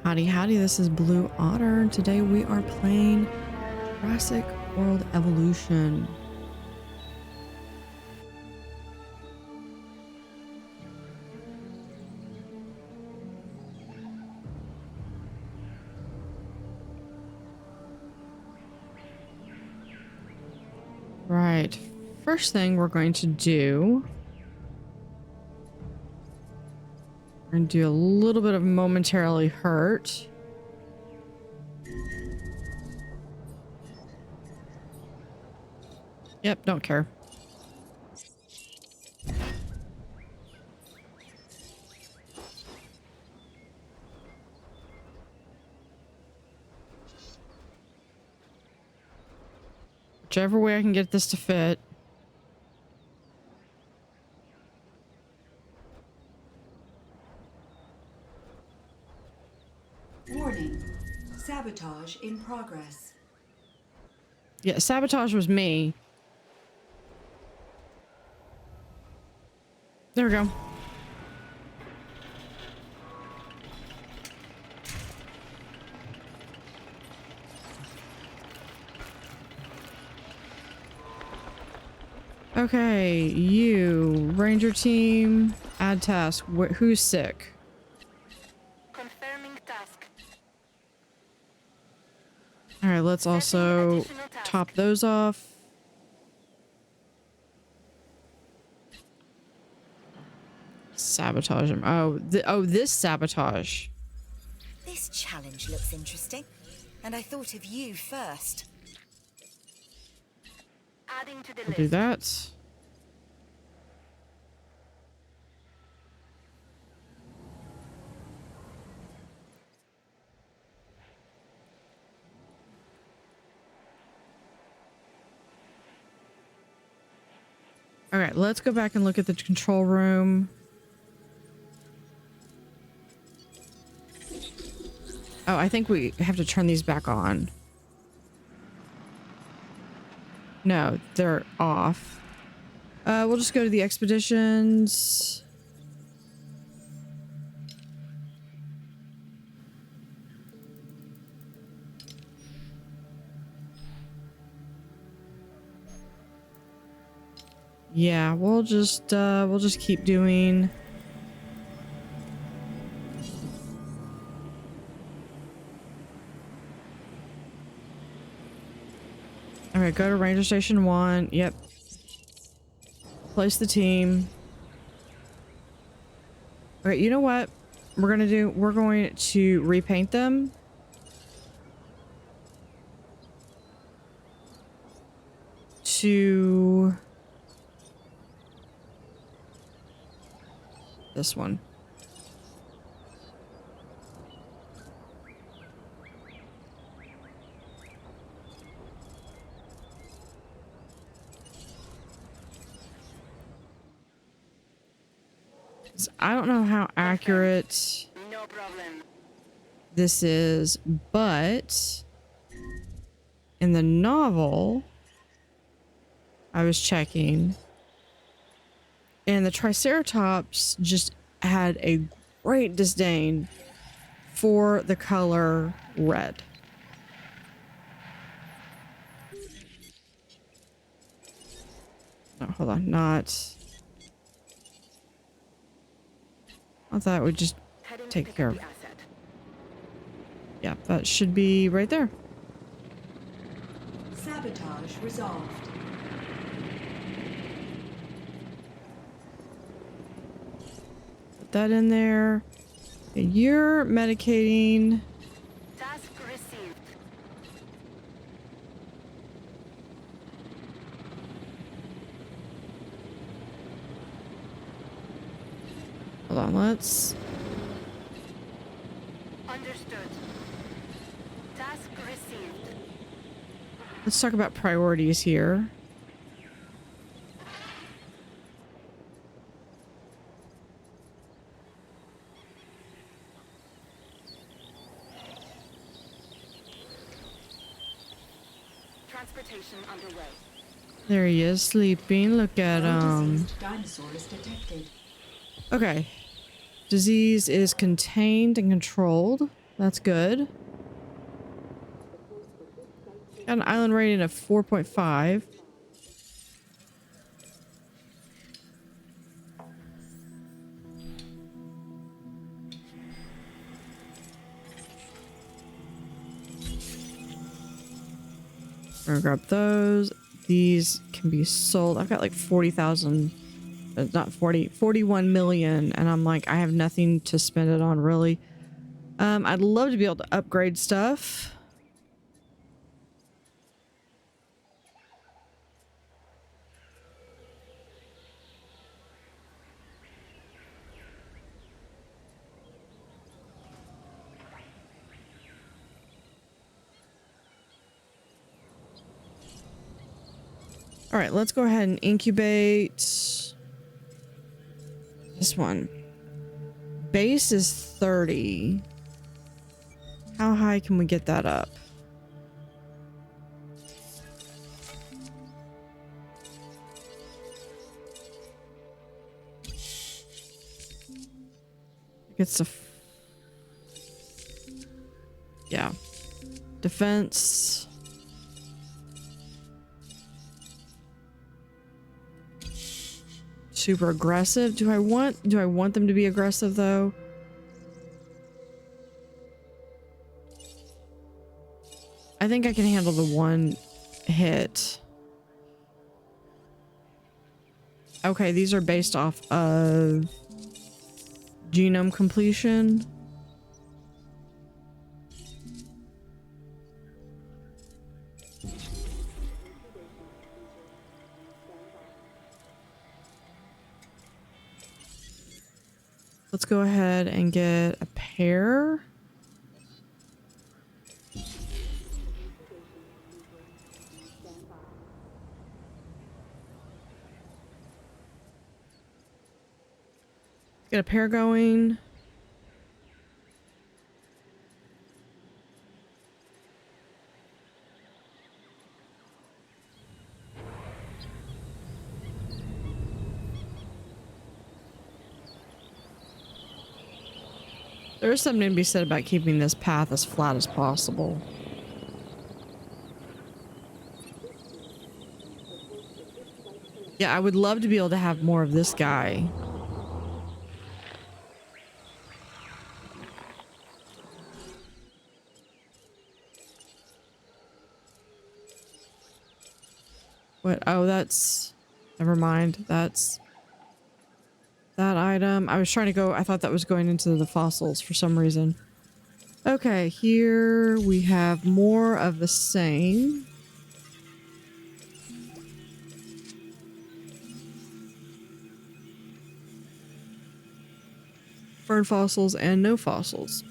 Howdy, howdy, this is Blue Otter. Today we are playing Jurassic World Evolution. Right, first thing we're going to do, we're going to do a little bit of momentarily hurt. Yep, don't care. Whichever way I can get this to fit. Warning. Sabotage in progress. Yeah, sabotage was me. There we go. Okay, you, Ranger team, add task. Who's sick? Confirming task. All right, let's also top those off. Sabotage him. Oh, this sabotage. This challenge looks interesting, and I thought of you first. Adding to the I'll do list. that. All right, let's go back and look at the control room. Oh, I think we have to turn these back on. No, they're off. We'll just go to the expeditions. Yeah, we'll just keep doing. All right, go to Ranger Station 1. Yep. Place the team. Okay, you know what we're gonna do? We're going to repaint them. To this one. I don't know how accurate No problem. this is, but in the novel, I was checking, and the Triceratops just had a great disdain for the color red. No, hold on, not. I thought we'd just Heading to take pick care up of. the asset. Yeah, that should be right there. Sabotage resolved. Put that in there. Okay, you're medicating. Task received. Hold on, let's. Understood. Task received. Let's talk about priorities here. Transportation underway. There he is, sleeping. Look at Diseased dinosaurs detected. Okay. Disease is contained and controlled. That's good. Got an island rating of 4.5. I'm gonna grab those. These can be sold. I've got like 40,000, not 40, 41 million. And I'm like, I have nothing to spend it on really. I'd love to be able to upgrade stuff. All right, let's go ahead and incubate this one. Base is 30. How high can we get that up? It's a... yeah. Defense. Super aggressive. Do I want them to be aggressive though? I think I can handle the one hit. Okay, these are based off of genome completion. Let's go ahead and get a pair. Get a pair going. There is something to be said about keeping this path as flat as possible. Yeah, I would love to be able to have more of this guy. What? Oh, that's... never mind. That's... that item. I was trying to go... I thought that was going into the fossils for some reason. Okay, here we have more of the same. Fern fossils and no fossils.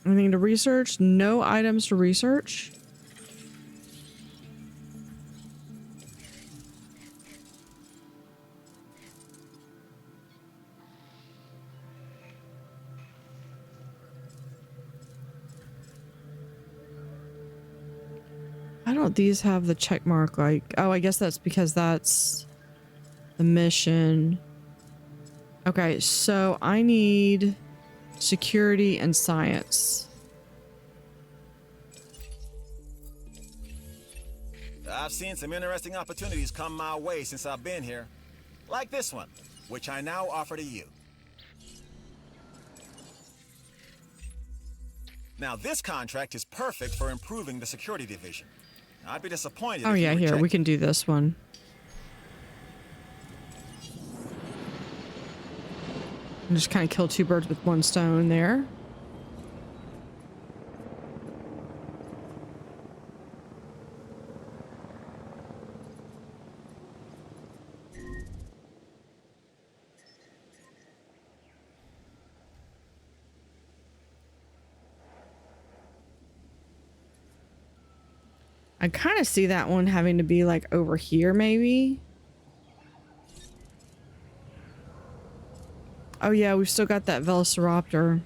Anything to research? No items to research. Why don't these have the check mark? Like, oh, I guess that's because that's the mission. Okay, so I need security and science. I've seen some interesting opportunities come my way since I've been here. Like this one, which I now offer to you. Now this contract is perfect for improving the security division. I'd be disappointed Oh if yeah, you here, reject we can do this one. And just kind of kill two birds with one stone there. I kind of see that one having to be like over here maybe. Oh yeah, we've still got that Velociraptor.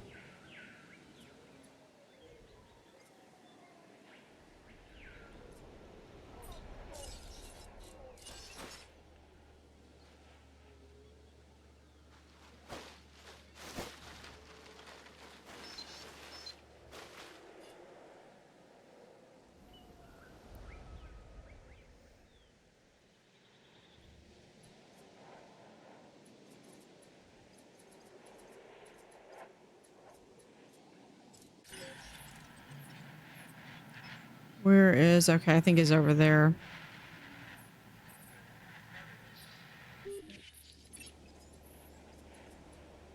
Where is... Okay, I think it's over there.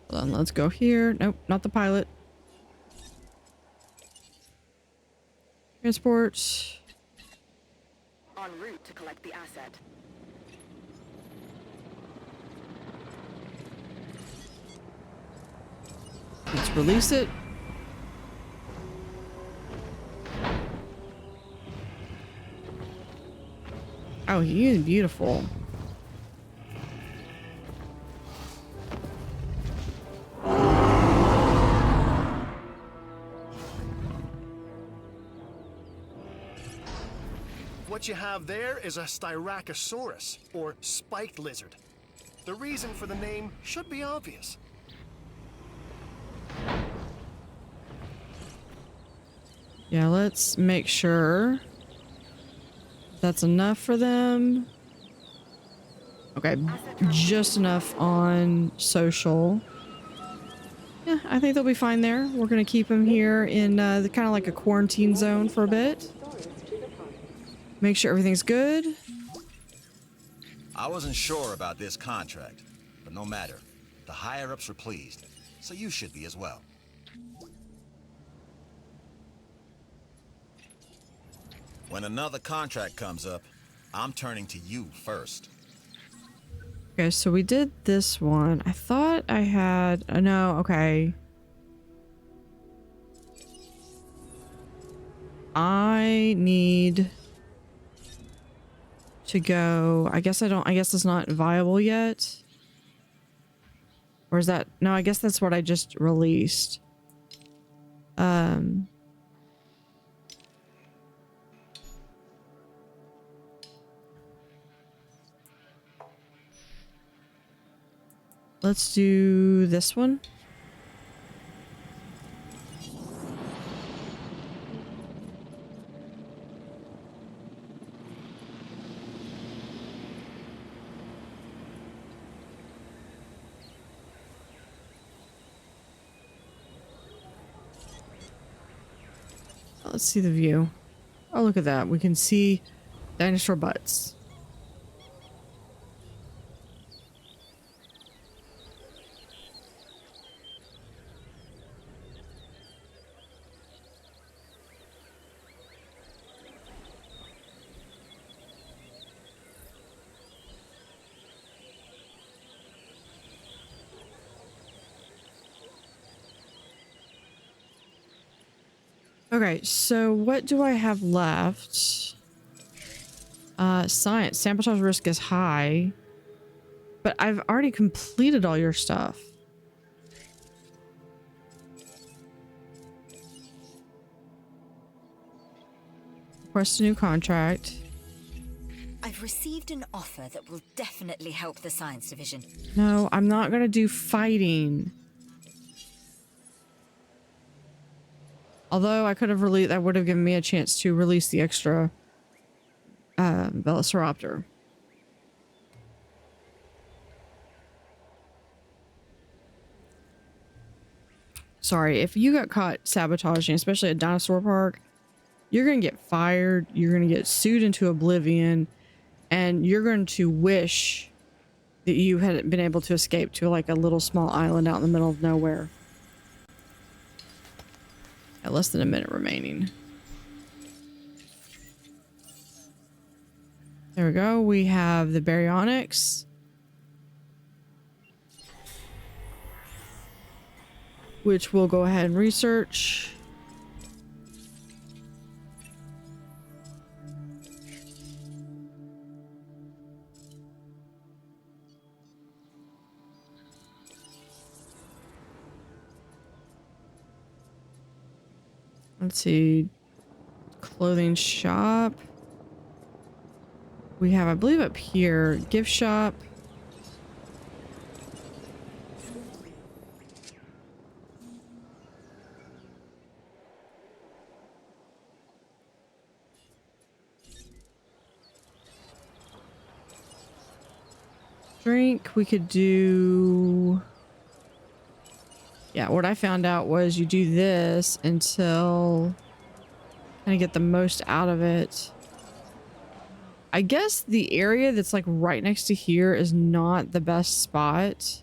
Hold on, let's go here. Nope, not the pilot. Transport. En route to collect the asset. Let's release it. Oh, he is beautiful. What you have there is a Styracosaurus, or spiked lizard. The reason for the name should be obvious. Yeah, let's make sure that's enough for them. Okay, just enough on social. Yeah, I think they'll be fine there. We're gonna keep them here in the kind of like a quarantine zone for a bit. Make sure everything's good. I wasn't sure about this contract, but no matter. The higher-ups were pleased, so you should be as well. When another contract comes up, I'm turning to you first. Okay, so we did this one. I thought I had... Oh, no, okay. I need to go... I guess it's not viable yet. Or is that... No, I guess that's what I just released. Let's do this one. Let's see the view. Oh, look at that. We can see dinosaur butts. Okay, so what do I have left? Science. Sabotage risk is high. But I've already completed all your stuff. Request a new contract. I've received an offer that will definitely help the science division. No, I'm not gonna do fighting. Although I could have released, that would have given me a chance to release the extra Velociraptor. Sorry, if you got caught sabotaging, especially a dinosaur park, you're going to get fired, you're going to get sued into oblivion, and you're going to wish that you had been able to escape to like a little small island out in the middle of nowhere. At less than a minute remaining. There we go. We have the baryonyx, which we'll go ahead and research. Let's see. Clothing shop. We have, I believe, up here, gift shop. Drink, we could do... Yeah, what I found out was you do this until Kind of get the most out of it. I guess the area that's like right next to here is not the best spot.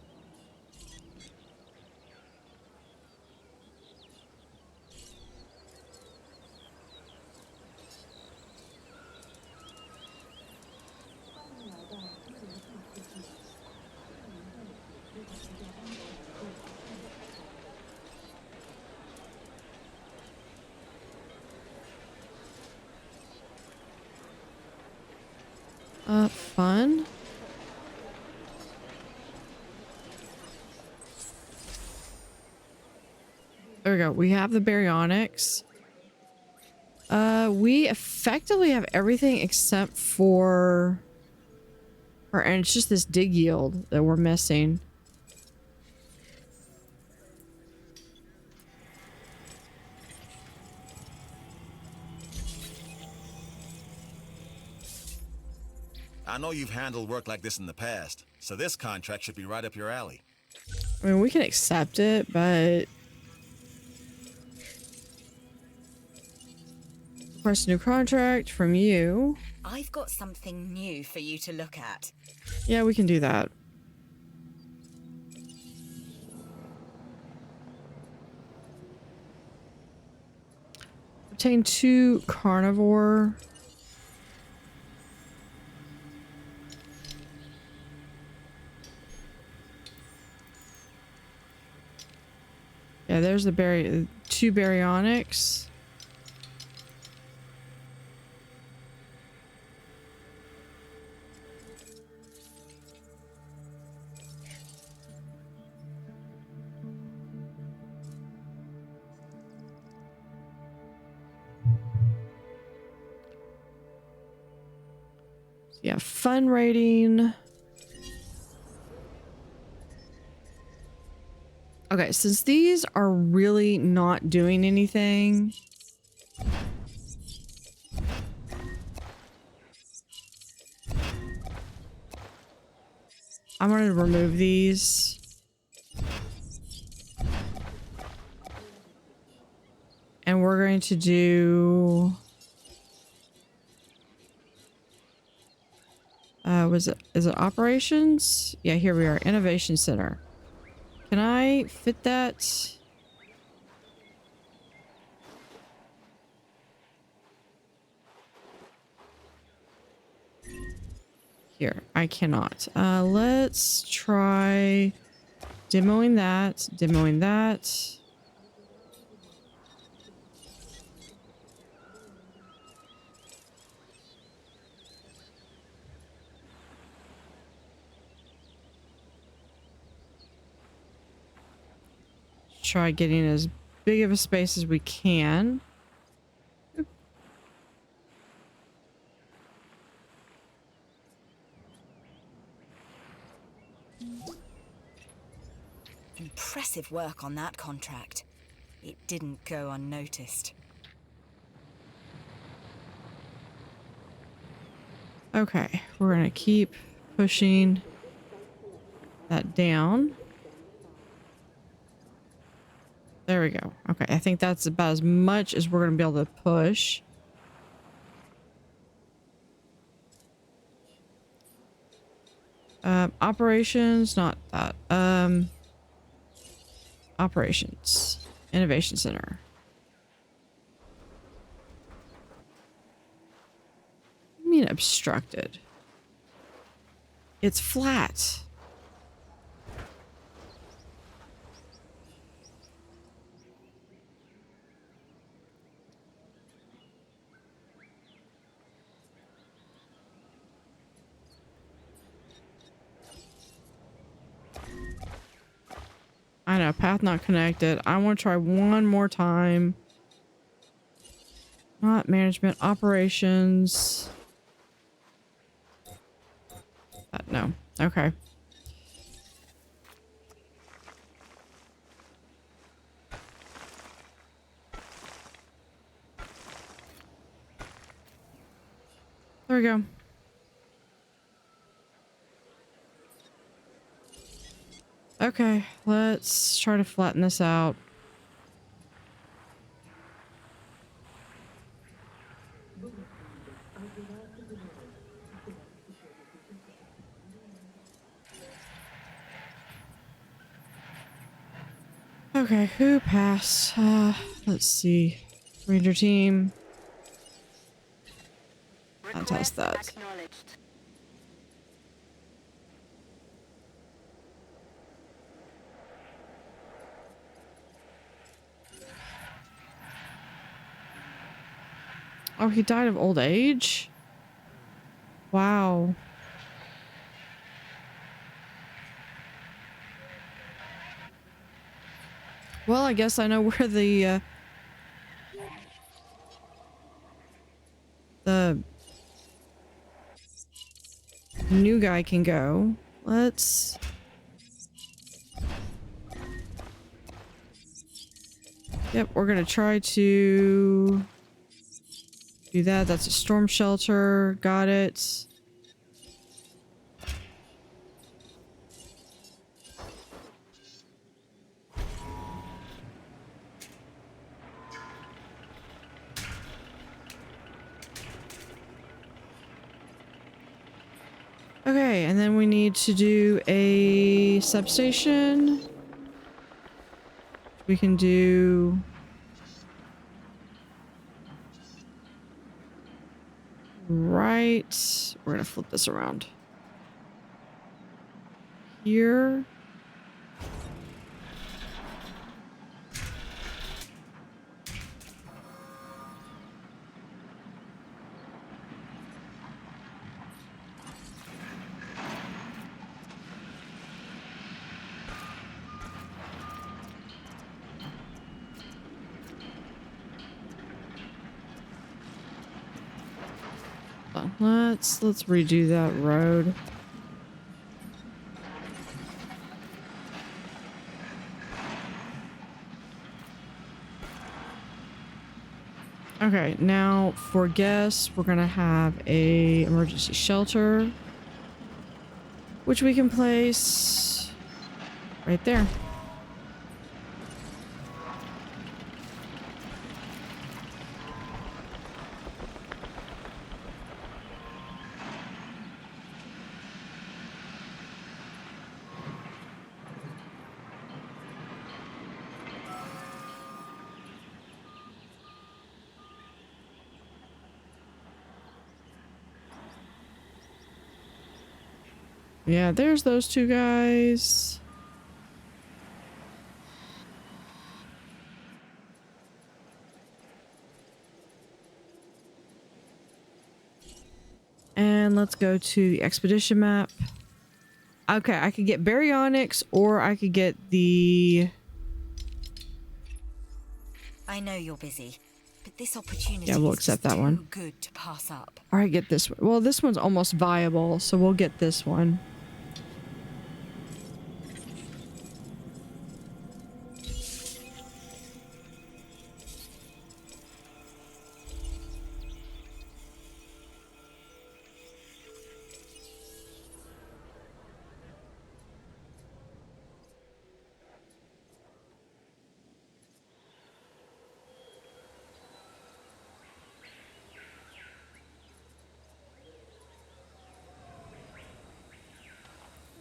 Fun. There we go. We have the baryonyx. We effectively have everything except for... and it's just this dig yield that we're missing. I know you've handled work like this in the past, so this contract should be right up your alley. I mean, we can accept it, but... Request a new contract from you. I've got something new for you to look at. Yeah, we can do that. Obtain 2 carnivore. Yeah, there's the 2 baryonyx. Yeah, fun rating. Okay, since these are really not doing anything, I'm going to remove these. And we're going to do... is it operations? Yeah, here we are. Innovation Center. Can I fit that? Here, I cannot. Let's try demoing that, demoing that. Try getting as big of a space as we can. Impressive work on that contract. It didn't go unnoticed. Okay, we're gonna keep pushing that down. There we go. Okay, I think that's about as much as we're going to be able to push. Operations, not that. Operations. Innovation Center. What do you mean obstructed? It's flat. I know, path not connected. I want to try one more time. Not management, operations. No. Okay. There we go. Okay, let's try to flatten this out. Okay, who passed? Let's see. Ranger team. I'll test that. Acknowledged. Oh, he died of old age? Wow. Well, I guess I know where the new guy can go. Let's... Yep, we're gonna try to do that. That's a storm shelter. Got it. Okay, and then we need to do a substation. We can do... Right. We're gonna flip this around. Here. Let's redo that road. Okay, now for guests, we're gonna have a emergency shelter, which we can place right there. Yeah, there's those two guys. And let's go to the expedition map. Okay, I could get baryonyx or I could get the... I know you're busy, but this opportunity Yeah, we'll is accept just that one. too good to pass up. All right, get this one. Well, this one's almost viable, so we'll get this one.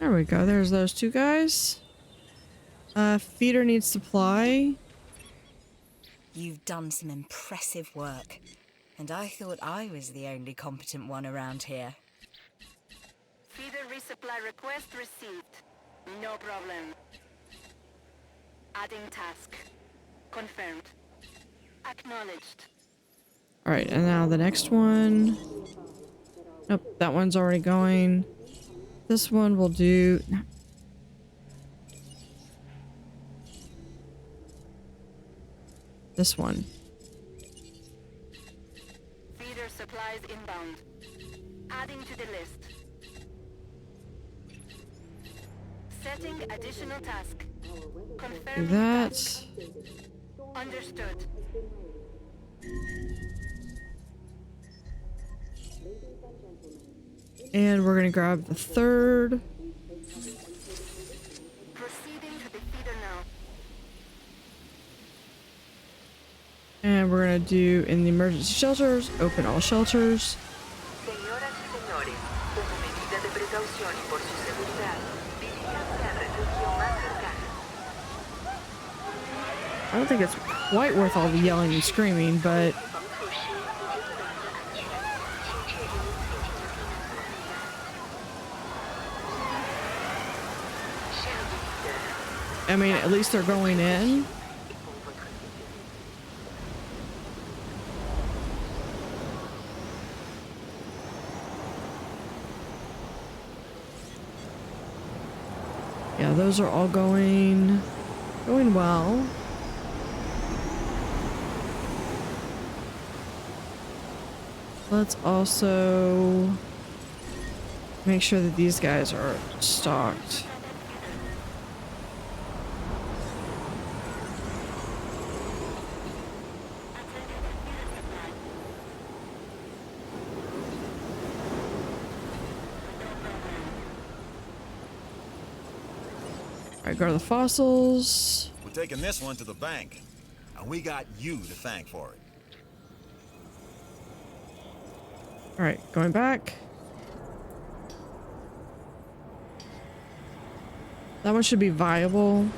There we go. There's those two guys. Feeder needs supply. You've done some impressive work, and I thought I was the only competent one around here. Feeder resupply request received. No problem. Adding task. Confirmed. Acknowledged. All right, and now the next one. Nope, that one's already going. This one will do... This one. Feeder supplies inbound. Adding to the list. Setting additional task. Do Confirming that. task. Understood. And we're gonna grab the third. Proceeding to the feeder now. And we're gonna do in the emergency shelters, open all shelters. Señoras y señores, como medida de precaución y por su seguridad, diríjanse al refugio más cercano. I don't think it's quite worth all the yelling and screaming, but I mean, at least they're going in. Yeah, those are all going well. Let's also make sure that these guys are stocked. Alright, go to the fossils. We're taking this one to the bank, and we got you to thank for it. Alright, going back. That one should be viable.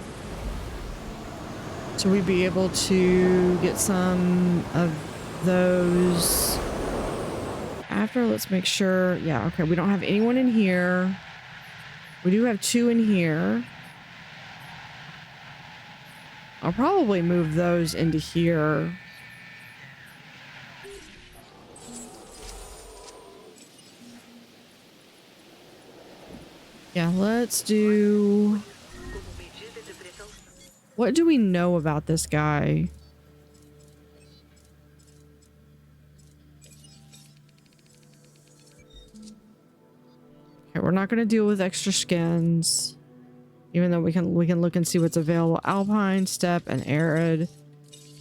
So we'd be able to get some of those after. Let's make sure. Yeah, okay, we don't have anyone in here. We do have 2 in here. I'll probably move those into here. Yeah, let's do... What do we know about this guy? Okay, we're not going to deal with extra skins. Even though we can look and see what's available. Alpine, steppe, and arid.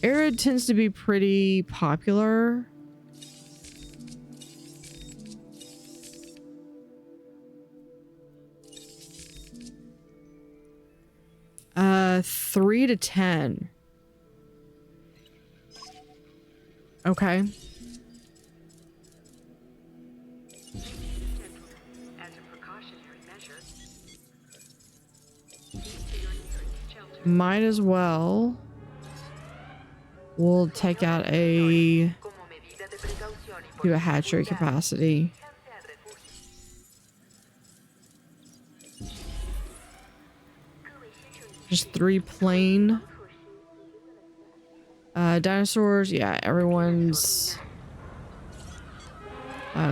Arid tends to be pretty popular. Uh, 3 to 10. Okay. As a precautionary measure, Might as well. We'll take out a... do a hatchery capacity. Just 3 plain. Dinosaurs, yeah, everyone's...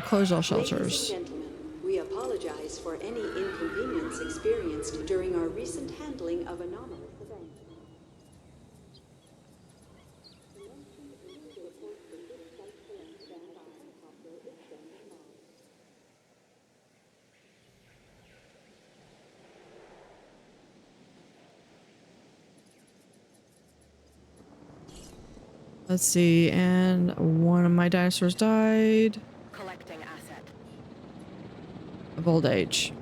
close all shelters. Ladies and gentlemen, we apologize for any inconvenience experienced during our recent handling of anomalous events. Let's see, and one of my dinosaurs died Collecting asset. of old age.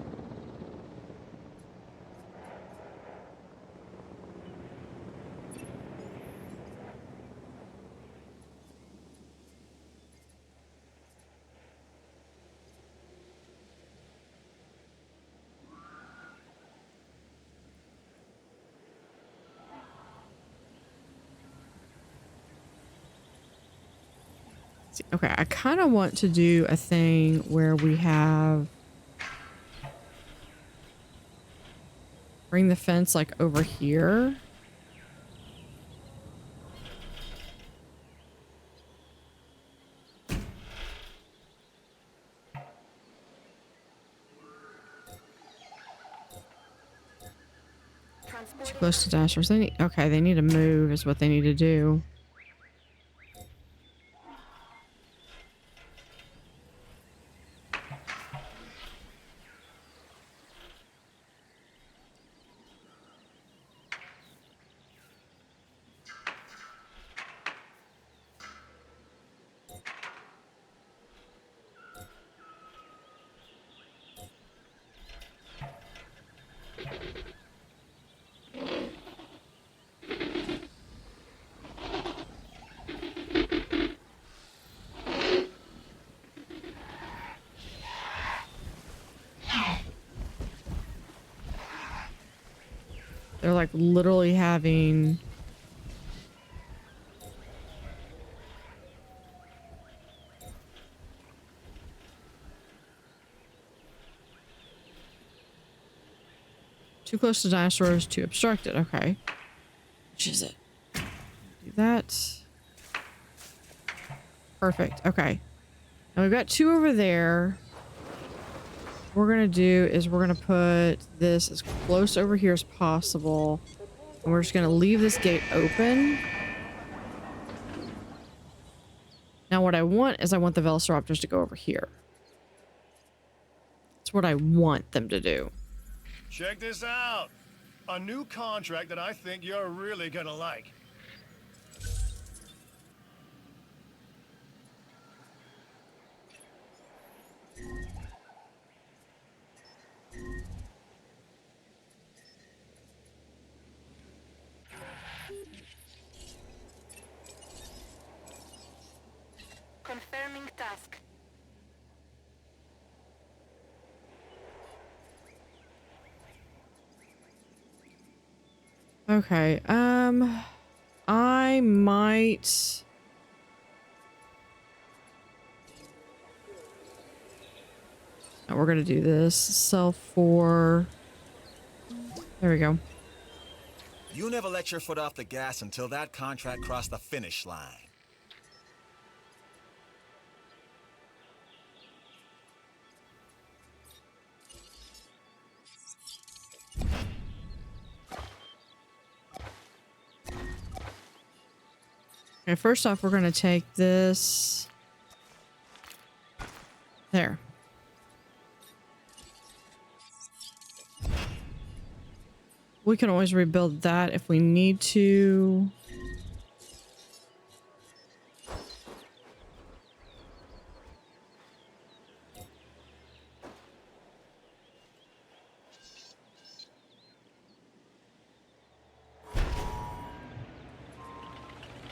Okay, I kind of want to do a thing where we have... bring the fence like over here. Too close to dinosaurs. They need, okay, they need to move is what they need to do. They're like literally having Too close to dinosaurs, too obstructed. Okay. Which is it? Do that. Perfect. Okay. And we've got 2 over there. What we're going to do is we're going to put this as close over here as possible. And we're just going to leave this gate open. Now what I want is I want the Velociraptors to go over here. That's what I want them to do. Check this out. A new contract that I think you're really gonna like. Confirming task. Okay, I might... Now we're gonna do this. Sell for... There we go. You never let your foot off the gas until that contract crossed the finish line. Okay, first off, we're gonna take this... There. We can always rebuild that if we need to.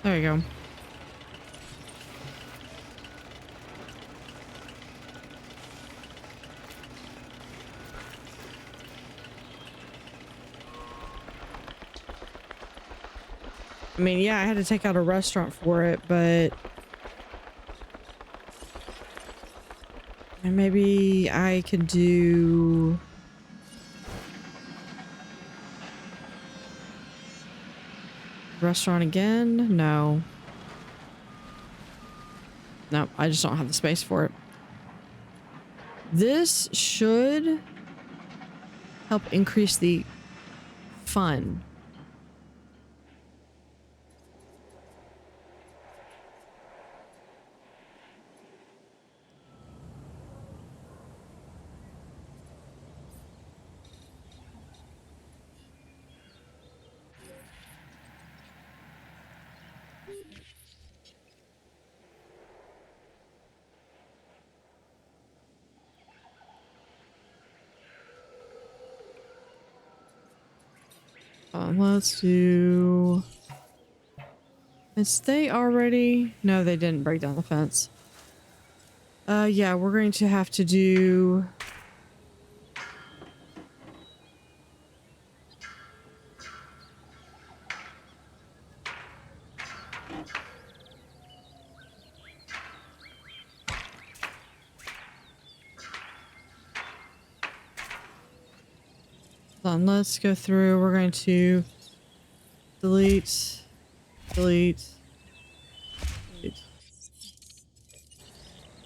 There you go. I mean, yeah, I had to take out a restaurant for it, but... And maybe I could do... Restaurant again? No. No, I just don't have the space for it. This should help increase the fun. Let's do... Is they already... No, they didn't break down the fence. Yeah, we're going to have to do... Hold on, let's go through. We're going to delete, delete.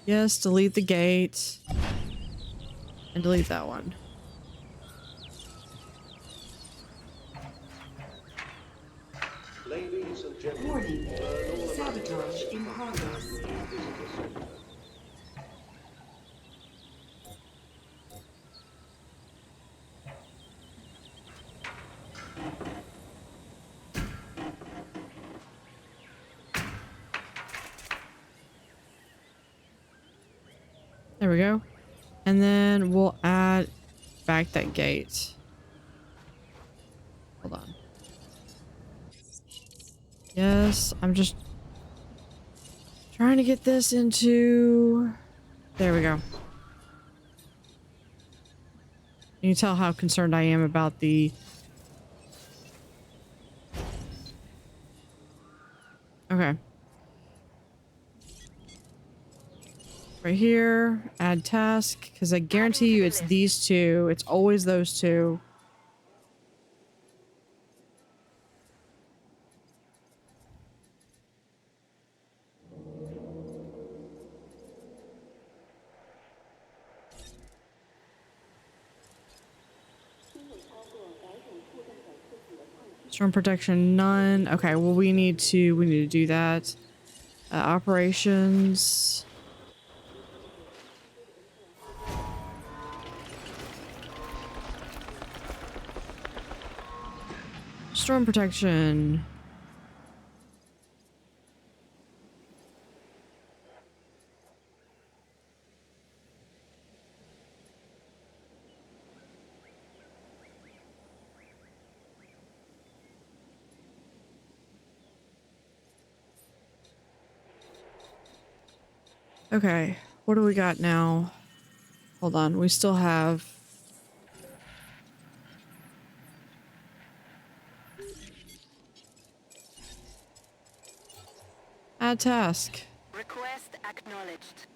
Yes, delete the gate. And delete that one. Ladies and gentlemen, Warning. Sabotage in progress. There we go. And then we'll add back that gate. Hold on. Yes, I'm just trying to get this into... There we go. You can tell how concerned I am about the... Okay. Right here, add task, because I guarantee you it's these two. It's always those two. Storm protection, none. Okay, well we need to do that. Operations. Storm protection. Okay, what do we got now? Hold on, we still have... Add task. Request acknowledged.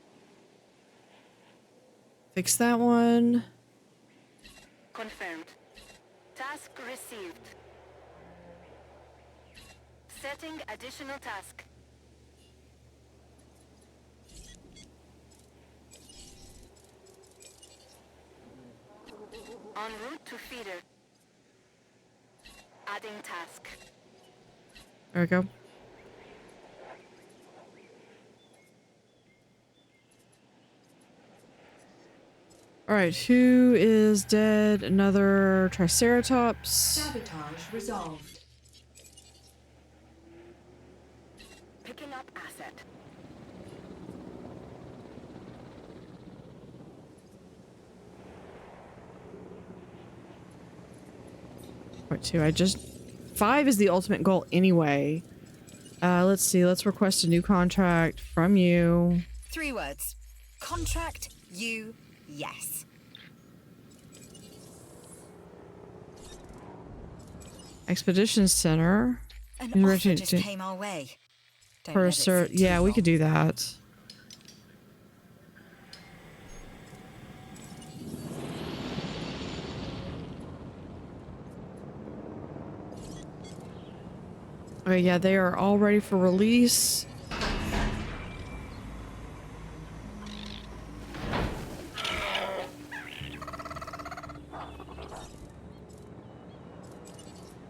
Fix that one. Confirmed. Task received. Setting additional task. En route to feeder. Adding task. There we go. Alright, who is dead? Another Triceratops. Sabotage resolved. Picking up asset. Point two. I just 5 is the ultimate goal anyway. Let's see. Let's request a new contract from you. 3 words. Contract you yes. Expedition Center. An University offer just to- came our way. Don't let it Purser. sit too Yeah, we long. could do that. Oh yeah, they are all ready for release.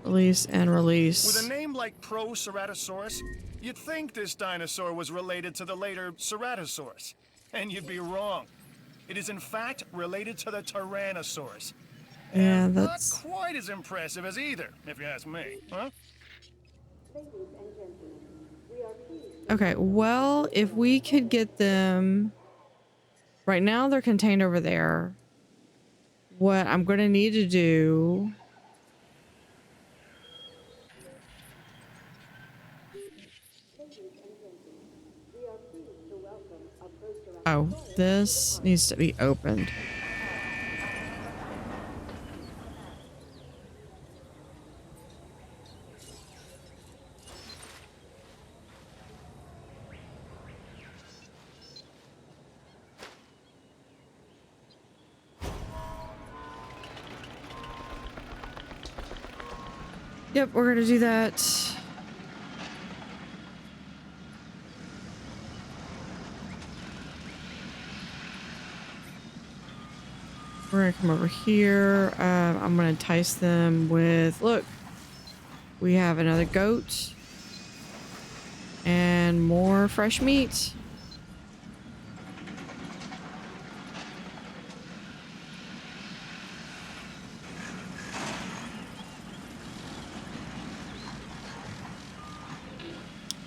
Release and release. With a name like Pro-Ceratosaurus, you'd think this dinosaur was related to the later Ceratosaurus. And you'd be wrong. It is in fact related to the Tyrannosaurus. Yeah, And that's... not quite as impressive as either, if you ask me, huh? Okay, well, if we could get them... Right now they're contained over there. What I'm going to need to do... Oh, this needs to be opened. Yep, we're gonna do that. We're gonna come over here. I'm gonna entice them with, look, we have another goat and more fresh meat.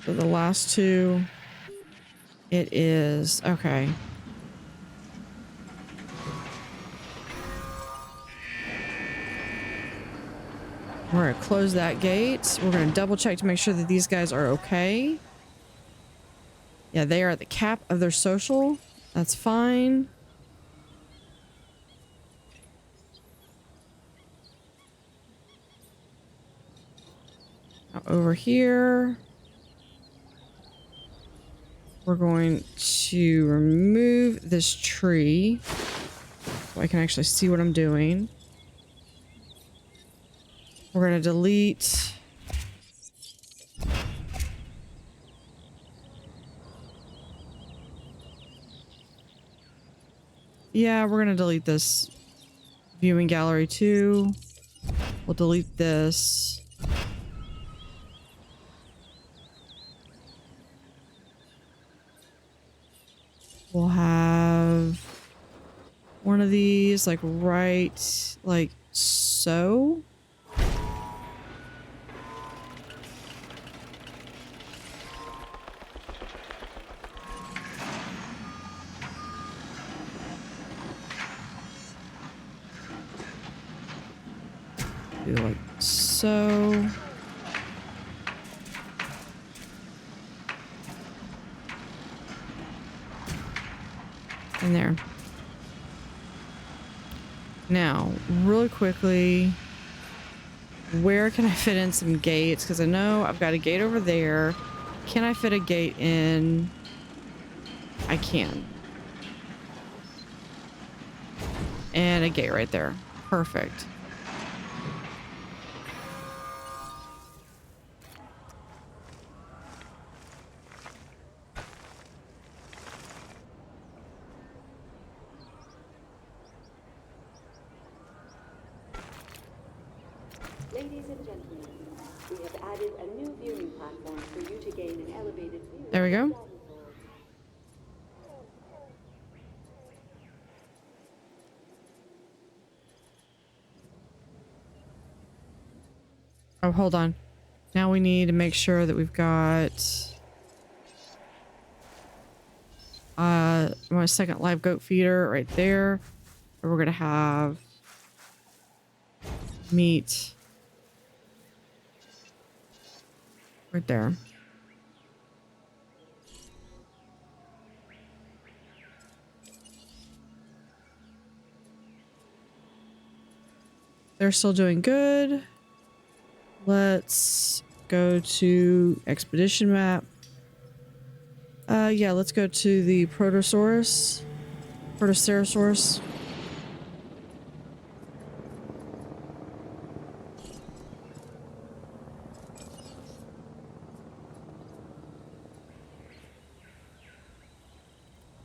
So the last two, it is, okay. We're gonna close that gate. We're gonna double check to make sure that these guys are okay. Yeah, they are at the cap of their social. That's fine. Now over here, we're going to remove this tree so I can actually see what I'm doing. We're going to delete. Yeah, we're going to delete this viewing gallery too. We'll delete this. We'll have one of these like right like so. Do like so. In there. Now, really quickly, where can I fit in some gates? Because I know I've got a gate over there. Can I fit a gate in? I can. And a gate right there. Perfect. Ladies and gentlemen, we have added a new viewing platform for you to gain an elevated view. There we go. Oh, hold on. Now we need to make sure that we've got my second live goat feeder right there. We're gonna have meat right there. They're still doing good. Let's go to expedition map. Yeah, let's go to the Protosaurus. Protocerosaurus.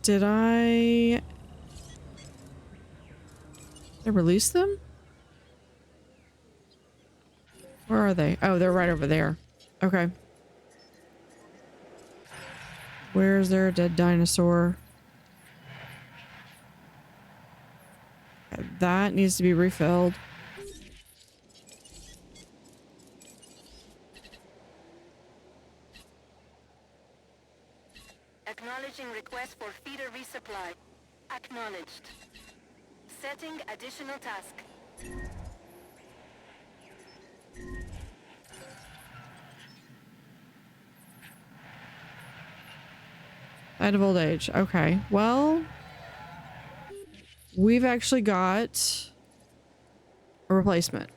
Did I release them? Where are they? Oh, they're right over there. Okay. Where's their dead dinosaur? That needs to be refilled. Acknowledging request for feeder resupply. Acknowledged. Setting additional task. Out of old age. Okay. Well, we've actually got a replacement.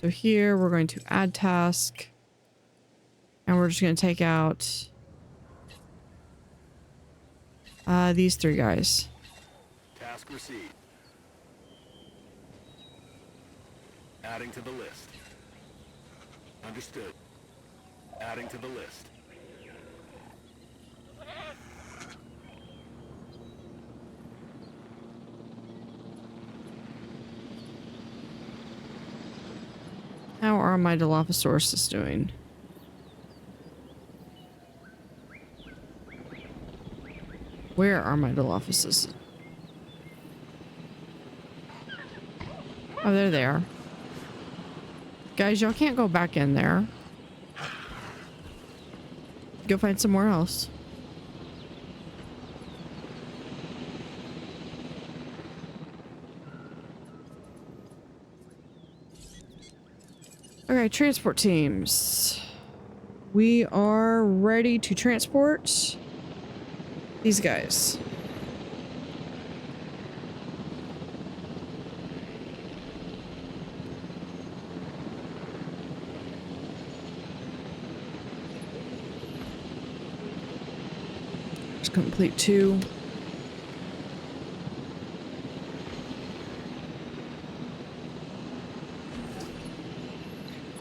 So here we're going to add task. And we're just going to take out these three guys. Task received. Adding to the list. Understood. Adding to the list. How are my Dilophosaurus doing? Where are my Dilophosaurus? Oh, they're there. Guys, y'all can't go back in there. Go find somewhere else. Okay, transport teams. We are ready to transport these guys. Just complete 2.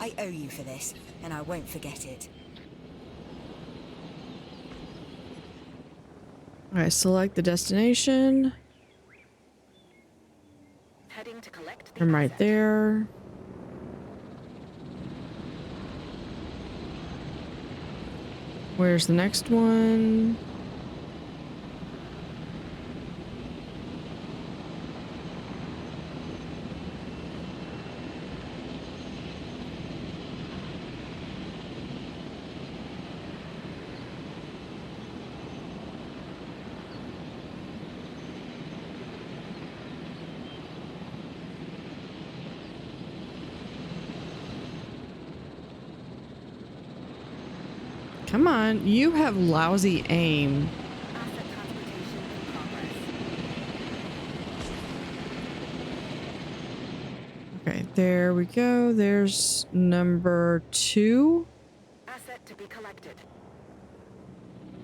I owe you for this, and I won't forget it. Alright, select the destination. Heading to collect the I'm right asset. there. Where's the next one? Come on, you have lousy aim. Asset transportation in progress. Okay, there we go. There's number 2. Asset to be collected.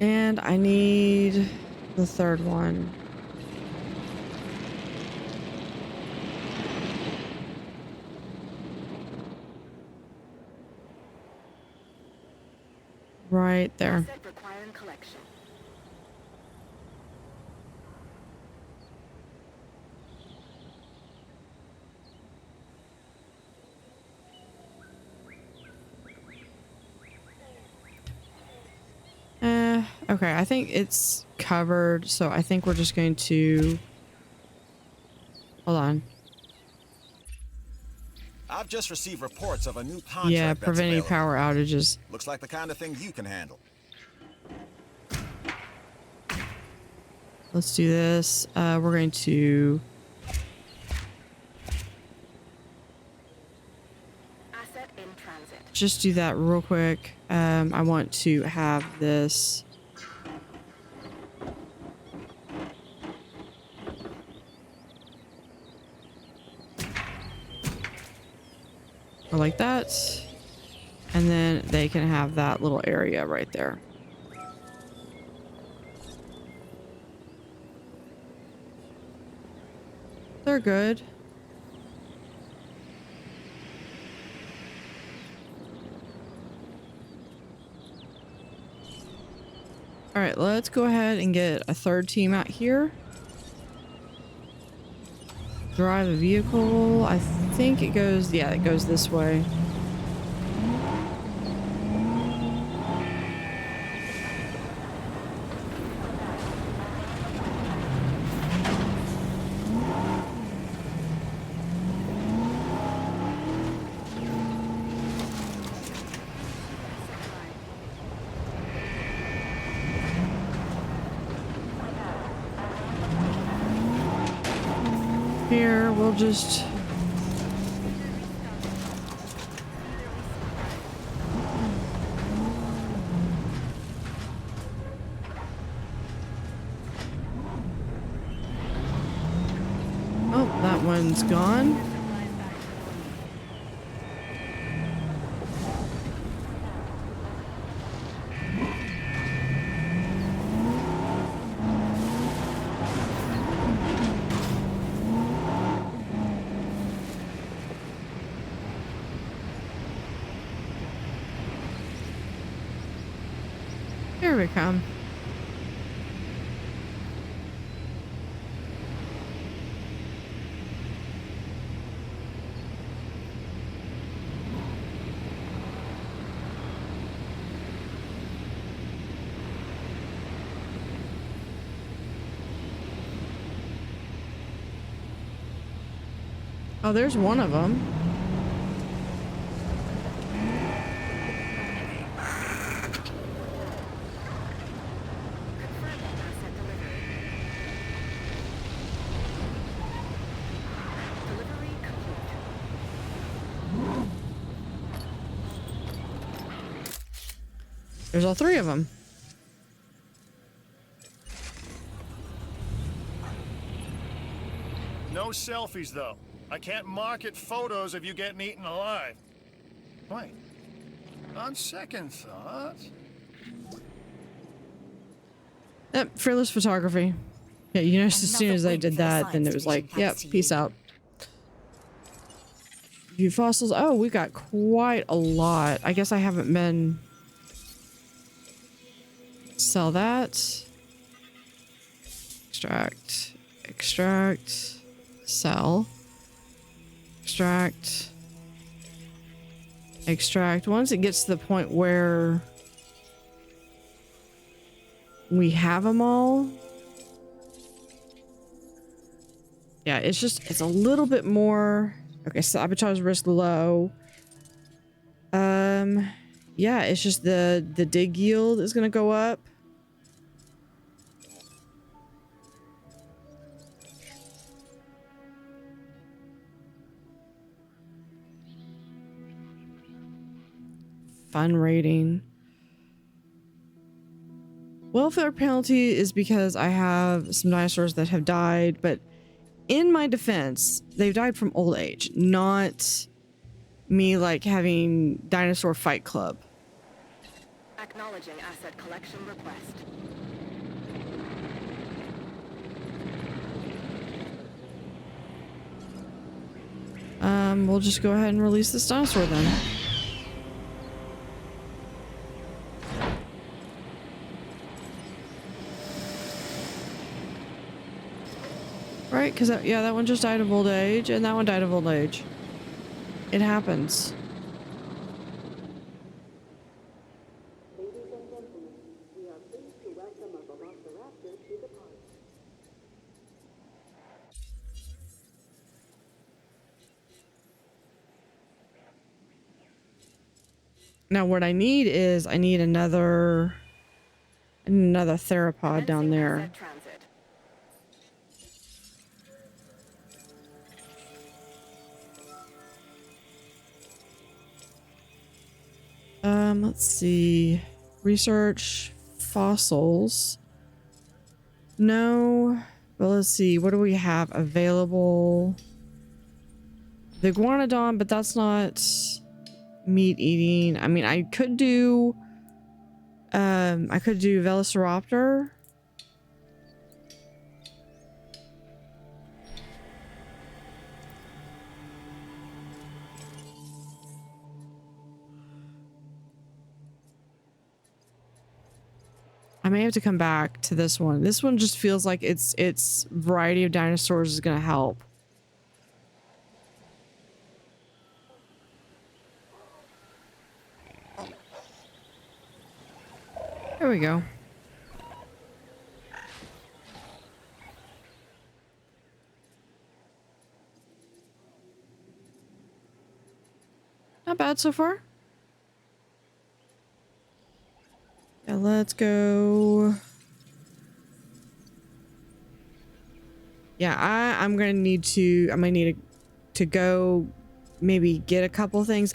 And I need the third one. Right there. Asset requiring collection. Okay, I think it's covered, so I think we're just going to... Hold on. I've just received reports of a new contract Yeah, that's preventing available. power outages. Looks like the kind of thing you can handle. Let's do this. We're going to... Asset in transit. just do that real quick. I want to have this... or like that. And then they can have that little area right there. They're good. All right, let's go ahead and get a third team out here. Drive a vehicle. I think it goes, yeah, it goes this way. Here, we'll just... oh, that one's gone. Here we come. Oh, there's one of them. Confirming asset delivery. Delivery complete. There's all 3 of them. No selfies, though. I can't market photos of you getting eaten alive. Wait. On second thought... Yep, fearless photography. Yeah, you noticed as soon Another as I win did for the that, then it science was like, division, yep, thanks to peace you. out. View fossils. Oh, we got quite a lot. I guess I haven't been... sell that. Extract. Extract. Sell. Extract. Extract. Once it gets to the point where we have them all. Yeah, it's a little bit more. Okay, sabotage risk low. Yeah, it's just the dig yield is gonna go up. Fun rating. Welfare penalty is because I have some dinosaurs that have died, but in my defense, they've died from old age, not me like having dinosaur fight club. Acknowledging asset collection request. We'll just go ahead and release this dinosaur then. Right, because yeah, that one just died of old age, and that one died of old age. It happens. Ladies and gentlemen, we are pleased to welcome a velociraptor to the park. Now what I need is I need another theropod down there. Asset transit. Let's see. Research fossils. No, but let's see. What do we have available? The iguanodon, but that's not meat eating. I mean, I could do Velociraptor. I may have to come back to this one. This one just feels like its variety of dinosaurs is gonna help. There we go. Not bad so far. Yeah, let's go. Yeah, I'm gonna need to go maybe get a couple things,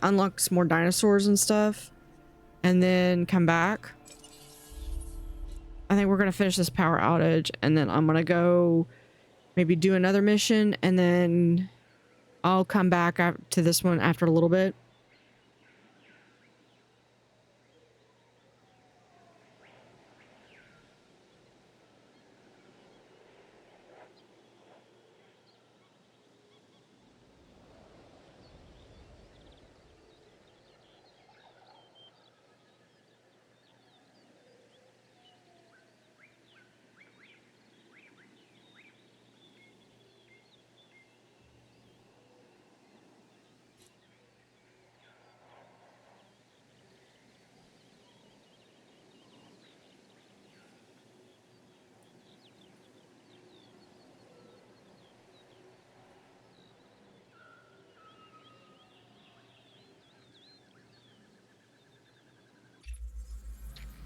unlock some more dinosaurs and stuff, and then come back. I think we're gonna finish this power outage, and then I'm gonna go maybe do another mission, and then I'll come back to this one after a little bit.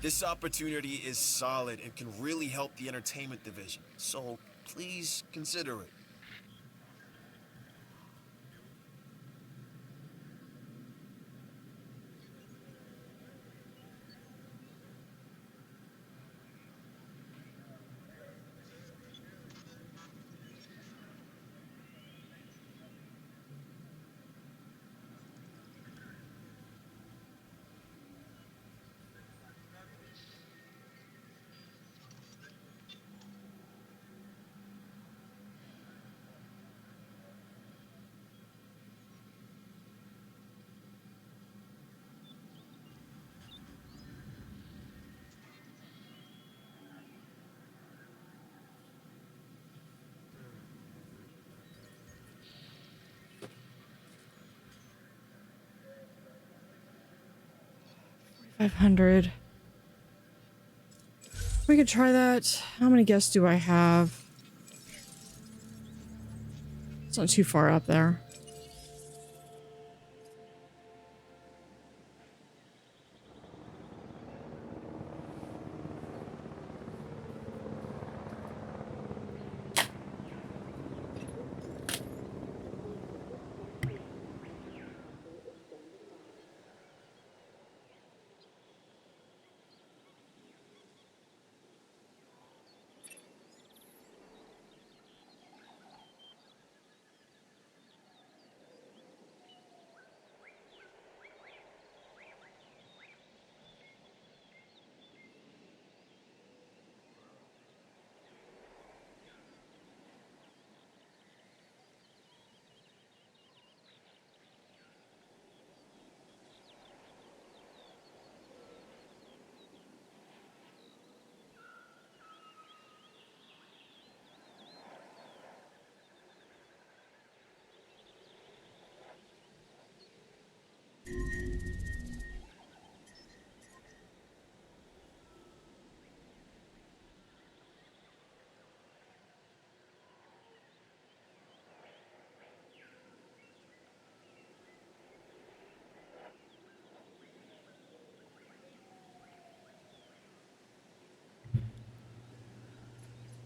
This opportunity is solid and can really help the entertainment division, so please consider it. $500. We could try that. How many guests do I have? It's not too far up there.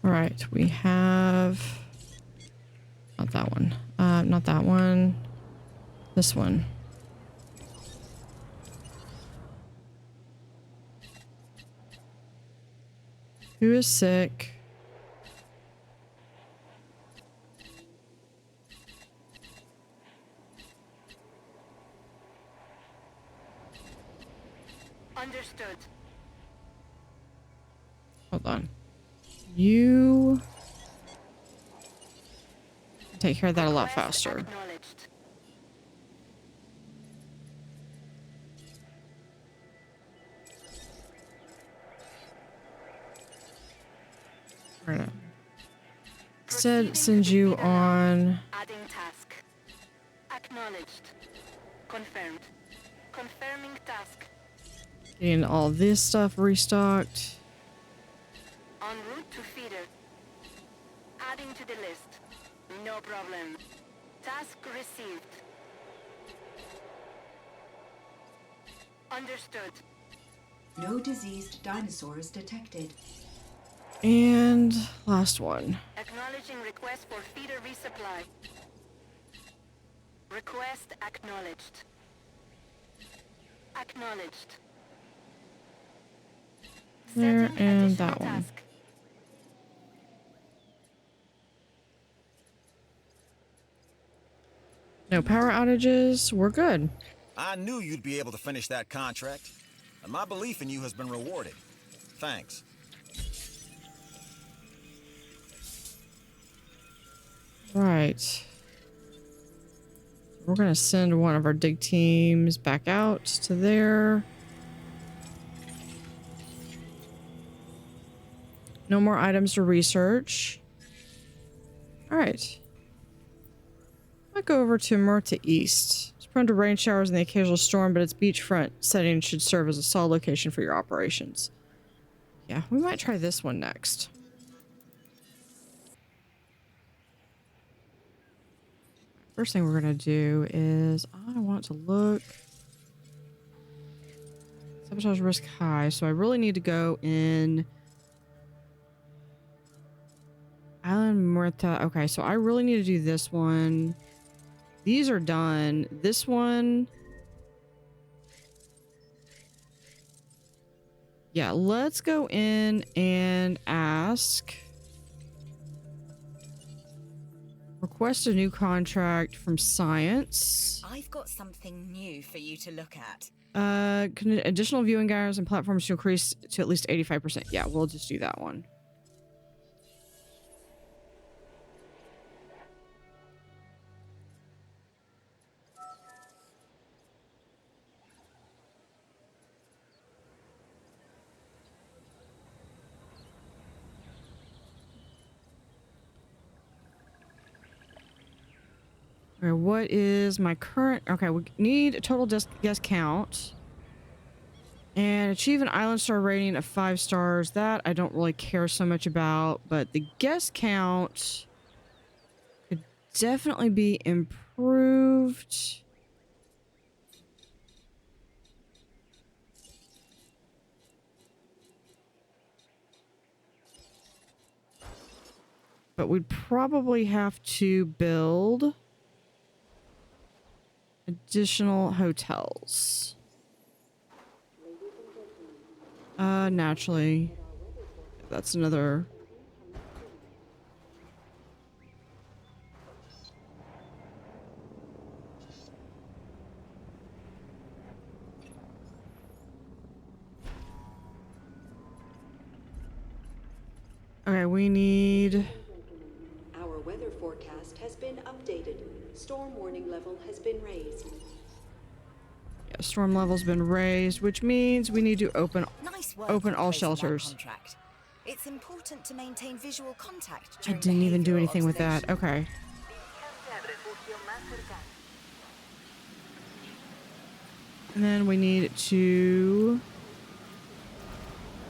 All right, we have not that one. Not that one. This one. Who is sick? Understood. Hold on. You take care of that a lot Request faster. acknowledged. We're gonna instead send you on. Adding task. Acknowledged. Confirmed. Confirming task. Getting all this stuff restocked. En route to feeder. Adding to the list. No problem. Task received. Understood. No diseased dinosaurs detected. And last one. Acknowledging request for feeder resupply. Request acknowledged. There Acknowledged. and Setting that additional one. task. No power outages. We're good. I knew you'd be able to finish that contract, and my belief in you has been rewarded. Thanks. Right. We're gonna send one of our dig teams back out to there. No more items to research. All right. I'll go over to Muertes East. It's prone to rain showers and the occasional storm, but its beachfront setting should serve as a solid location for your operations. Yeah, we might try this one next. First thing we're going to do is I want to look. Sabotage risk high, so I really need to go in Island Muerta. Okay, so I really need to do this one. These are done. This one. Yeah, let's go in and ask. Request a new contract from Science. I've got something new for you to look at. Additional viewing hours and platforms to increase to at least 85%. Yeah, we'll just do that one. Okay, what is my current... Okay, we need a total guest count. And achieve an island star rating of 5 stars. That I don't really care so much about, but the guest count could definitely be improved. But we'd probably have to build additional hotels. Naturally. That's another... Okay, we need... Our weather forecast has been updated. Storm warning level has been raised. Yeah, storm level's been raised, which means we need to open Nice work all on closing that shelters. contract. It's important to maintain visual contact I during didn't even do behavioral anything with that. observation. Okay. And then we need to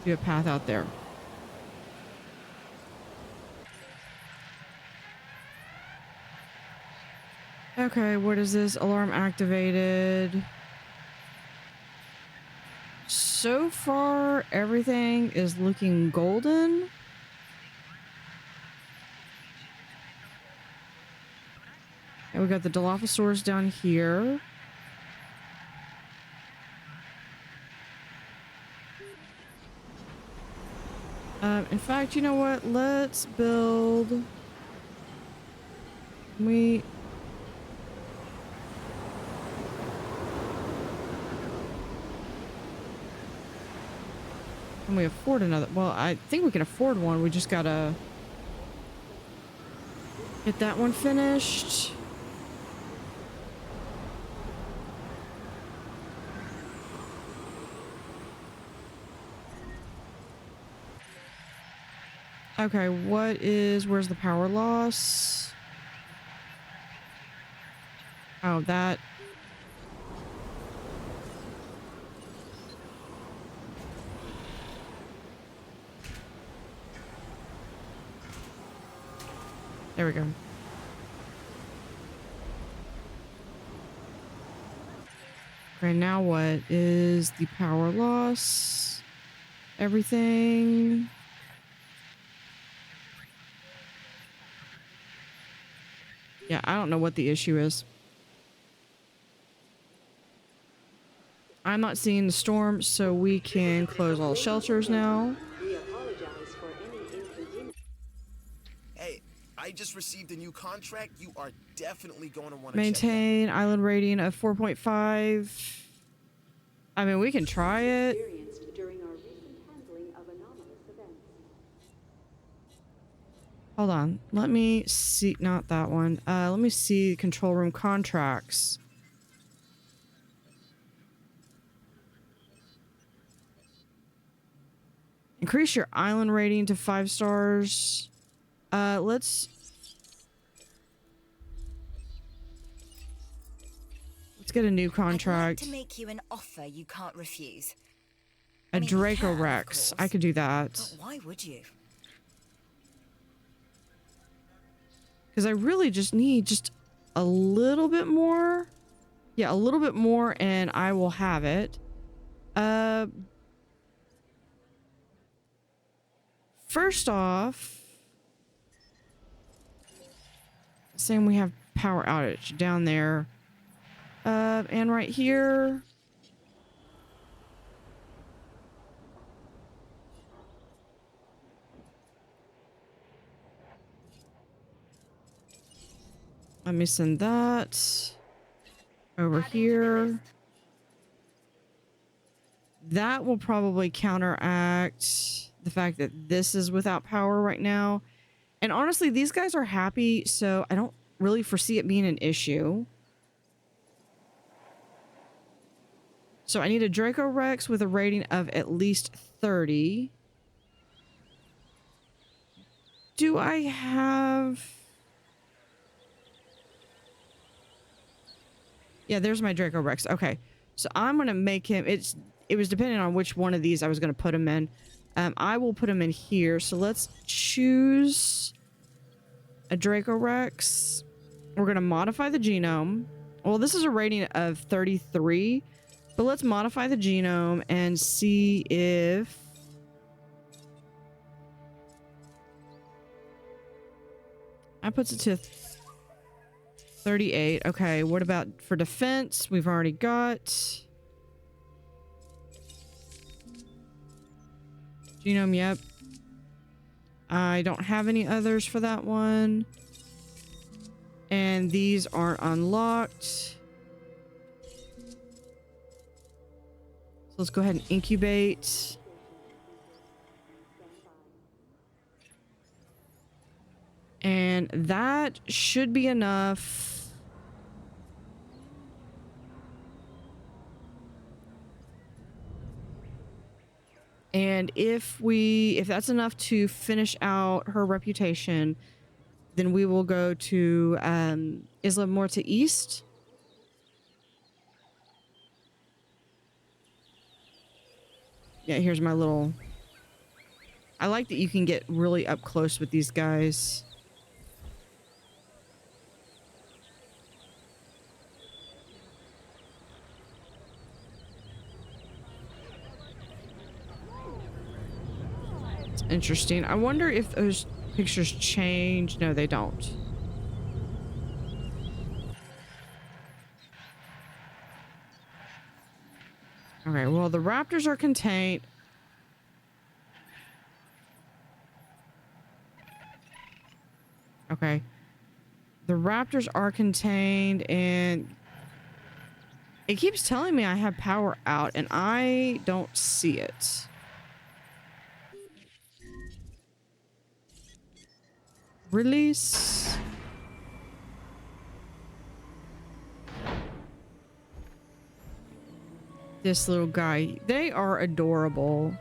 do a path out there. Okay, what is this? Alarm activated. So far, everything is looking golden. And we got the Dilophosaurs down here. In fact, you know what? Let's build... Can we afford another? Well, I think we can afford one. We just gotta get that one finished. Okay, where's the power loss? Oh, that. There we go. Okay, now what is the power loss? Everything. Yeah, I don't know what the issue is. I'm not seeing the storm, so we can close all shelters now. We apologize for any inconvenience. Hey, I just received a new contract. You are definitely going to want to Maintain island rating of 4.5. I mean, we can try it. Experienced during our recent handling of anomalous events. Hold on. Let me see. Not that one. Let me see control room contracts. Increase your island rating to 5 stars. Let's get a new contract. I'd like to make you an offer you can't refuse. A I mean, Draco you can, Rex. of I course, could do that. But why would you? Because I really just need a little bit more. Yeah, a little bit more and I will have it. First off, saying we have power outage down there. And right here. Let me send that over here. That will probably counteract the fact that this is without power right now. And honestly, these guys are happy, so I don't really foresee it being an issue. So I need a Draco Rex with a rating of at least 30. Do I have... Yeah, there's my Draco Rex. Okay. So I'm going to make him... it was depending on which one of these I was going to put them in. I will put them in here. So let's choose a Dracorex. We're going to modify the genome. Well, this is a rating of 33, but let's modify the genome and see if that puts it to 38. Okay, what about for defense? We've already got genome. Yep. I don't have any others for that one. And these aren't unlocked. So let's go ahead and incubate. And that should be enough. And if that's enough to finish out her reputation, then we will go to Isla Muertes East. Yeah, here's my little... I like that you can get really up close with these guys. It's interesting. I wonder if those pictures change. No, they don't. Okay, well, the raptors are contained. Okay. The raptors are contained, and it keeps telling me I have power out, and I don't see it. Release. This little guy. They are adorable.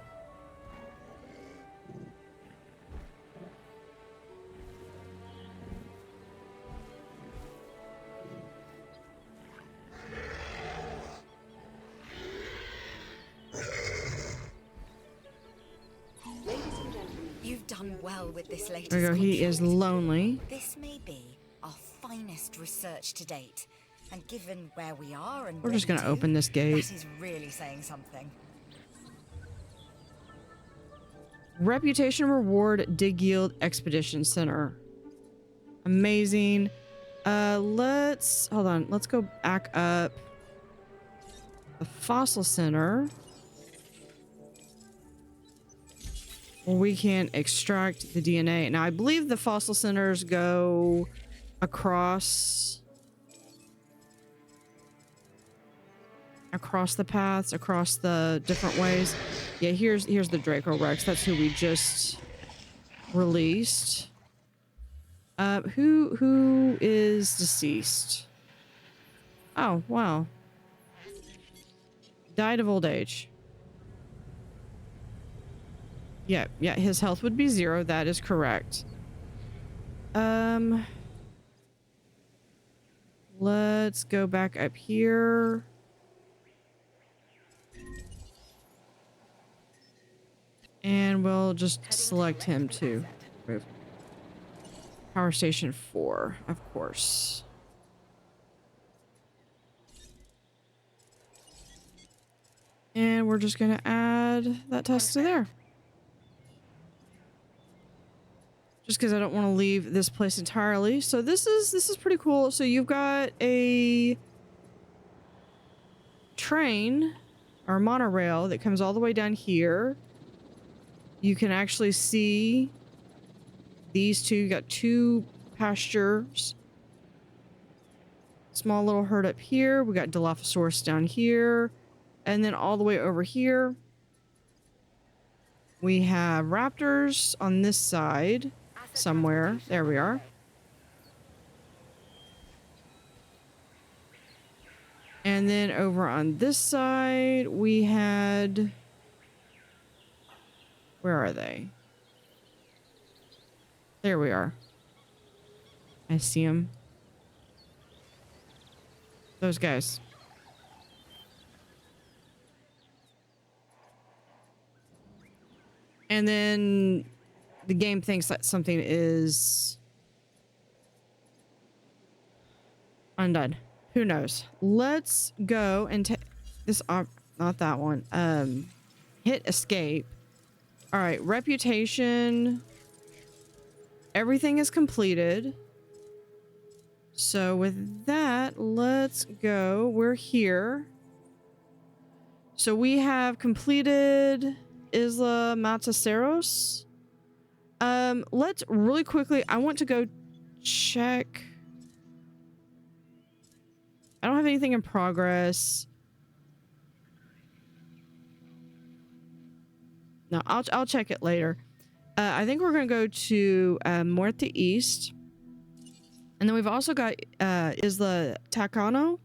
You've done well with this latest. There we go. He is lonely. This may be our finest research to date. And given where we are and we're just going to open this gate. That is really saying something. Reputation reward dig yield expedition center. Amazing. Let's hold on. Let's go back up. The fossil center. Where we can extract the DNA. Now I believe the fossil centers go across the paths, across the different ways. Yeah, here's the Dracorex. That's who we just released. Who is deceased? Oh, wow. Died of old age. Yeah, his health would be 0. That is correct. Let's go back up here. And we'll just select him to move. Power station 4, of course. And we're just going to add that test to there. Just because I don't want to leave this place entirely. So this is pretty cool. So you've got a train or monorail that comes all the way down here. You can actually see these two. You got 2 pastures. Small little herd up here. We got Dilophosaurus down here. And then all the way over here, we have raptors on this side somewhere. There we are. And then over on this side, we had... Where are they? There we are. I see them. Those guys. And then the game thinks that something is undone. Who knows? Let's go and take this op, not that one. Hit escape. All right, reputation. Everything is completed. So with that, let's go. We're here. So we have completed Isla Mataceros. Let's really quickly, I want to go check. I don't have anything in progress. No, I'll check it later. I think we're gonna go to Muerte East, and then we've also got Isla Takano,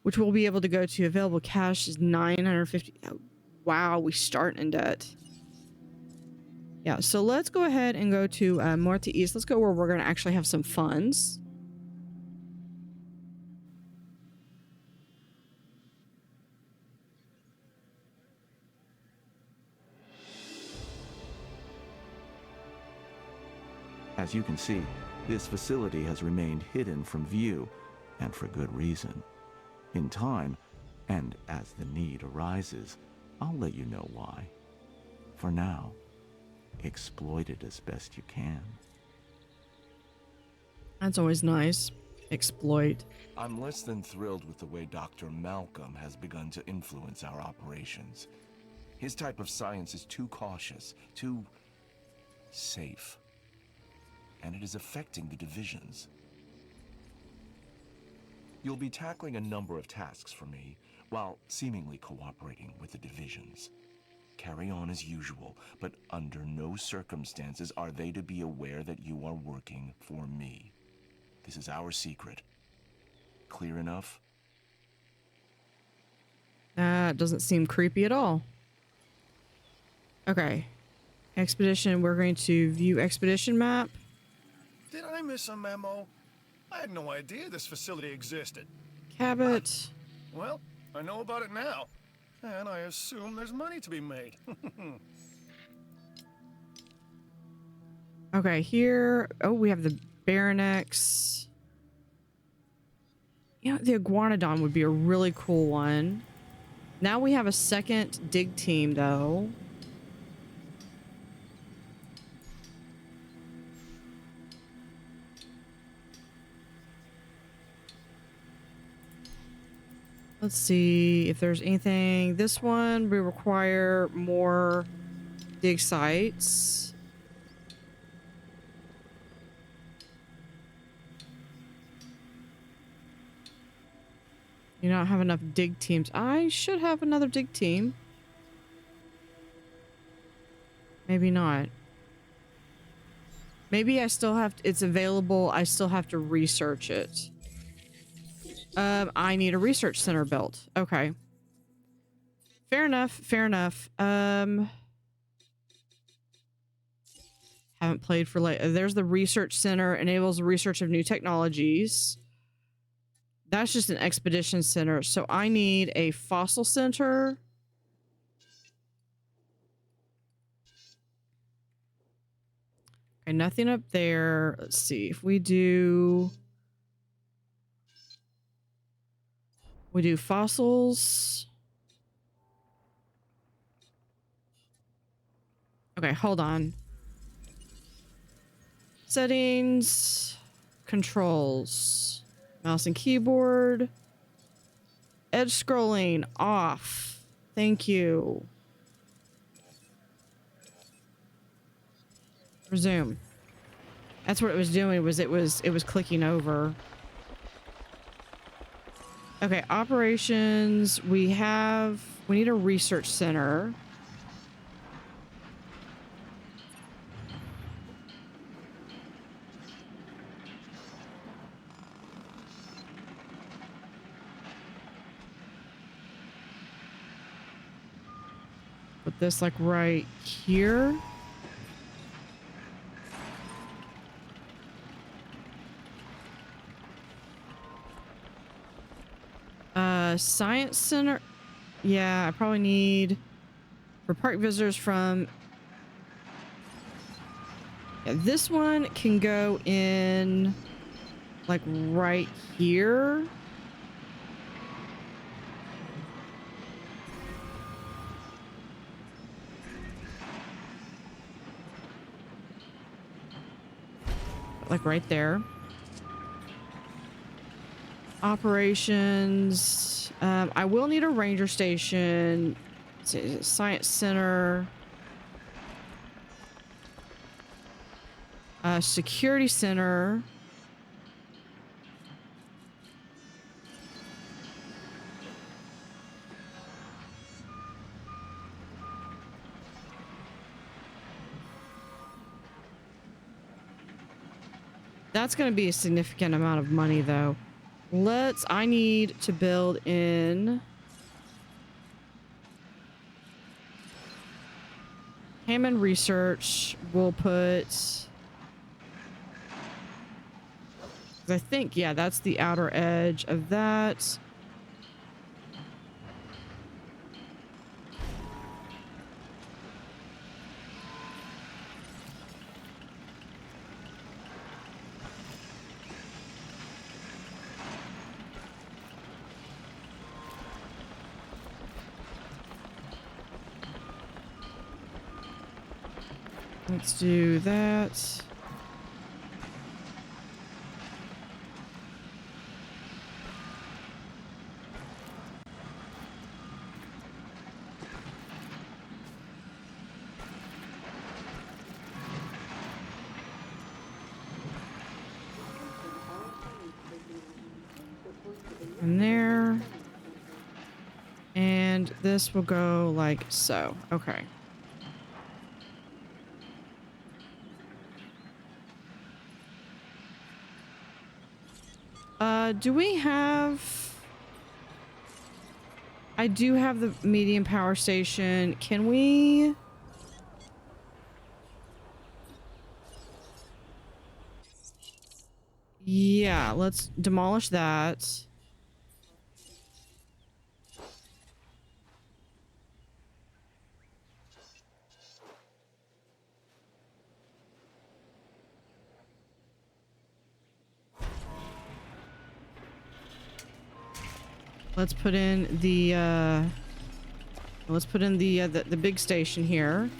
which we'll be able to go to. Available cash is 950. Oh, wow, we start in debt. Yeah, so let's go ahead and go to Muerte East. Let's go where we're gonna actually have some funds. As you can see, this facility has remained hidden from view, and for good reason. In time, and as the need arises, I'll let you know why. For now, exploit it as best you can. That's always nice. Exploit. I'm less than thrilled with the way Dr. Malcolm has begun to influence our operations. His type of science is too cautious, too safe. And it is affecting the divisions. You'll be tackling a number of tasks for me, while seemingly cooperating with the divisions. Carry on as usual, but under no circumstances are they to be aware that you are working for me. This is our secret. Clear enough? That doesn't seem creepy at all. Okay. Expedition, we're going to view expedition map. Did I miss a memo? I had no idea this facility existed. Cabot. Well, I know about it now. And I assume there's money to be made. Okay, here. Oh, we have the Baronex. You know, the Iguanodon would be a really cool one. Now we have a second dig team, though. Let's see if there's anything. This one, we require more dig sites. You don't have enough dig teams. I should have another dig team. Maybe not. Maybe I still have to, it's available. I still have to research it. I need a research center built. Okay. Fair enough. Fair enough. Haven't played for late. There's the research center. Enables the research of new technologies. That's just an expedition center. So I need a fossil center. Okay, nothing up there. Let's see if we do... We do fossils. Okay, hold on. Settings. Controls. Mouse and keyboard. Edge scrolling off. Thank you. Resume. That's what it was doing, was it was clicking over. Okay, operations. We need a research center. Put this like right here. Science center. Yeah, I probably need for park visitors from Yeah, this one can go in like right here. Like right there. Operations. I will need a ranger station. Science center. Security center. That's going to be a significant amount of money, though. I need to build in Hammond Research. We'll put, I think, yeah, that's the outer edge of that. Let's do that. And there. And this will go like so. Okay. Do we have... I do have the medium power station. Can we... Yeah, let's demolish that. Let's put in the the big station here.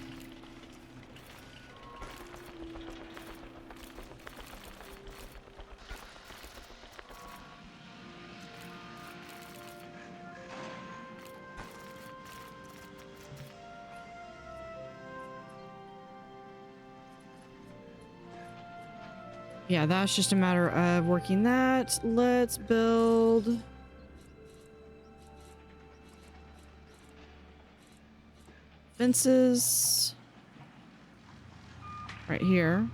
Yeah, that's just a matter of working that. Let's build... fences right here.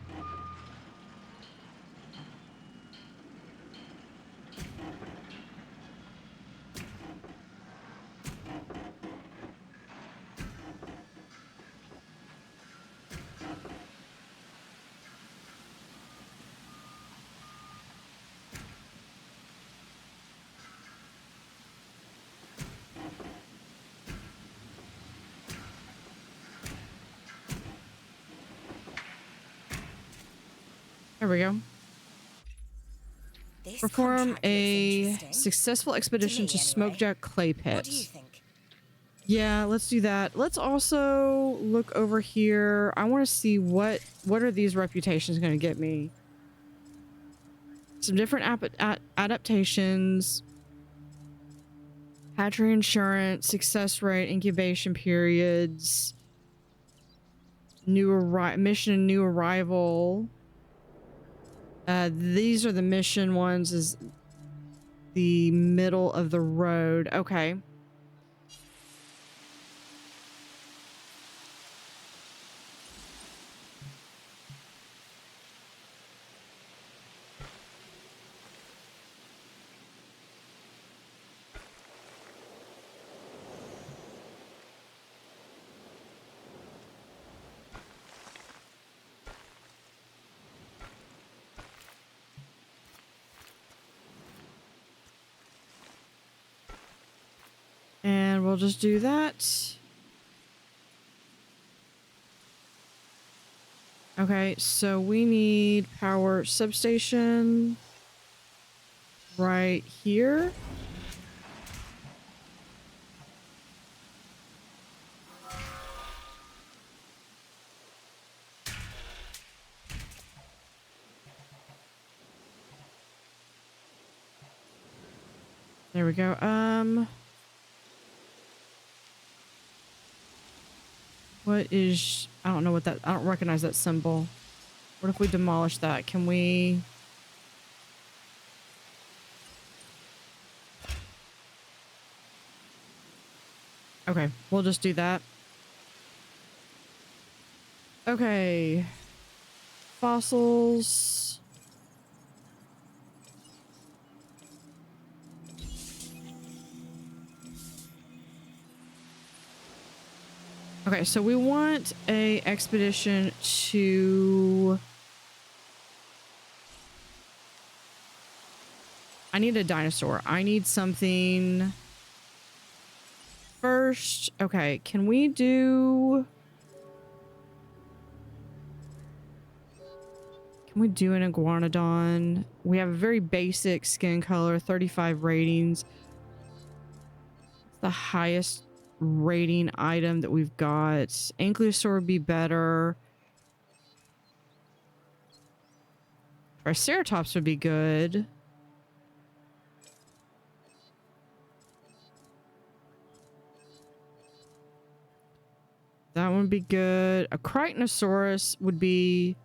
There we go. This Perform contract looks a interesting. successful expedition to anyway. Smokejack Clay What do you Pit. think? Yeah, let's do that. Let's also look over here. I want to see what are these reputations going to get me. Some different adaptations. Hatchery insurance, success rate, incubation periods, mission and new arrival. These are the mission ones, is the middle of the road. Okay. And we'll just do that. Okay, so we need power substation right here. There we go. What is... I don't know what that... I don't recognize that symbol. What if we demolish that? Can we... Okay, we'll just do that. Okay. Fossils. Okay, so we want a expedition to... I need a dinosaur. I need something... First, okay, can we do... Can we do an iguanodon? We have a very basic skin color, 35 ratings. It's the highest rating item that we've got. Ankylosaur would be better. Triceratops would be good. That one would be good. A Crichtosaurus would be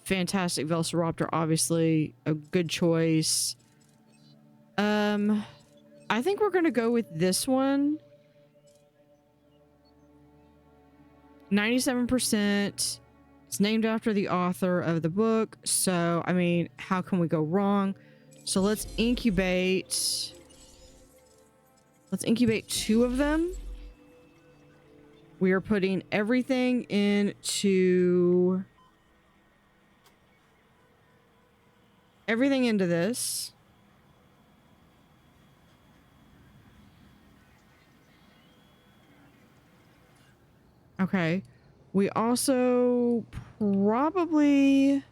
fantastic. Velociraptor, obviously, a good choice. I think we're gonna go with this one. 97%. It's named after the author of the book, so I mean, how can we go wrong? So let's incubate. Let's incubate 2 of them. We are putting everything into this. Okay. We also probably,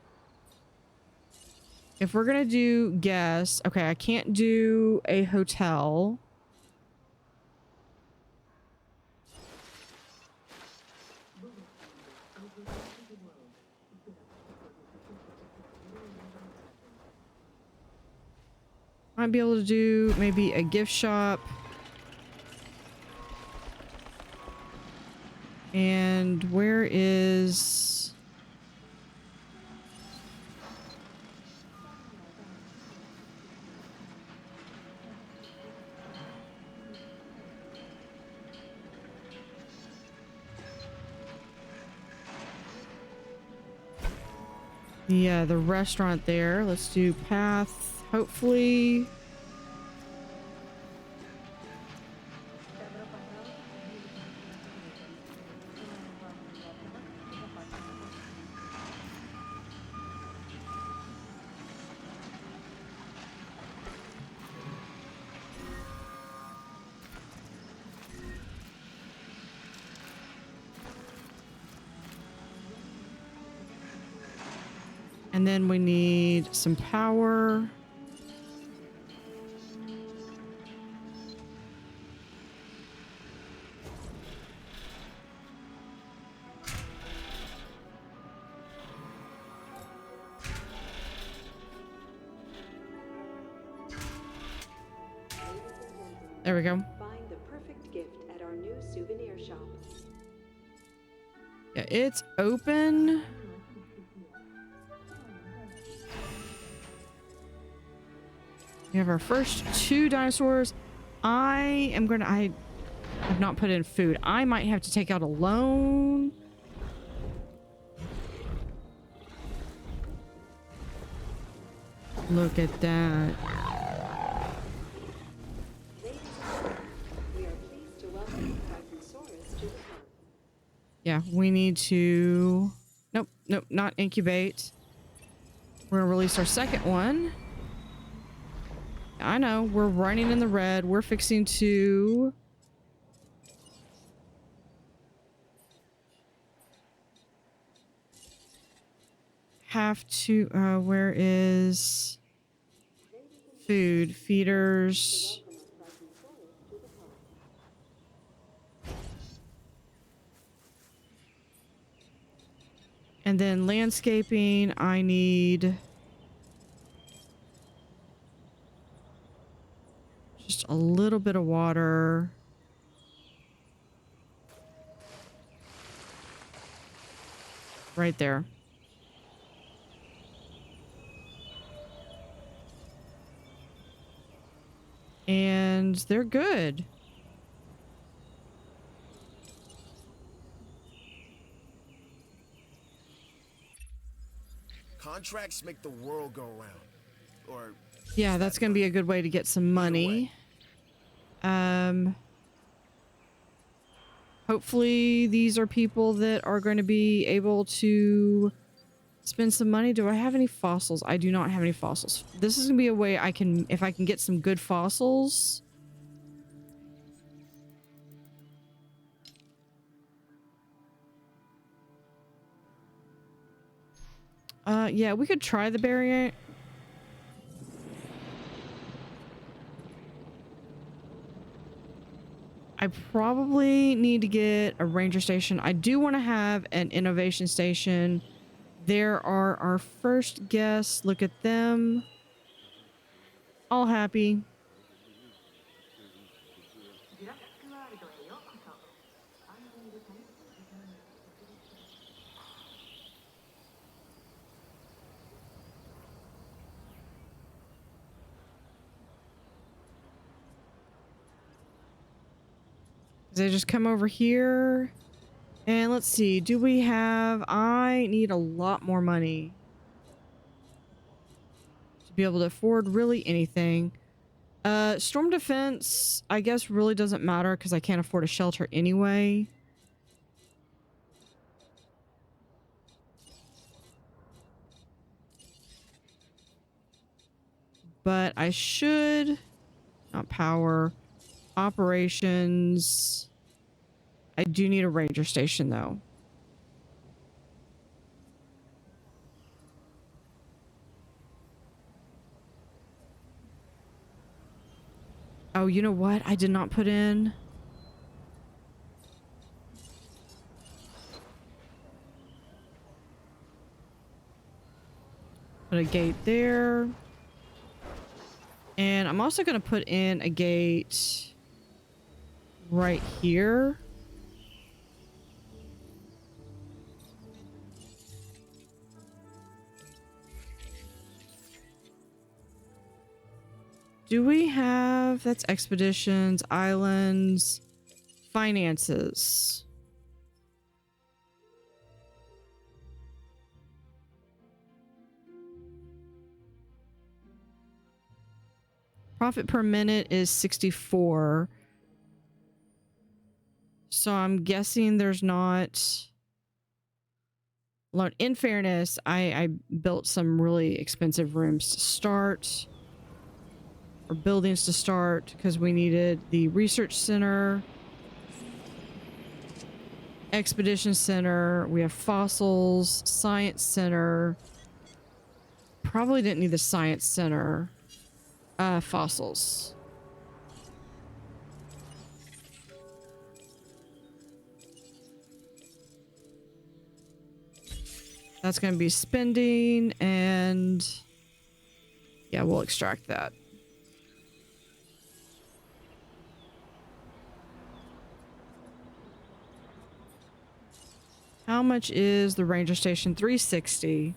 if we're gonna do guess, okay, I can't do a hotel. Might be able to do maybe a gift shop. And where is... Yeah, the restaurant there. Let's do path, hopefully. And then we need some power. There we go. Find the perfect gift at our new souvenir shop. Yeah, it's open. We have our first 2 dinosaurs. I have not put in food. I might have to take out a loan. Look at that. Ladies and gentlemen, we are pleased to welcome Crichtosaurus to the park. Yeah, we need to... Nope, not incubate. We're gonna release our second one. I know, we're running in the red. We're fixing to... have to, where is food, feeders. And then landscaping, I need just a little bit of water. Right there. And they're good. Contracts make the world go round. Or Yeah, that's going to be a good way to get some money. Hopefully these are people that are going to be able to spend some money. Do I have any fossils? I do not have any fossils. This is going to be a way I can, if I can get some good fossils. Yeah, we could try the barrier. I probably need to get a ranger station. I do want to have an innovation station. There are our first guests. Look at them. All happy. They just come over here. And let's see. Do we have... I need a lot more money to be able to afford really anything. Storm defense, I guess, really doesn't matter because I can't afford a shelter anyway. But I should... Not power. Operations. I do need a ranger station, though. Oh, you know what? I did not put in... Put a gate there. And I'm also going to put in a gate right here. Do we have... That's expeditions, islands, finances. Profit per minute is 64. So I'm guessing there's not... In fairness, I built some really expensive rooms to start. Or buildings to start, because we needed the research center, expedition center, we have fossils, science center. Probably didn't need the science center. Fossils. That's going to be spending, and yeah, we'll extract that. How much is the ranger station? 360.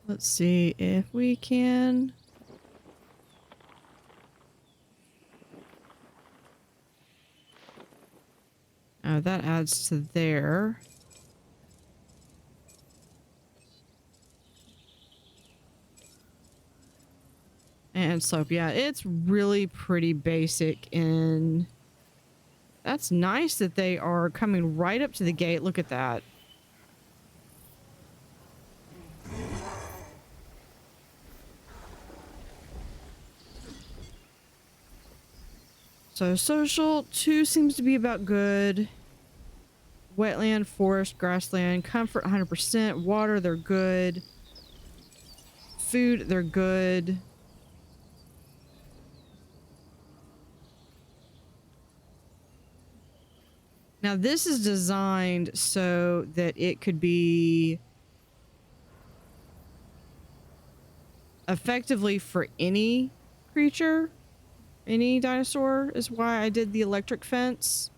Let's see if we can... That adds to there. And slope, yeah, it's really pretty basic in... That's nice that they are coming right up to the gate. Look at that. So social, 2 seems to be about good. Wetland, forest, grassland, comfort 100%. Water, they're good. Food, they're good. Now this is designed so that it could be effectively for any creature, any dinosaur, is why I did the electric fence.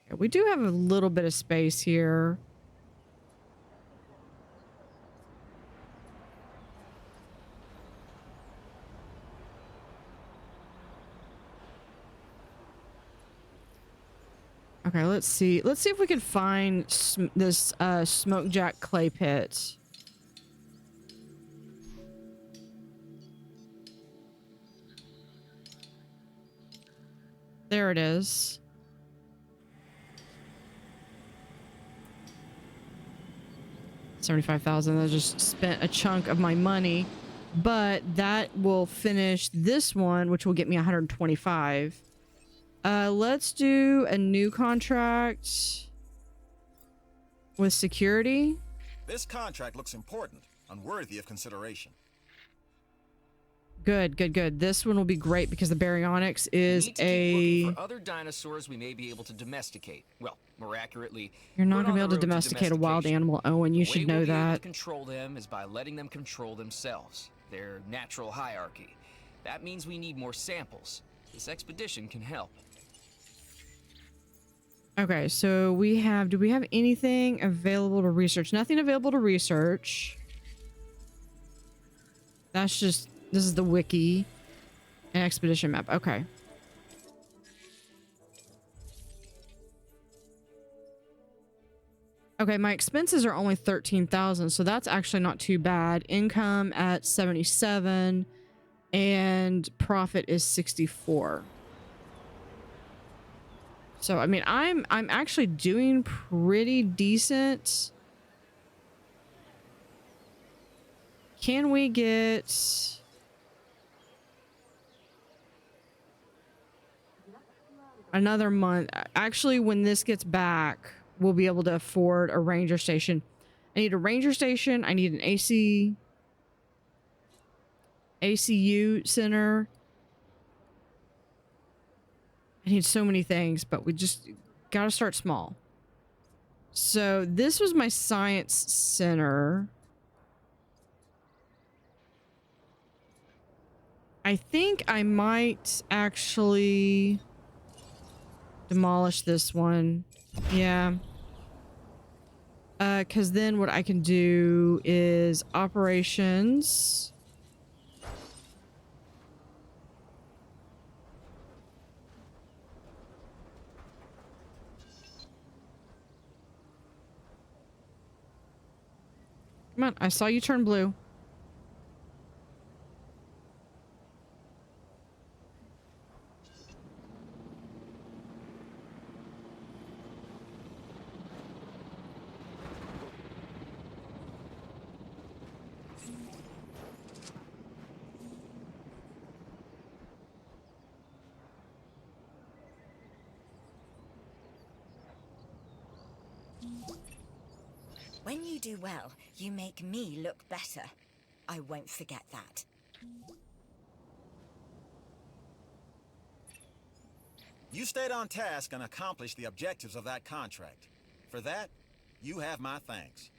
Yeah, we do have a little bit of space here. Okay, let's see. Let's see if we can find this smoke jack clay pit. There it is. $75,000. I just spent a chunk of my money, but that will finish this one, which will get me 125. Let's do a new contract with security. This contract looks important and worthy of consideration. Good, good, good. This one will be great because the baryonyx is we need to keep looking for other dinosaurs we may be able to domesticate. Well, more accurately, you're not going to be able to domesticate a wild animal, Owen. You should know that. The way we'll be able to control them is by letting them control themselves, their natural hierarchy. That means we need more samples. This expedition can help. Okay, so we have, do we have anything available to research? Nothing available to research. That's just, this is the wiki and expedition map. Okay. Okay, my expenses are only 13,000, so that's actually not too bad. Income at 77 and profit is 64. So, I mean, I'm actually doing pretty decent. Can we get... another month? Actually, when this gets back, we'll be able to afford a ranger station. I need a ranger station. I need an ACU center. I need so many things, but we just gotta start small. So this was my science center. I think I might actually demolish this one. Yeah. Because then what I can do is operations. Come on, I saw you turn blue. When you do well, you make me look better. I won't forget that. You stayed on task and accomplished the objectives of that contract. For that, you have my thanks.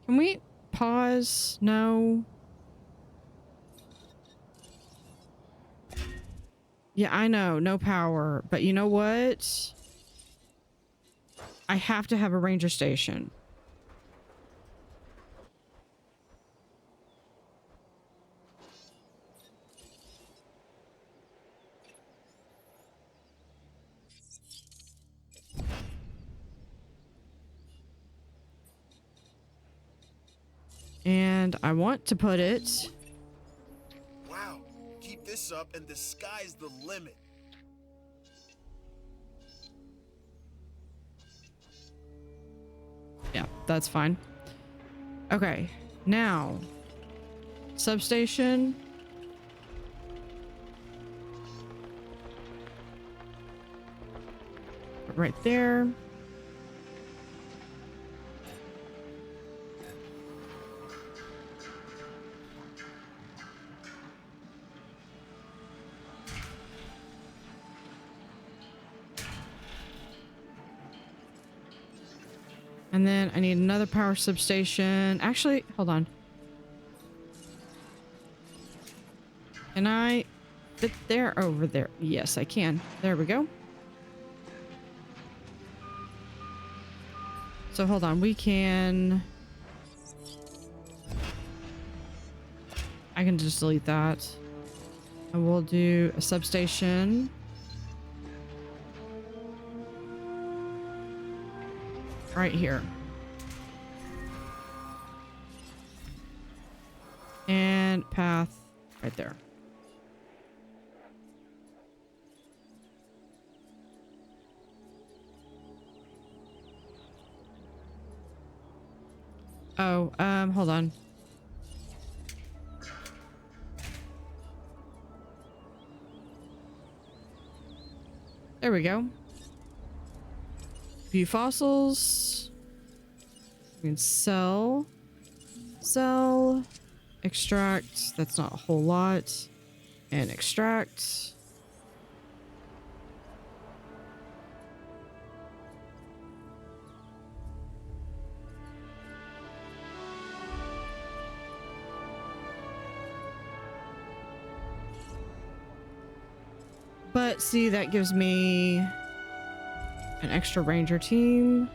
Can we pause? No. Yeah, I know. No power. But you know what? I have to have a ranger station. And I want to put it... Wow. Keep this up and the sky's the limit. Yeah, that's fine. Okay, now... substation. Right there. And then I need another power substation. Actually, hold on. Can I fit there over there? Yes, I can. There we go. So hold on, we can... I can just delete that. And we'll do a substation. Right here. And path right there. Oh, hold on. There we go. View fossils. We can sell. Sell. Extract. That's not a whole lot. And extract. But see, that gives me an extra ranger team.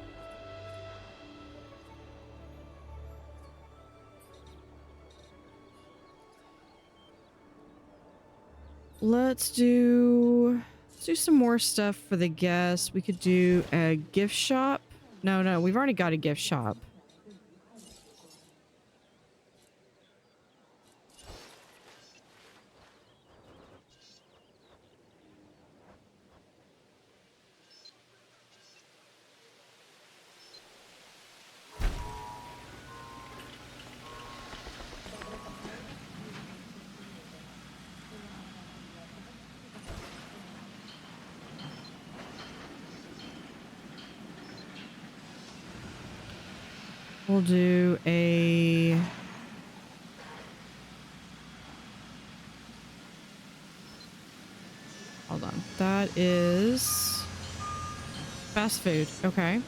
Let's do some more stuff for the guests. We could do a gift shop. No, we've already got a gift shop. We'll do a... Hold on. That is... fast food. Okay.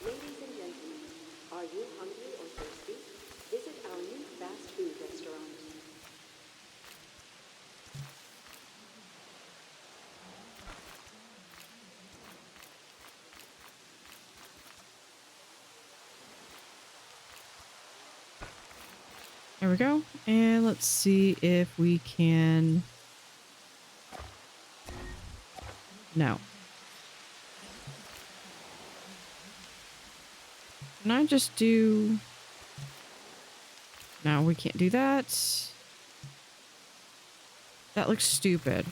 Ladies and gentlemen, are you hungry or thirsty? Visit our new fast food restaurant. There we go. And let's see if we can... No. Can I just do... No, we can't do that. That looks stupid.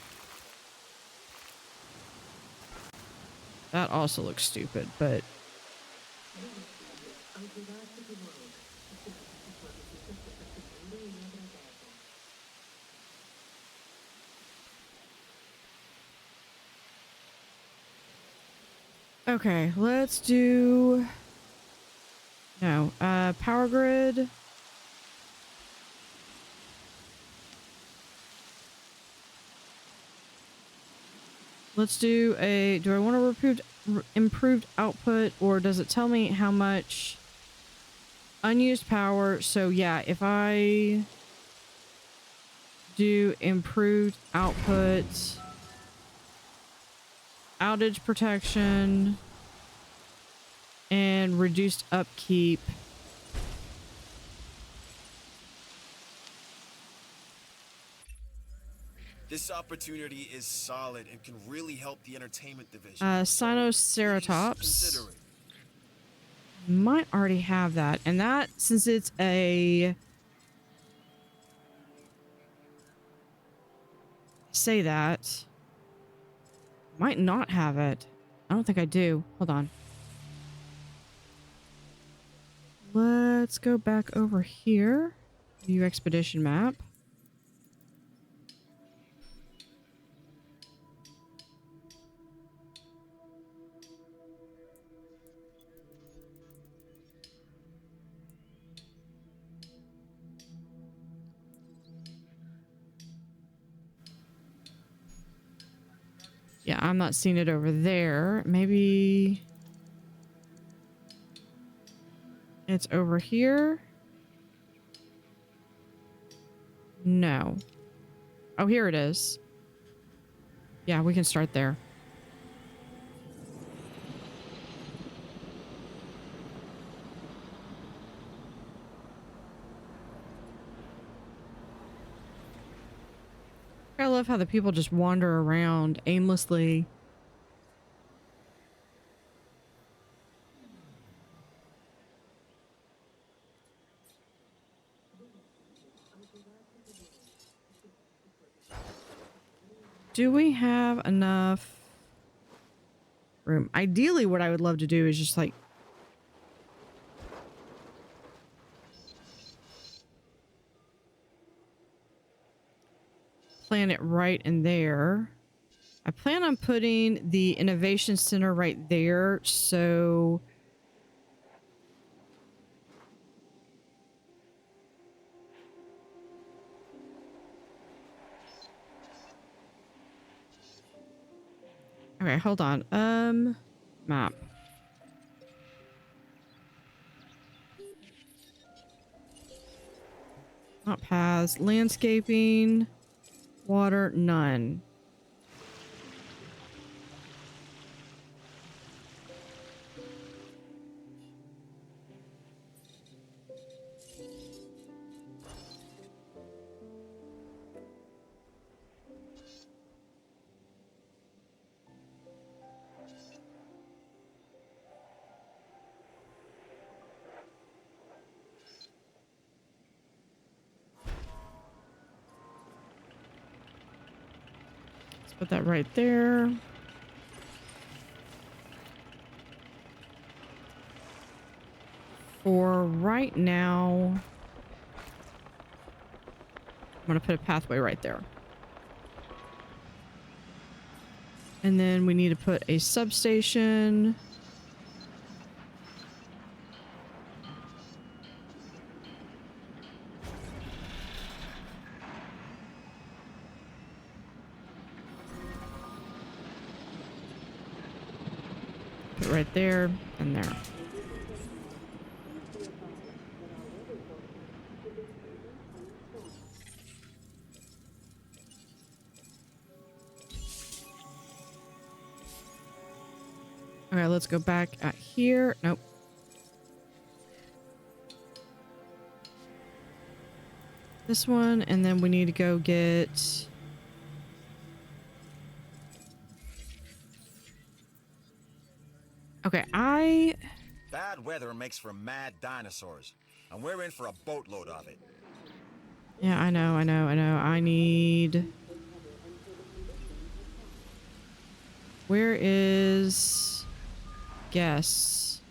That also looks stupid, but... Okay, let's do... No, power grid. Let's do a... Do I want to improved output, or does it tell me how much unused power. So yeah, if I do improved output, outage protection, and reduced upkeep. This opportunity is solid and can really help the entertainment division. Sinoceratops. Consider it. Might already have that. And that, since it's a... Say that. Might not have it. I don't think I do. Hold on. Let's go back over here. View expedition map. Yeah, I'm not seeing it over there. Maybe it's over here. No. Oh, here it is. Yeah, we can start there. I love how the people just wander around aimlessly. Do we have enough room? Ideally, what I would love to do is just like plan it right in there. I plan on putting the innovation center right there, so okay, hold on. Map. Not paths, landscaping, water, none. Put that right there. For right now, I'm going to put a pathway right there. And then we need to put a substation. Put right there and there. All right, let's go back at here. Nope. This one, and then we need to go get... Okay, Bad weather makes for mad dinosaurs, and we're in for a boatload of it. Yeah, I know. I need... Where is... Guess.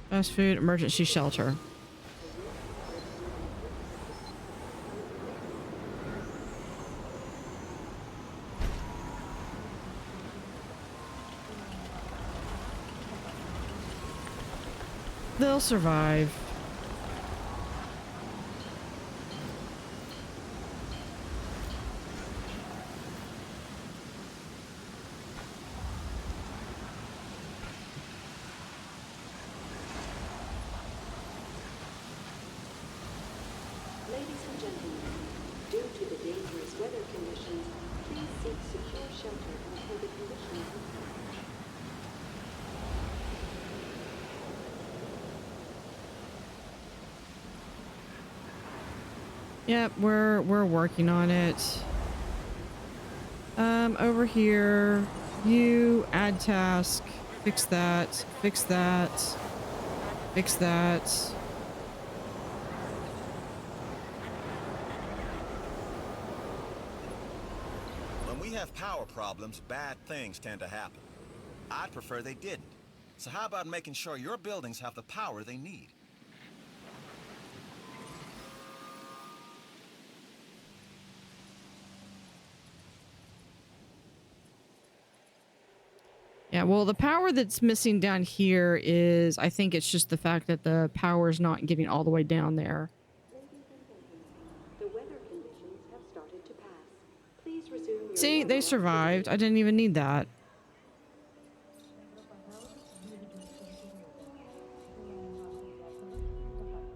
Fast food, emergency shelter. They'll survive. Ladies and gentlemen, due to the dangerous weather conditions, please seek secure shelter until the conditions improve. Yep, we're working on it. Over here, you add task, fix that, fix that, fix that. When we have power problems, bad things tend to happen. I'd prefer they didn't. So how about making sure your buildings have the power they need? Yeah, well, the power that's missing down here is, I think it's just the fact that the power is not getting all the way down there. Ladies and gentlemen, the weather conditions have started to pass. Please resume your See, they normal survived. I activity. didn't even need that.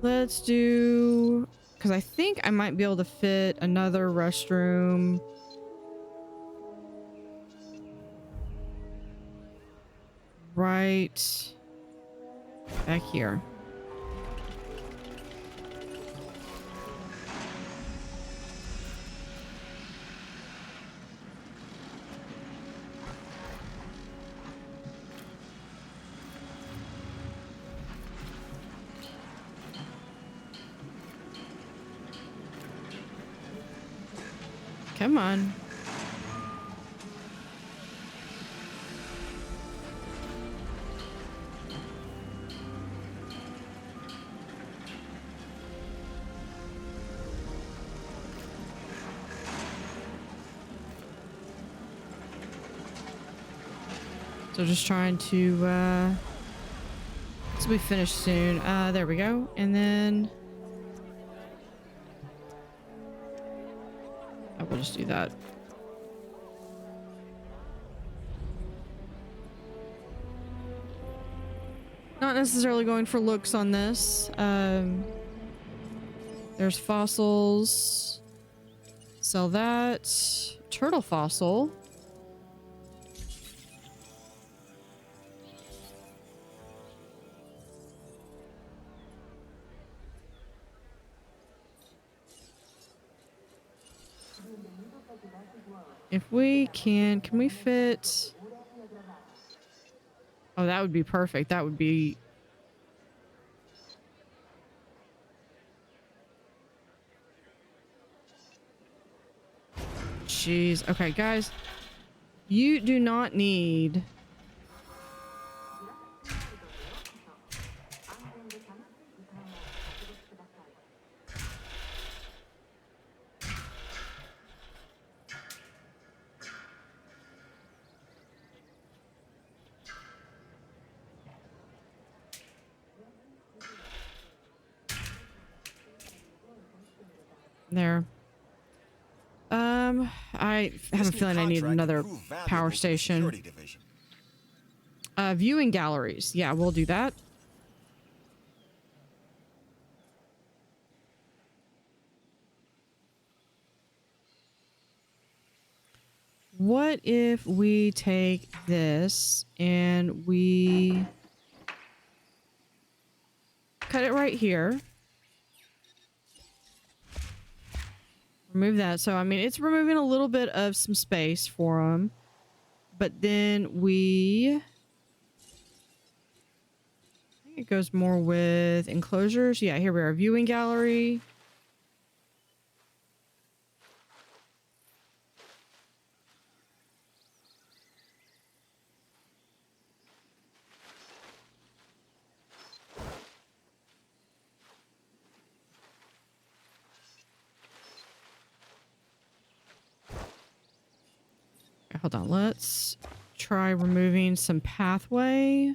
Let's do... Because I think I might be able to fit another restroom. Right back here. Come on. So just trying to, this will be finished soon. There we go. And then I will just do that. Not necessarily going for looks on this. There's fossils. Sell that. Turtle fossil. If we can we fit? Oh, that would be perfect. That would be... Jeez. Okay, guys. You do not need... There. I have a feeling I need another power station. Viewing galleries. Yeah, we'll do that. What if we take this and we cut it right here? Remove that. So, I mean, it's removing a little bit of some space for them. But then we... I think it goes more with enclosures. Yeah, here we are. Viewing gallery. Hold on, let's try removing some pathway.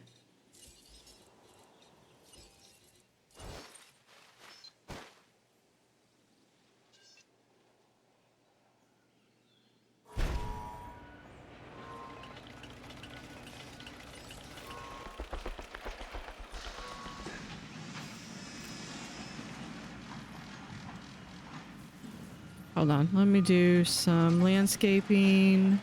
hold on. Let me do some landscaping.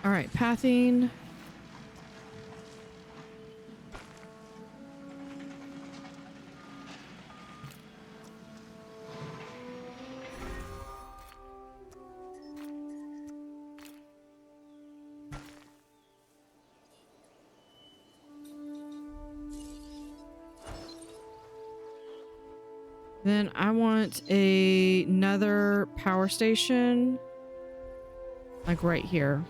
All right, pathing. Then I want another power station, like right here.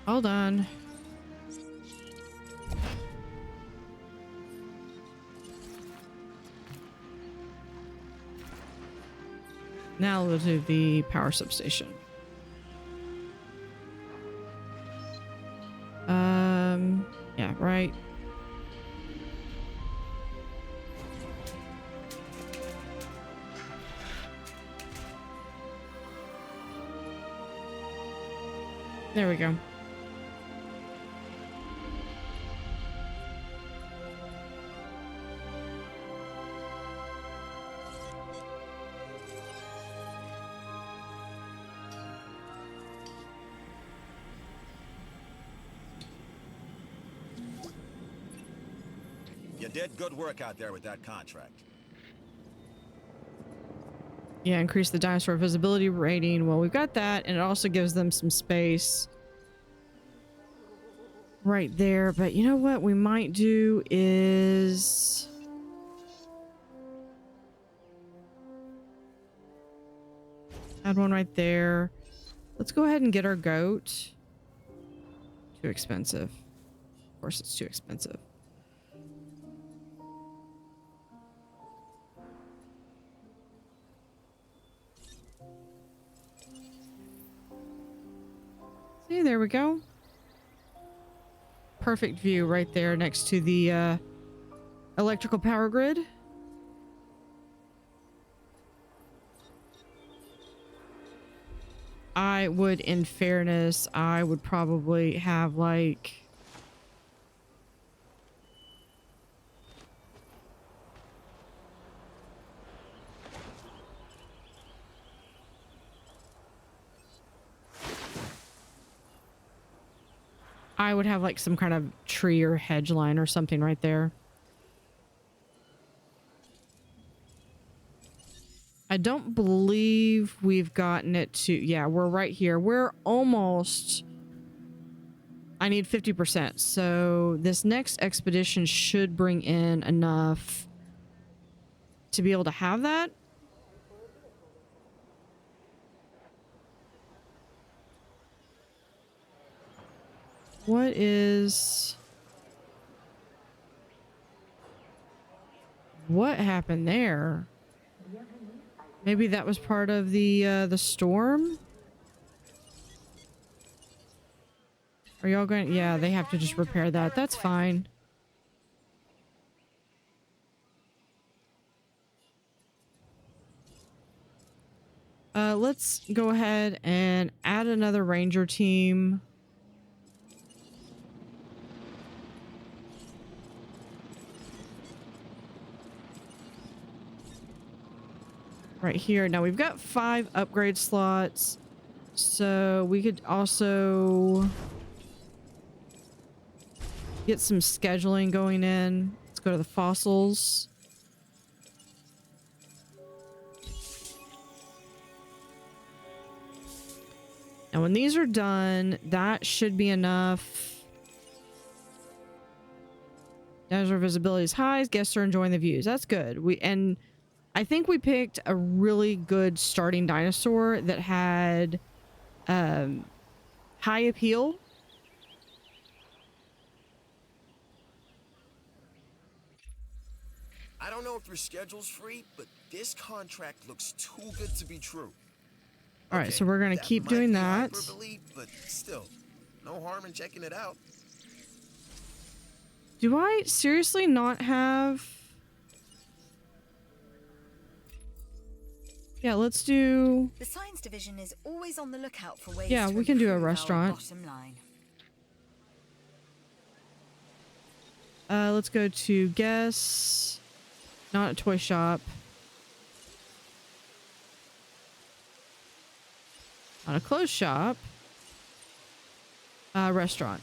Hold on. Now we'll do the power substation. Yeah, right. There we go. You did good work out there with that contract. Yeah, increase the dinosaur visibility rating. Well, we've got that, and it also gives them some space right there. But you know what we might do is add one right there. Let's go ahead and get our goat. Too expensive. Of course, it's too expensive. See, there we go. Perfect view right there next to the electrical power grid. I would, in fairness, I would probably have like some kind of tree or hedge line or something right there. I don't believe we've gotten it to, yeah, we're right here. We're almost, I need 50%. So this next expedition should bring in enough to be able to have that. What happened there? Maybe that was part of the storm? Are y'all going? Yeah, they have to just repair that. That's fine. Let's go ahead and add another ranger team. Right here. Now we've got 5 upgrade slots, so we could also get some scheduling going in. Let's go to the fossils. Now, when these are done, that should be enough. Dinosaur visibility is high. Guests are enjoying the views. That's good. And I think we picked a really good starting dinosaur that had high appeal. I don't know if your schedule's free, but this contract looks too good to be true. All right, so we're gonna keep doing that. Hyperbole, but still, no harm in checking it out. Do I seriously not have? Yeah, let's do. The science division is always on the lookout for ways. Yeah, to we can do a improve our restaurant. bottom line. Let's go to guess. Not a toy shop. Not a clothes shop. Restaurant.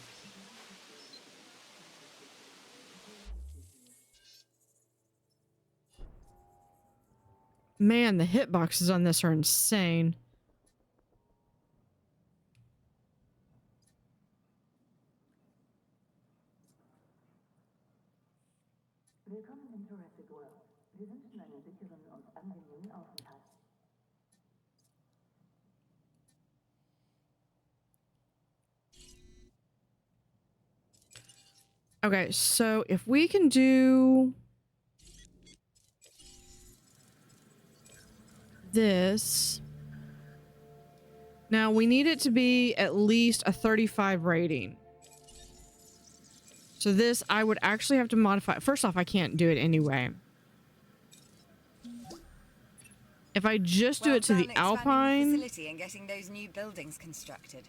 Man, the hitboxes on this are insane. Willkommen in Jurassic World. Wir wünschen einen sicheren und angenehmen Aufenthalt. Okay, so if we can do this. Now we need it to be at least a 35 rating. So this, I would actually have to modify. First off, I can't do it anyway. If I just do it to the Alpine. The facility and getting those new buildings constructed.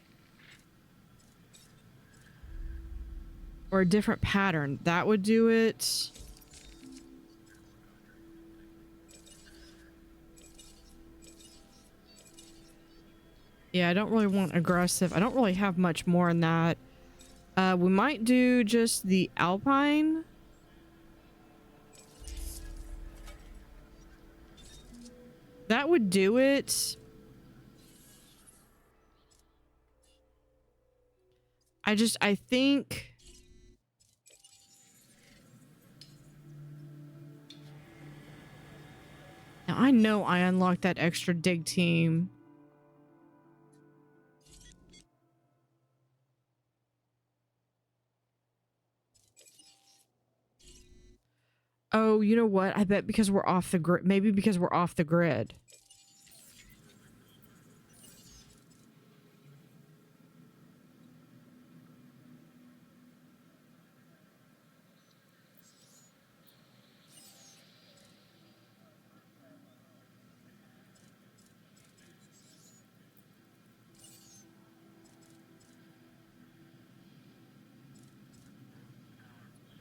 Or a different pattern, that would do it. Yeah, I don't really want aggressive. I don't really have much more in that. We might do just the Alpine. That would do it. I think... Now, I know I unlocked that extra dig team. Oh, you know what? I bet because we're off the grid. Maybe because we're off the grid.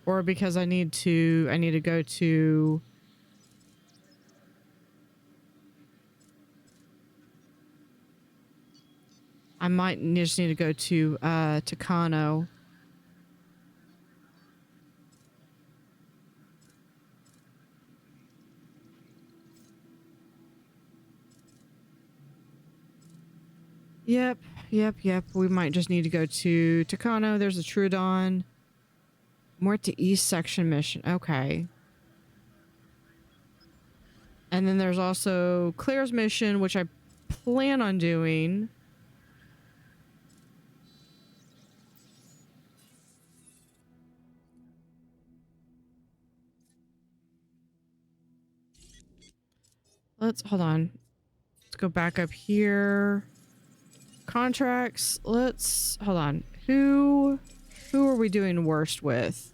Or because I need to go to I might just need to go to Takano. Yep. We might just need to go to Takano. There's a Trudon. Muertes East section mission. Okay. And then there's also Claire's mission, which I plan on doing. Hold on. Let's go back up here. Contracts. Hold on. Who are we doing worst with?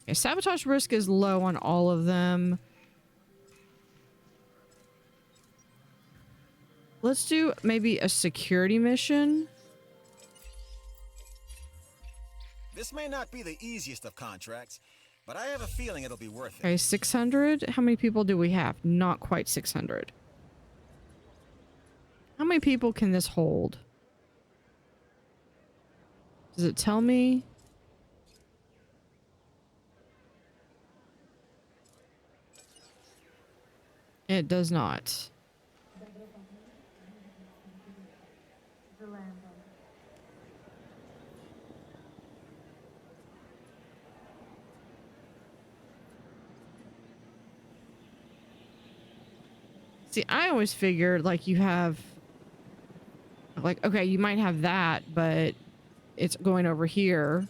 Okay, sabotage risk is low on all of them. Let's do maybe a security mission. This may not be the easiest of contracts, but I have a feeling it'll be worth it. Okay, 600. How many people do we have? Not quite 600. How many people can this hold? Does it tell me? It does not. See, I always figured like you have like, okay, you might have that, but it's going over here.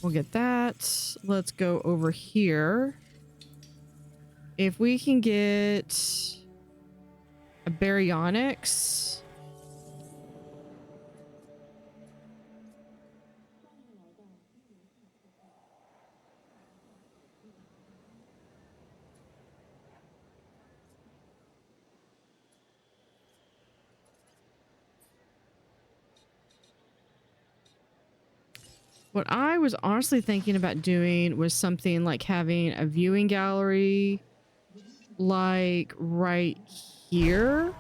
We'll get that. Let's go over here. If we can get a baryonyx. What I was honestly thinking about doing was something like having a viewing gallery like right here.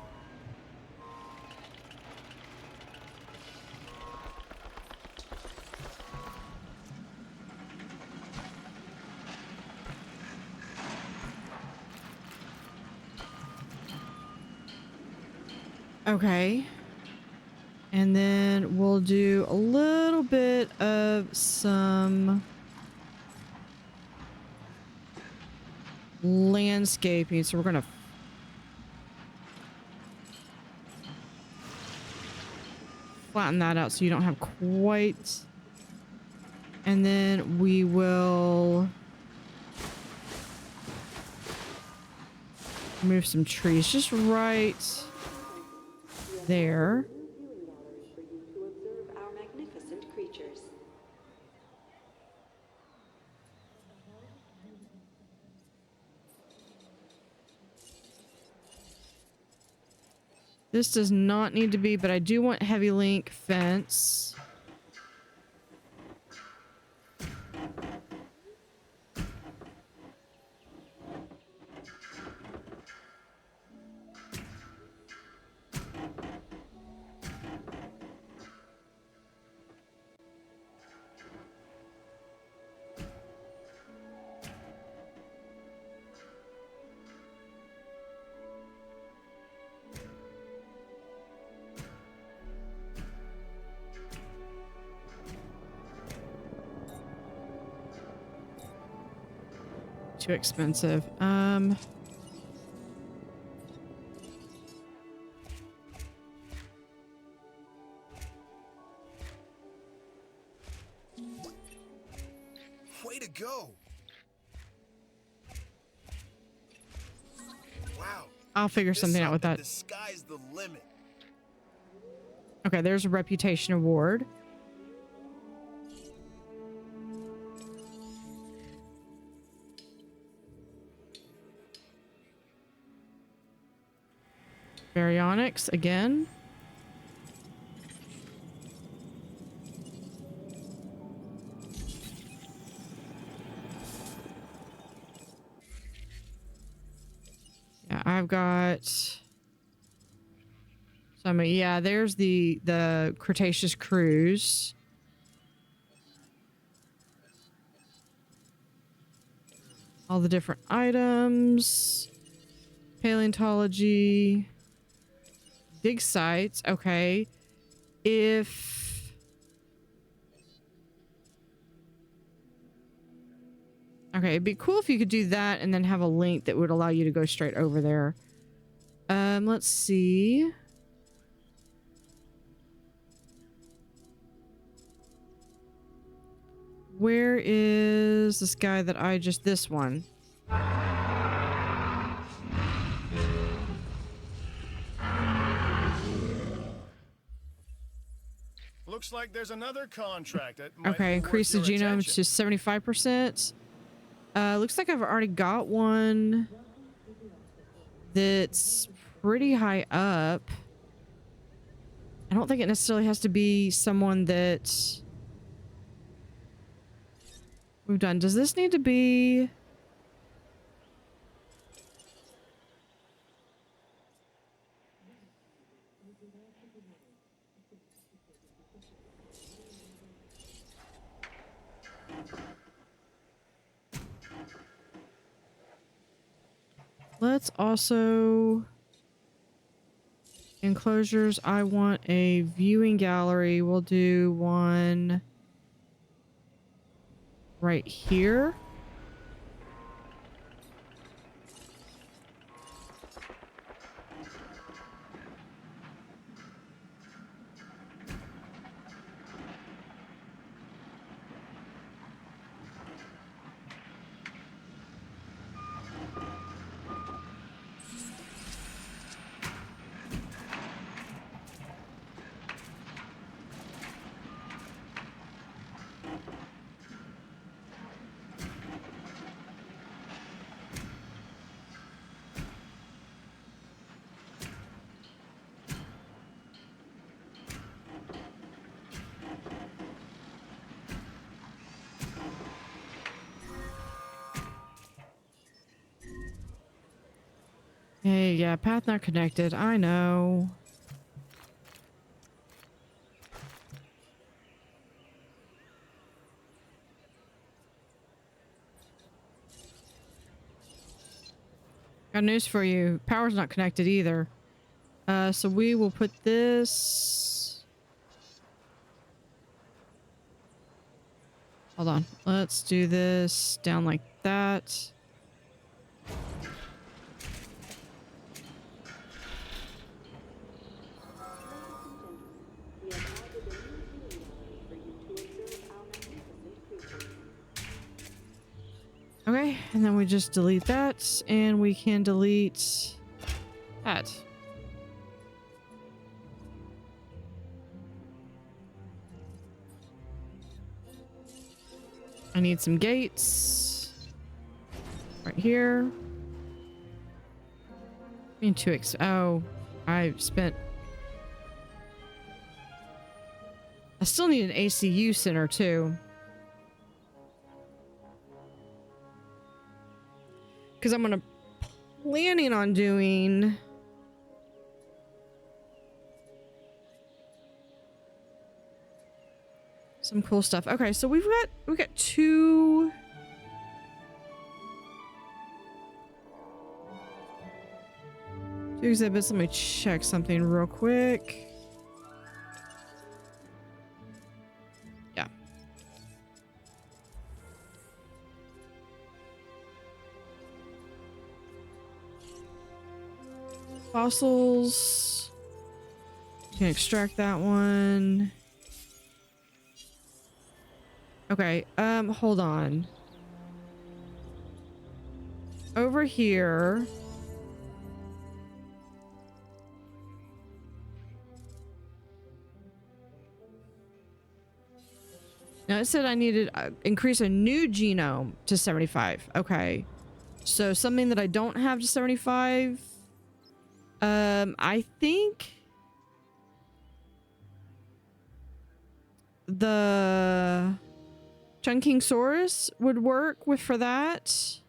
Okay. And then we'll do a little bit of some landscaping. So we're going to flatten that out so you don't have quite. And then we will move some trees just right there. This does not need to be, but I do want heavy link fence. Too expensive. Way to go. Wow. I'll figure something out with that. The sky's the limit. Okay, there's a reputation award. Baryonyx again. Yeah, I've got some. Yeah, there's the Cretaceous cruise. All the different items. Paleontology. Dig sites, okay. If okay, it'd be cool if you could do that and then have a link that would allow you to go straight over there. Let's see. Where is this guy that I just this one? Looks like there's another contract that might Okay, be increase the worth your genome attention. to 75%. Looks like I've already got one that's pretty high up. I don't think it necessarily has to be someone that we've done. Does this need to be... Let's also... Enclosures, I want a viewing gallery. We'll do one right here. Hey, yeah, path not connected. I know. Got news for you. Power's not connected either. So we will put this... Hold on. Let's do this down like that. Okay, and then we just delete that, and we can delete that. I need some gates. Right here. Being too oh, I spent... I still need an ACU center too. Because I'm planning on doing some cool stuff. Okay, so we've got two exhibits. Let me check something real quick. Yeah. Fossils. Can extract that one. Okay, hold on. Over here. Now it said I needed increase a new genome to 75. Okay. So something that I don't have to 75. I think the Chunking Saurus would work for that.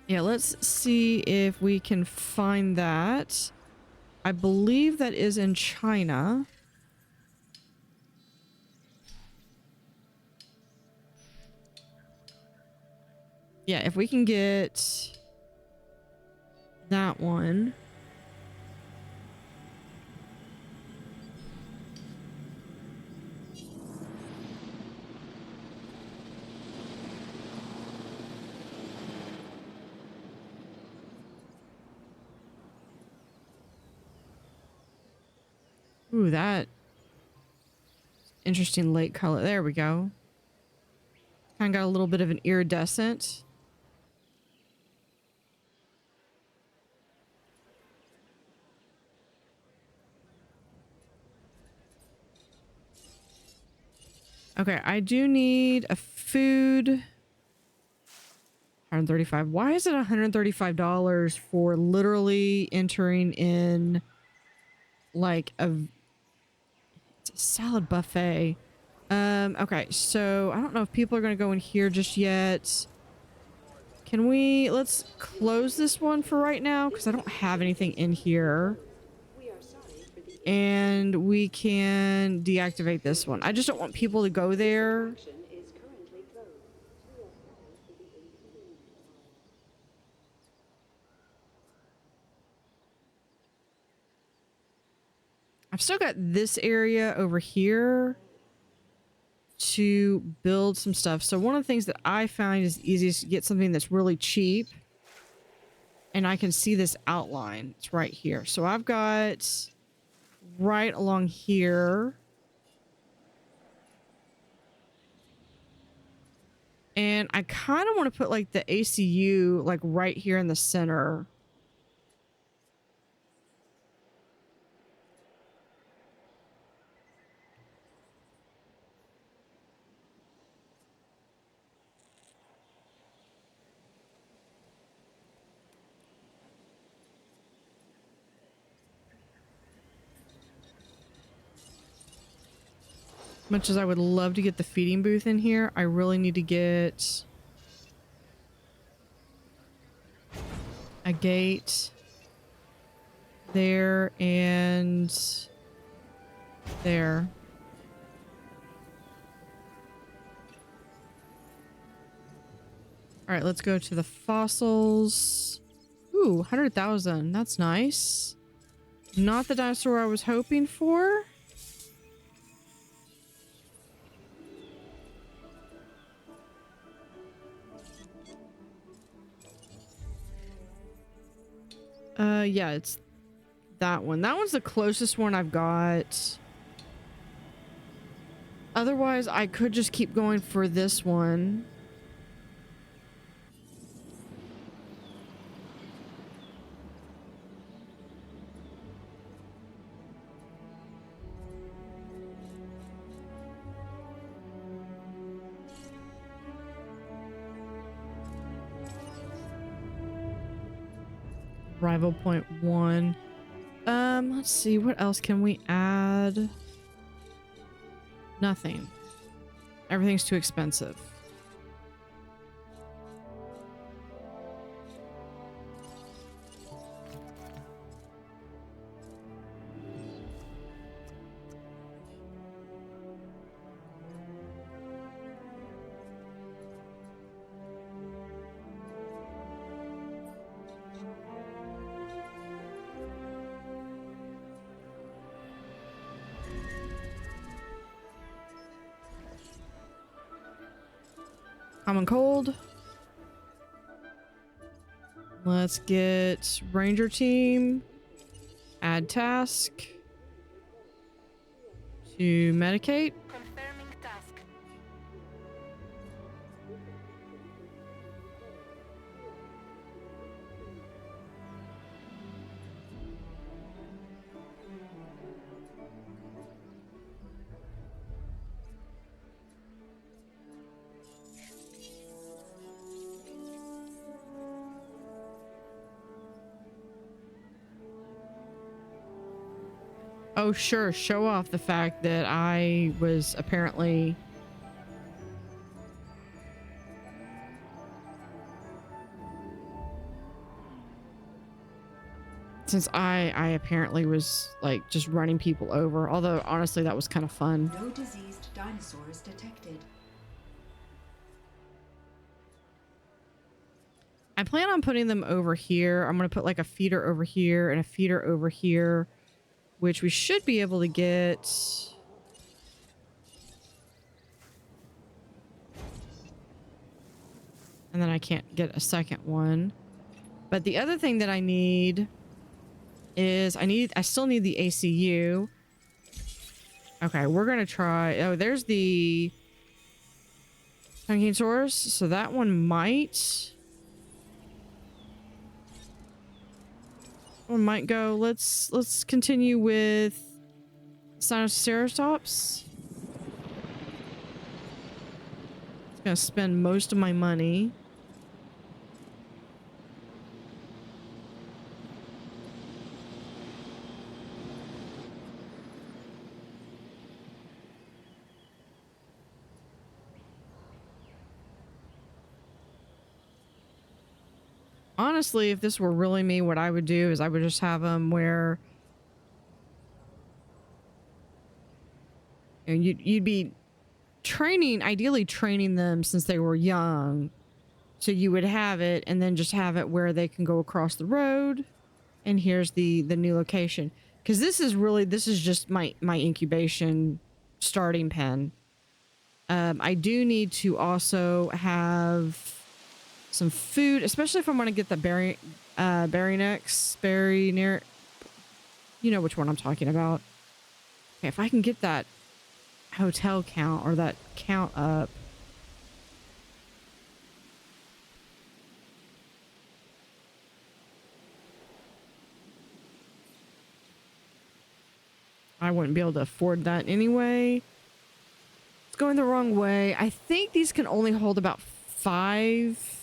Yeah, let's see if we can find that. I believe that is in China. Yeah, if we can get that one. Ooh, that interesting lake color. There we go. Kind of got a little bit of an iridescent. Okay, I do need a food. 135. Why is it $135 for literally entering in like it's a salad buffet? Okay, so I don't know if people are going to go in here just yet. Can we, let's close this one for right now because I don't have anything in here. We are sorry for the and we can deactivate this one. I just don't want people to go there. Action is currently closed. I've still got this area over here to build some stuff. So one of the things that I find is easiest to get something that's really cheap. And I can see this outline. It's right here. So I've got right along here. And I kind of want to put like the ACU like right here in the center. Much as I would love to get the feeding booth in here, I really need to get a gate there and there. All right, let's go to the fossils. Ooh, 100,000. That's nice. Not the dinosaur I was hoping for. Yeah, it's that one. That one's the closest one I've got. Otherwise, I could just keep going for this one. Rival point 1. Let's see, what else can we add? Nothing. Everything's too expensive. Common cold. Let's get Ranger team. Add task. To medicate. Confirming task. Oh, sure. Show off the fact that I was apparently... Since I apparently was, like, just running people over. Although, honestly, that was kind of fun. No diseased dinosaurs detected. I plan on putting them over here. I'm going to put, like, a feeder over here and a feeder over here. Which we should be able to get. And then I can't get a second one. But the other thing that I need is I still need the ACU. Okay, we're going to try. Oh, there's the Sunkensaurus. So that one might. One might go. Let's continue with Sinoceratops. It's gonna spend most of my money. Honestly, if this were really me, what I would do is I would just have them where And you'd be training, ideally training them since they were young. So you would have it and then just have it where they can go across the road. And here's the new location. Because this is just my incubation starting pen. I do need to also have some food, especially if I want to get the berry near. You know which one I'm talking about. Okay, if I can get that hotel count or that count up. I wouldn't be able to afford that anyway. It's going the wrong way. I think these can only hold about 5.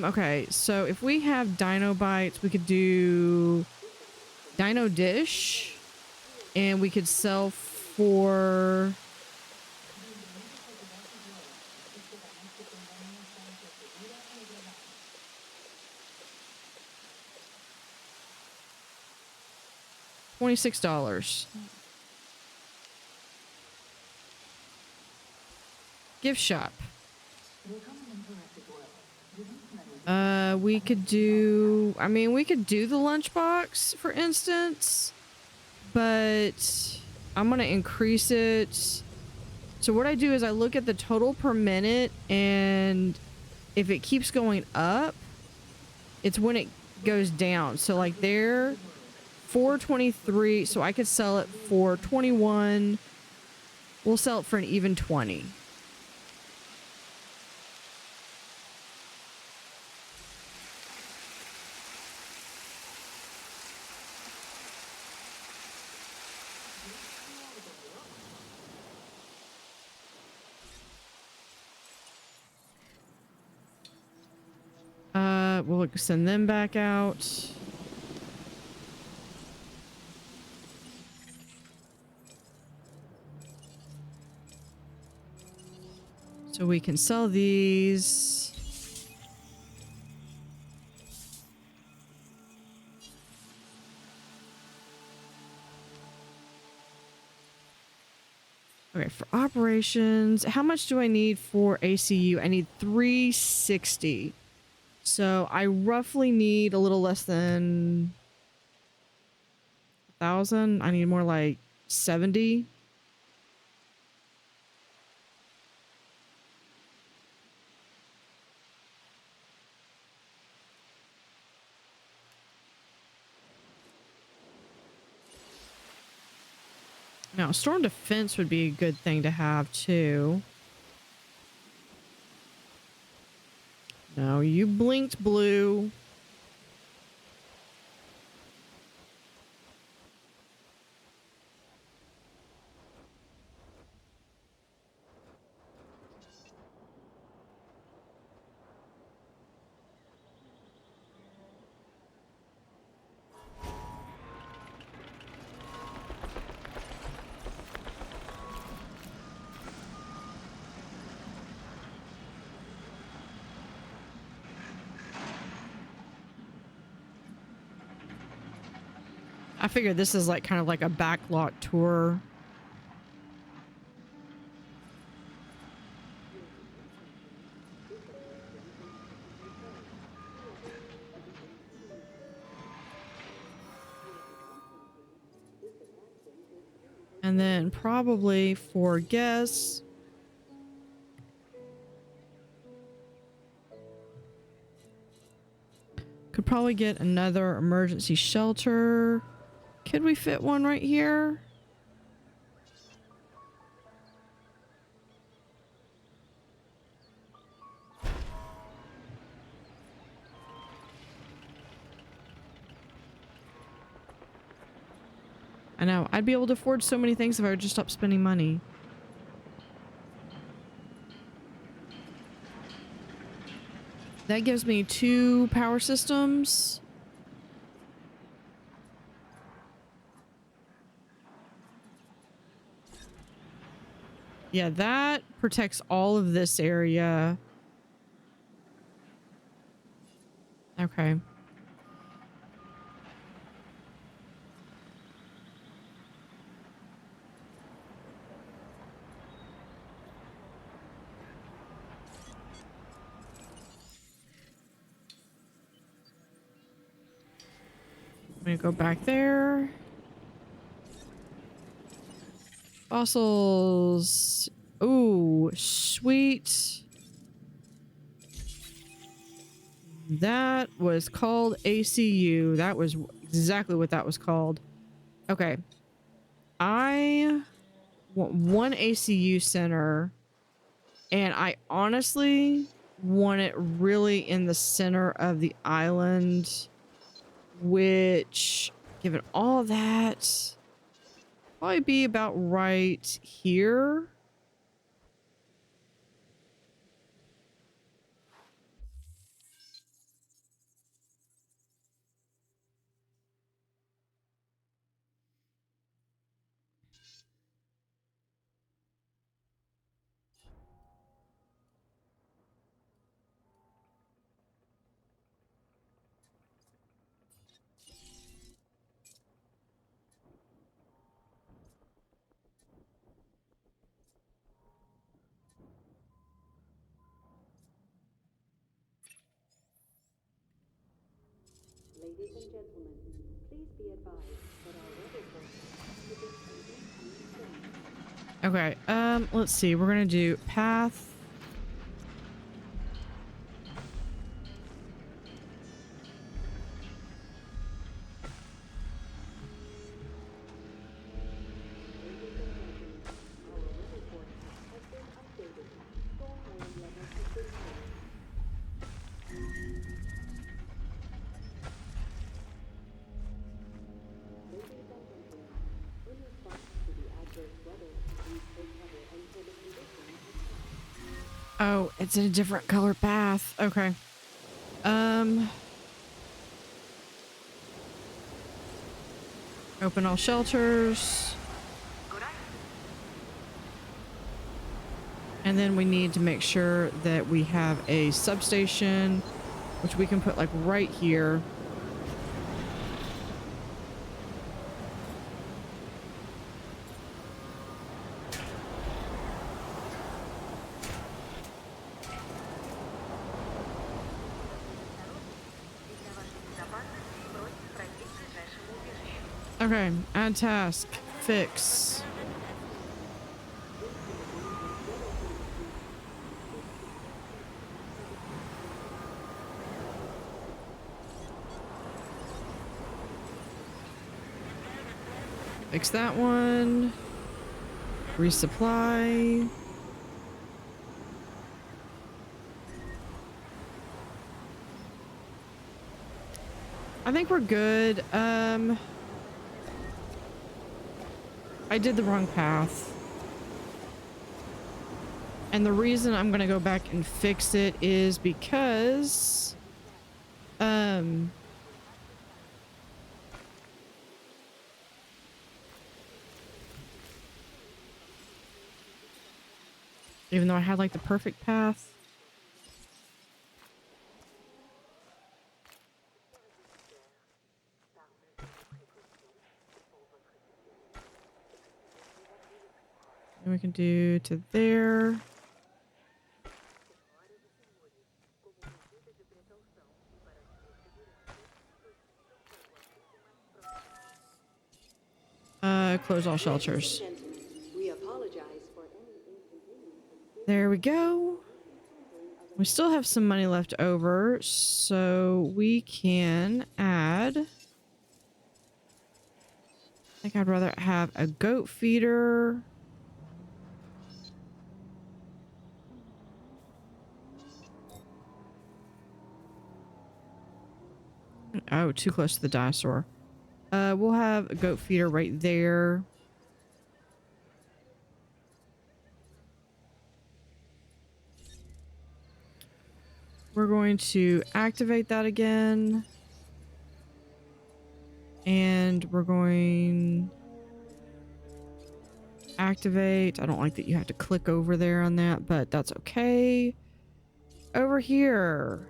Okay, so if we have dino bites, we could do dino dish, and we could sell for $26. Gift shop. We could do, I mean, we could do the lunchbox, for instance, but I'm going to increase it. So what I do is I look at the total per minute, and if it keeps going up, it's when it goes down. So like there, 423, so I could sell it for 21. We'll sell it for an even 20. We'll send them back out. So we can sell these. Okay, for operations, how much do I need for ACU? I need 360. So I roughly need a little less than 1,000. I need more like 70. Now, storm defense would be a good thing to have too. No, you blinked blue. I figured this is like kind of like a backlot tour. And then probably for guests, could probably get another emergency shelter. Could we fit one right here? I know. I'd be able to afford so many things if I would just stop spending money. That gives me 2 power systems. Yeah, that protects all of this area. Okay. I'm gonna go back there. Fossils. Ooh, sweet. That was called ACU. That was exactly what that was called. Okay. I want one ACU center, and I honestly want it really in the center of the island, which, given all that, probably be about right here. Ladies and gentlemen, please be advised that our weather forecast predicts an incoming storm. Okay, let's see. We're gonna do path. Oh, it's in a different color path. Okay. Open all shelters. And then we need to make sure that we have a substation, which we can put like right here. Okay, add task, fix. Fix that one. Resupply. I think we're good. I did the wrong path. And the reason I'm gonna go back and fix it is because even though I had like the perfect path. And we can do to there. Close all shelters. We apologize for any inconvenience. There we go. We still have some money left over, so we can add. I think I'd rather have a goat feeder. Oh, too close to the dinosaur. We'll have a goat feeder right there. We're going to activate that again. And we're going activate. I don't like that you have to click over there on that, but that's okay. Over here.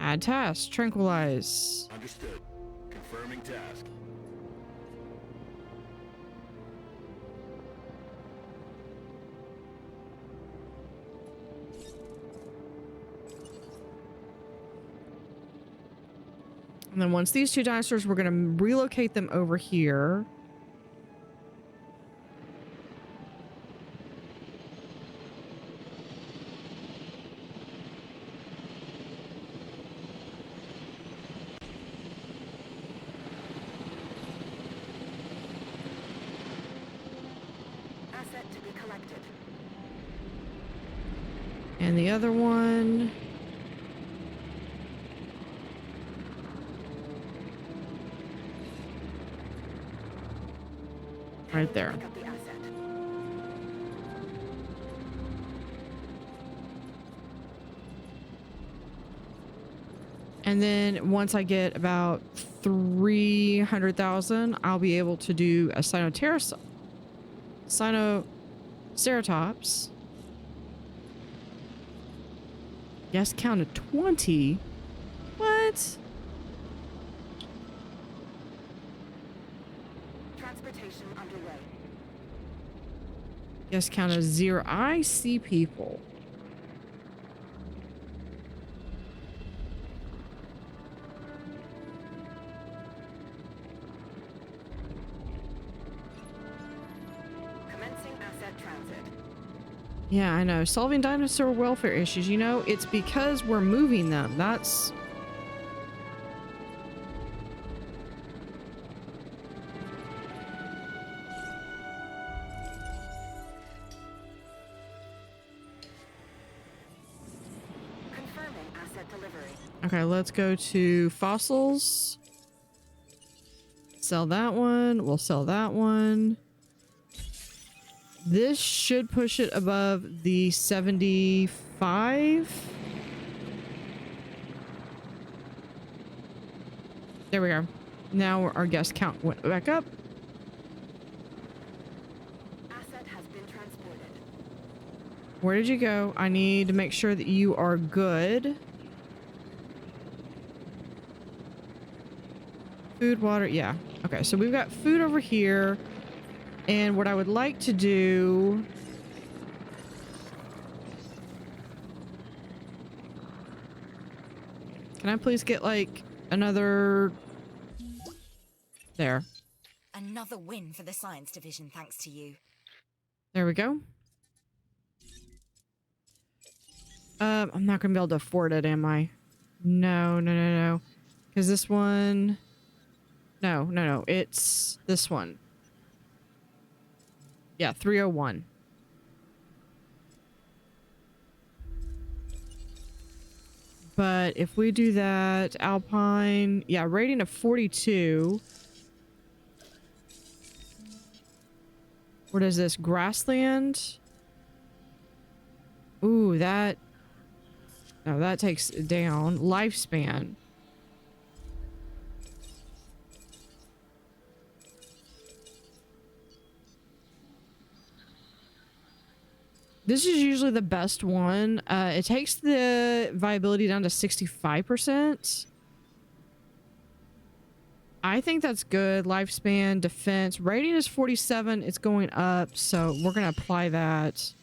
Add task. Tranquilize. Understood. Confirming task. And then once these two dinosaurs, we're going to relocate them over here. Asset to be collected. And the other one. Right there. Pick up the asset. And then once I get about 300,000, I'll be able to do a Sinoceratops. Yes, count of 20. What? Transportation underway. Yes, count of 0. I see people. Commencing asset transit. Yeah, I know. Solving dinosaur welfare issues. You know, it's because we're moving them. That's... Confirming asset delivery. Okay, let's go to fossils. Sell that one. We'll sell that one. This should push it above the 75. There we go. Now our guest count went back up. Asset has been transported. Where did you go? I need to make sure that you are good. Food, water, yeah. Okay, so we've got food over here. And what I would like to do... Can I please get, like, another... There. Another win for the science division, thanks to you. There we go. I'm not gonna be able to afford it, am I? No, no, no, no. Because this one... No, no, no. It's this one. Yeah, 301. But if we do that, Alpine... Yeah, rating of 42. What is this? Grassland? Ooh, that... No, that takes it down. Lifespan. This is usually the best one. It takes the viability down to 65%. I think that's good. Lifespan, defense. Rating is 47. It's going up, so we're going to apply that.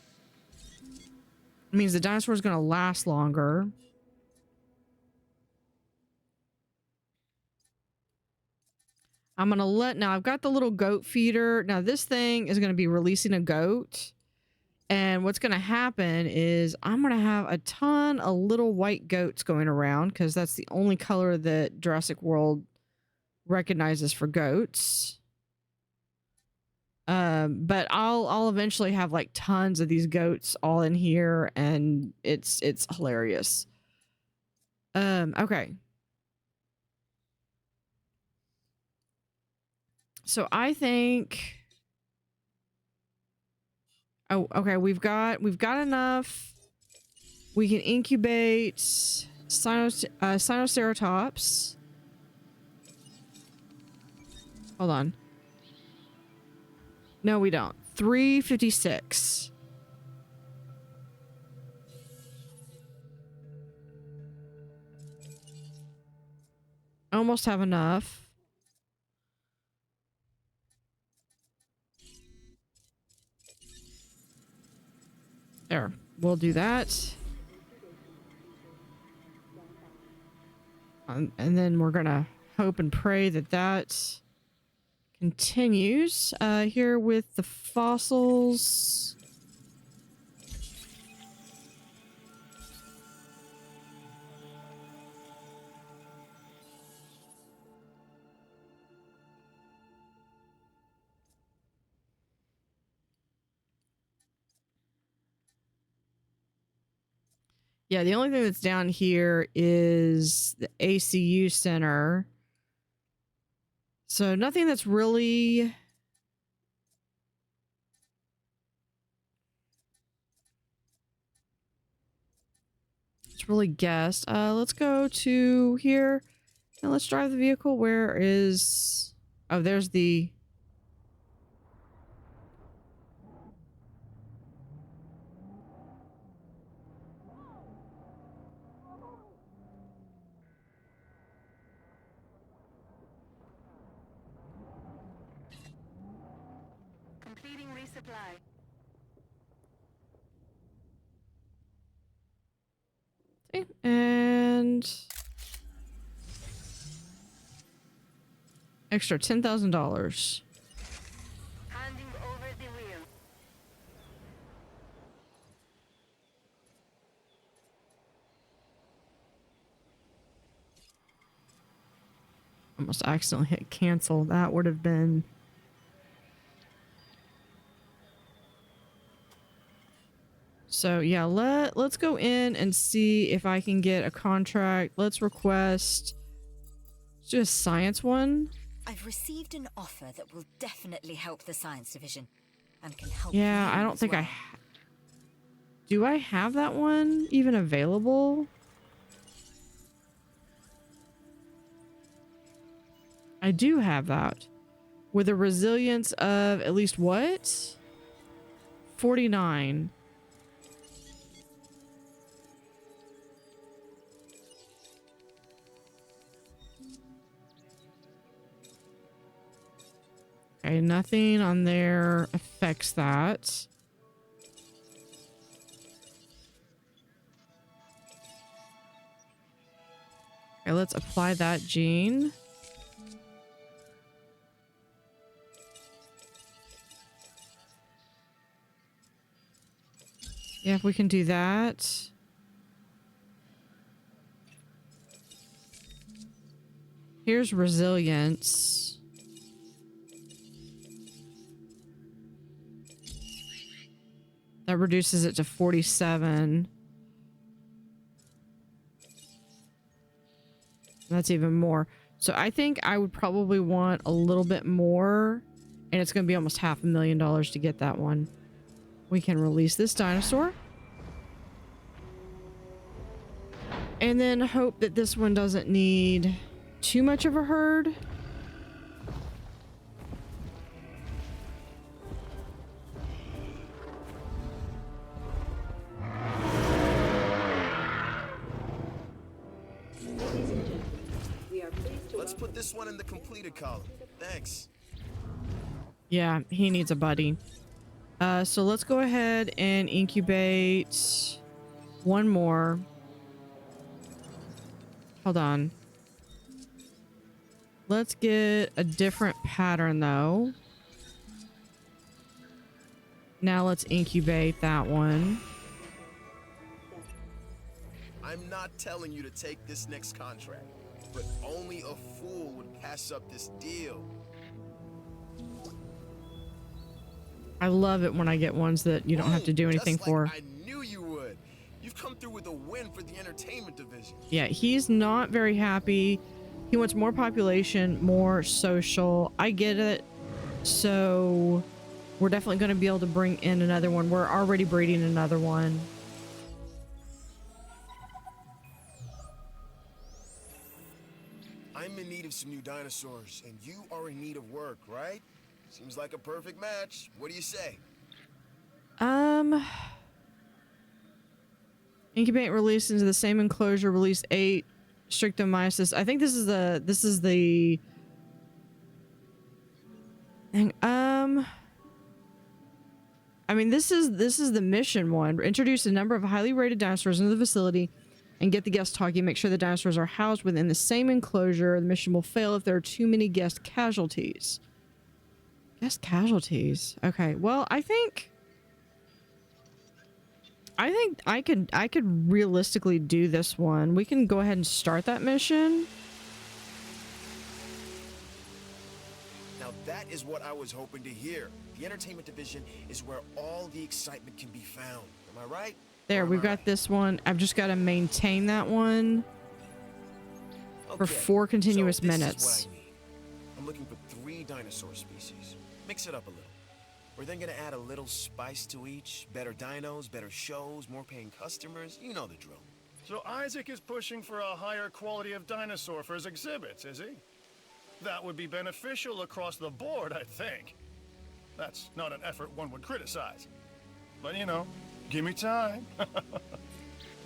It means the dinosaur is going to last longer. I'm going to let... Now, I've got the little goat feeder. Now, this thing is going to be releasing a goat. And what's going to happen is I'm going to have a ton of little white goats going around because that's the only color that Jurassic World recognizes for goats. But I'll eventually have like tons of these goats all in here, and it's hilarious. Okay. So I think... Oh, okay. We've got enough. We can incubate Sinoceratops. Hold on. No, we don't. 356. almost have enough. There, we'll do that. And then we're gonna hope and pray that that continues. Here with the fossils. Yeah, the only thing that's down here is the ACU center. So nothing that's really... It's really guessed. Let's go to here and let's drive the vehicle. Where is... Oh, there's the... Completing resupply. Okay, and... Extra $10,000. Handing over the wheel. Almost accidentally hit cancel. That would have been... So yeah, let's go in and see if I can get a contract. Let's request... Let's do a science one. I've received an offer that will definitely help the science division and can help Yeah, you I don't as think well. Do I have that one even available? I do have that. With a resilience of at least what? 49. Okay, nothing on there affects that. Okay, let's apply that gene. Yeah, if we can do that. Here's resilience. That reduces it to 47. That's even more. So I think I would probably want a little bit more. And it's going to be almost $500,000 to get that one. We can release this dinosaur. And then hope that this one doesn't need too much of a herd. Let's put this one in the completed column. Thanks. Yeah, he needs a buddy. So let's go ahead and incubate one more. Hold on. Let's get a different pattern though. Now let's incubate that one. I'm not telling you to take this next contract, but only a fool would pass up this deal. I love it when I get ones that you don't have to do anything just like for. I knew you would. You've come through with a win for the entertainment division. Yeah, he's not very happy. He wants more population, more social. I get it. So we're definitely going to be able to bring in another one. We're already breeding another one. I'm in need of some new dinosaurs, and you are in need of work, right? Seems like a perfect match. What do you say? Incubate and release into the same enclosure. Release 8 Strictomyces. I think this is the thing. I mean, this is the mission one. Introduce a number of highly rated dinosaurs into the facility and get the guests talking. Make sure the dinosaurs are housed within the same enclosure. The mission will fail if there are too many guest casualties. Guest casualties. Okay. Well, I think I could realistically do this one. We can go ahead and start that mission. Now that is what I was hoping to hear. The entertainment division is where all the excitement can be found. Am I right? There, we've got this one. I've just got to maintain that one for 4 continuous minutes. Is what I need. I'm looking for 3 dinosaur species. Mix it up a little. We're then gonna add a little spice to each. Better dinos, better shows, more paying customers. You know the drill. So Isaac is pushing for a higher quality of dinosaur for his exhibits, is he? That would be beneficial across the board, I think. That's not an effort one would criticize. But you know, give me time.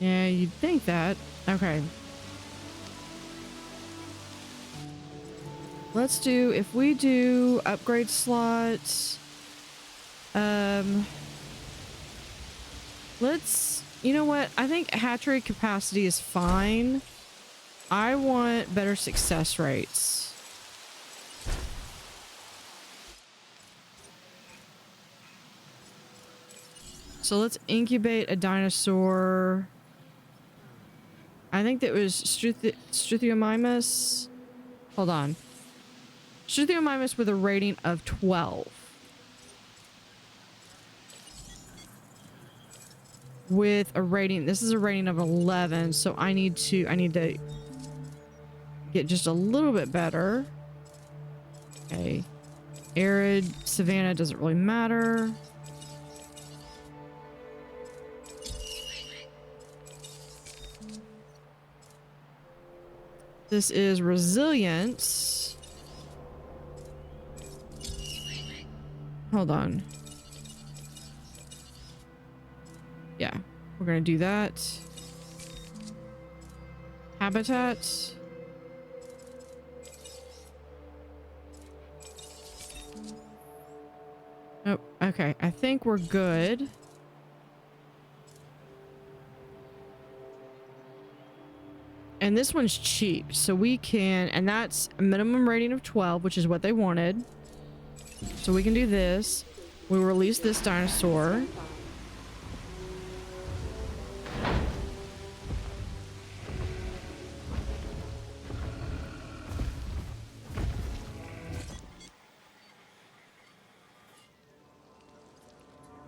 Yeah, you'd think that. Okay. Let's do, if we do upgrade slots, let's, you know what? I think hatchery capacity is fine. I want better success rates. So let's incubate a dinosaur. I think that was Struthiomimus. Hold on. Struthiomimus with a rating of 12. With a rating, this is a rating of 11, so I need to get just a little bit better. Okay. Arid, savanna doesn't really matter. This is resilience. Hold on. Yeah, we're gonna do that. Habitat. Oh, okay. I think we're good. And this one's cheap, so we can, and that's a minimum rating of 12, which is what they wanted. So we can do this. We'll release this dinosaur.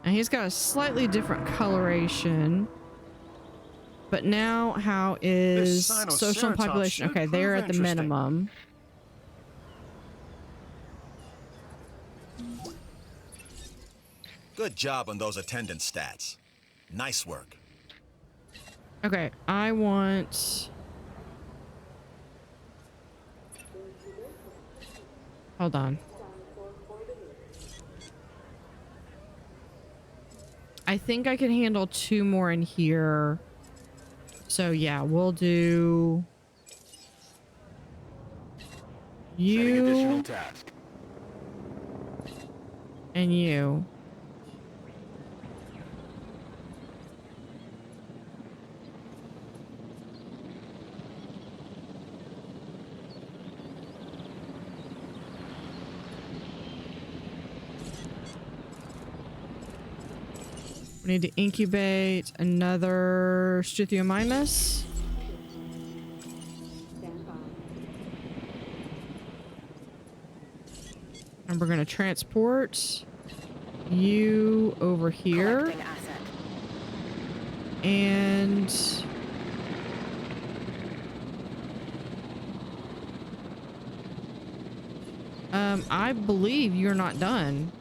And he's got a slightly different coloration. But now, how is social and population? Okay, they're at the minimum. Good job on those attendance stats. Nice work. Okay, I want... Hold on. I think I can handle 2 more in here. So yeah, we'll do you additional task. And you. We need to incubate another Struthiomimus. And we're going to transport you over here. And I believe you're not done.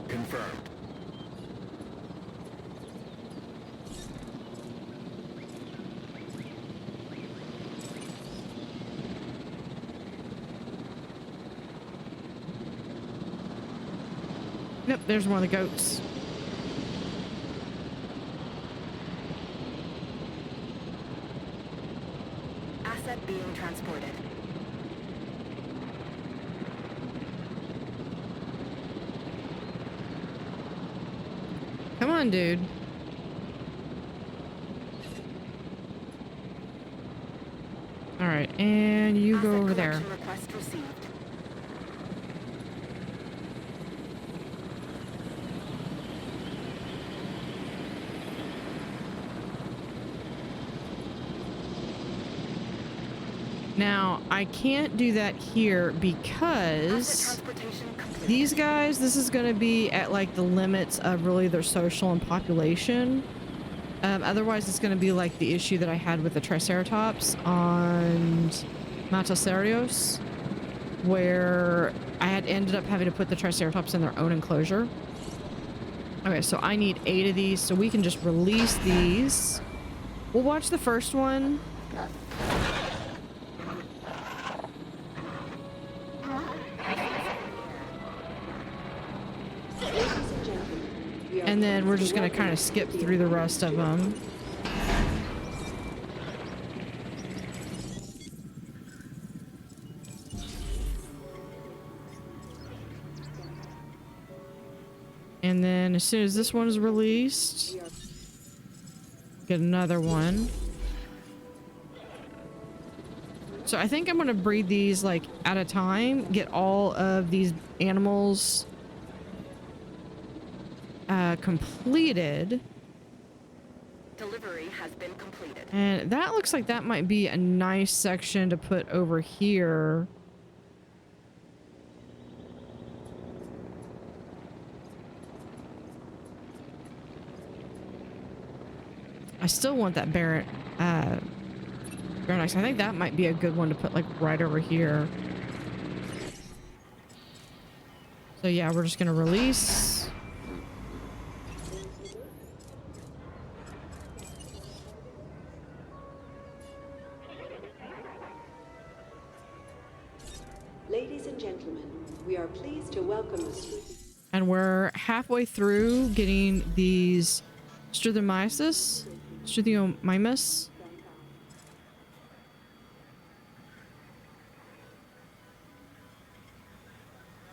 Confirmed. Nope, there's one of the goats. Asset being transported. Come on, dude. All right, and you go over there. Request received. Now, I can't do that here because these guys, this is going to be at like the limits of really their social and population. Otherwise, it's going to be like the issue that I had with the Triceratops on Matasarios, where I had ended up having to put the Triceratops in their own enclosure. Okay, so I need 8 of these, so we can just release these. We'll watch the first one. And then we're just going to kind of skip through the rest of them. And then as soon as this one is released, get another one. So I think I'm going to breed these like at a time, get all of these animals completed. Delivery has been completed. And that looks like that might be a nice section to put over here. I still want that Barrett Baronex. I think that might be a good one to put like right over here. So yeah, we're just gonna release. Ladies and gentlemen, we are pleased to welcome the And we're halfway through getting these Struthiomimus.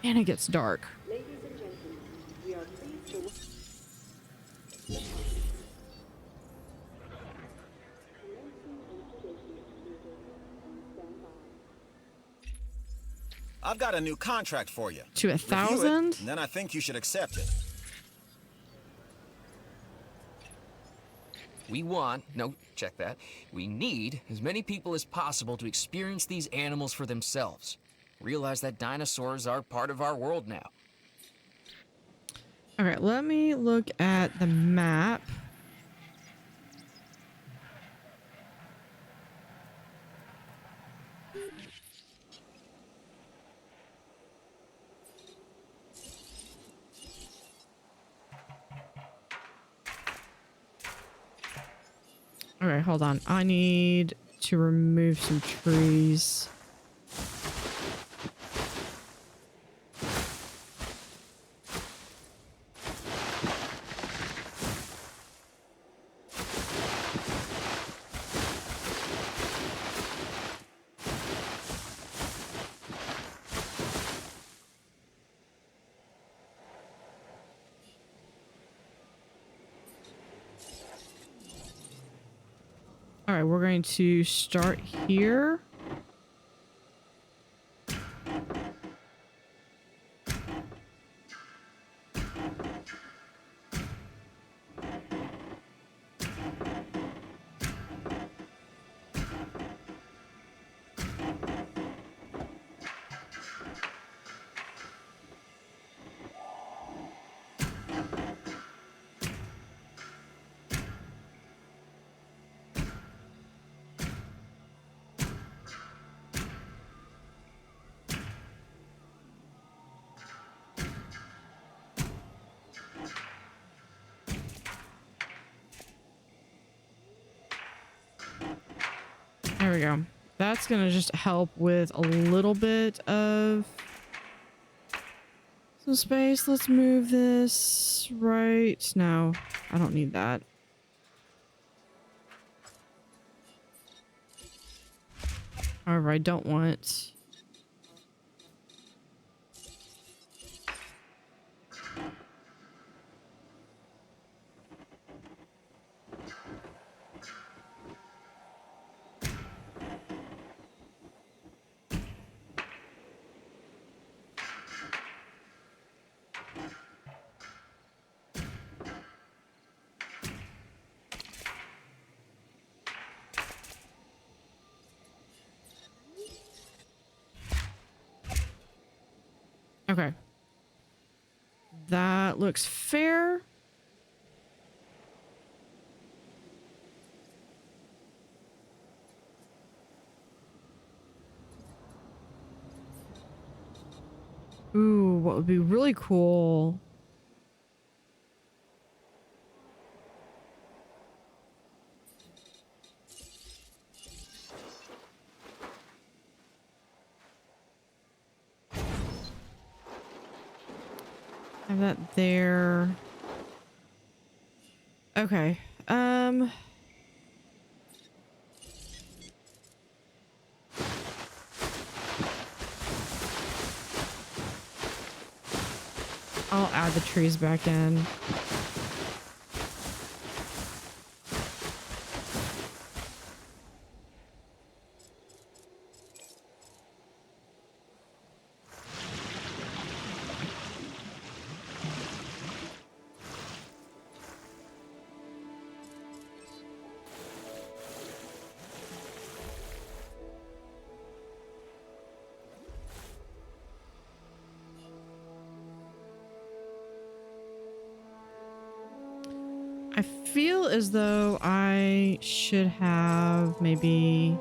And it gets dark. Ladies and gentlemen, we are pleased to I've got a new contract for you. To 1,000? Review it, and then I think you should accept it. We want, no, check that. We need as many people as possible to experience these animals for themselves. Realize that dinosaurs are part of our world now. All right, let me look at the map. All right, hold on. I need to remove some trees. All right, we're going to start here. There we go. That's gonna just help with a little bit of some space. Let's move this right. No, I don't need that. However, I don't want... Okay. That looks fair. Ooh, what would be really cool? Have that there. Okay. I'll add the trees back in. I feel as though I should have maybe...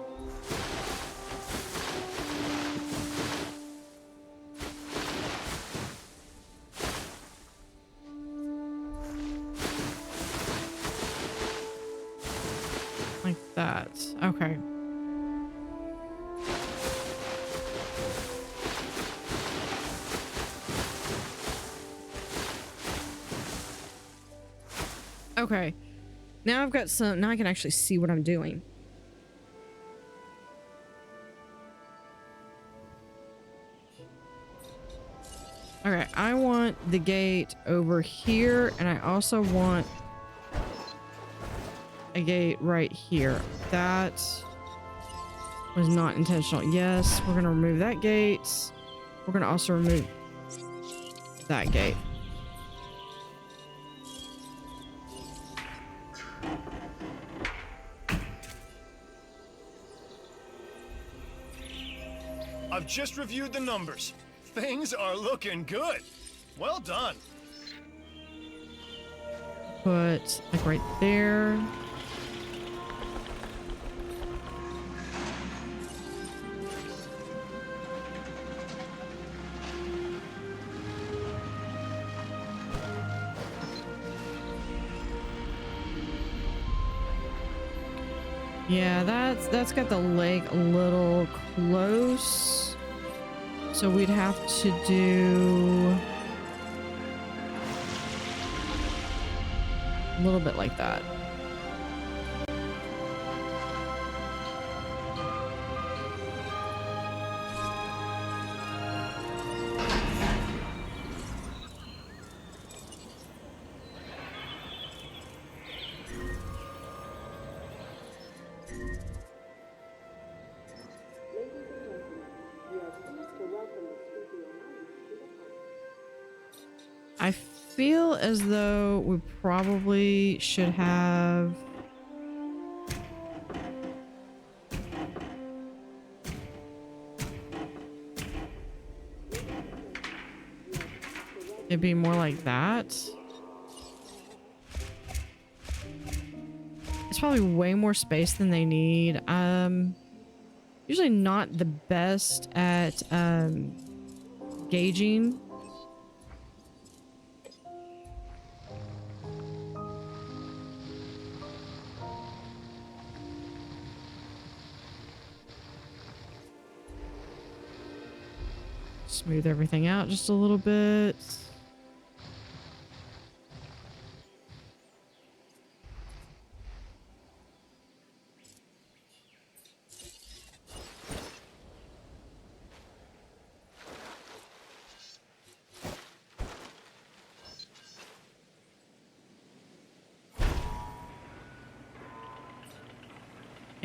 like that. Okay. Okay. Now I've got some... Now I can actually see what I'm doing. Okay, I want the gate over here, and I also want a gate right here. That was not intentional. Yes, we're gonna remove that gate. We're gonna also remove that gate. I've just reviewed the numbers. Things are looking good. Well done. Put like right there. Yeah, that's got the lake a little close. So we'd have to do a little bit like that. I feel as though we probably should have... it'd be more like that. It's probably way more space than they need. Usually not the best at gauging. Smooth everything out just a little bit.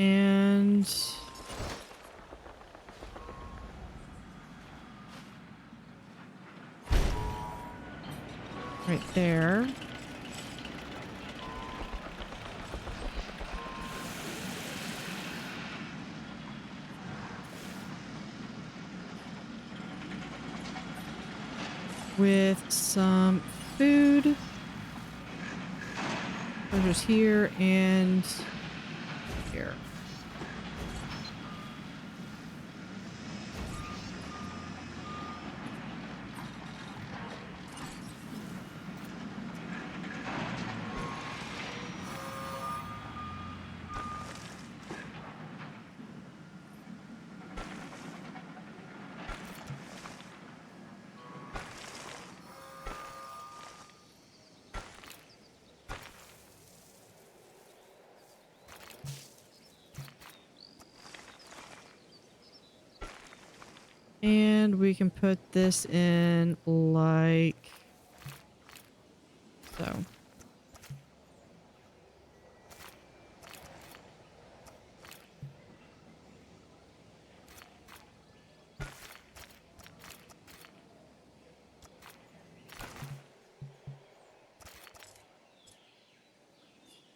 And right there. With some food. There's here and here. And we can put this in like so. All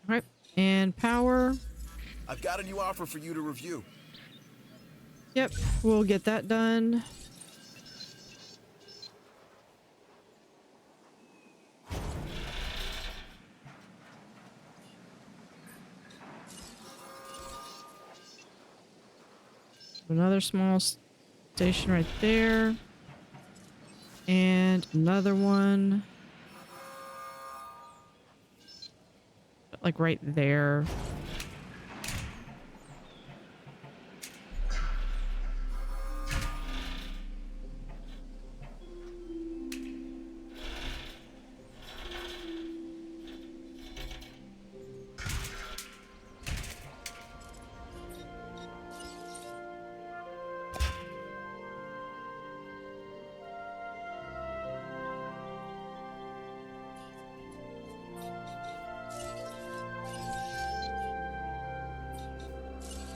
right, and power. I've got a new offer for you to review. Yep, we'll get that done. Another small station right there. And another one. Like right there.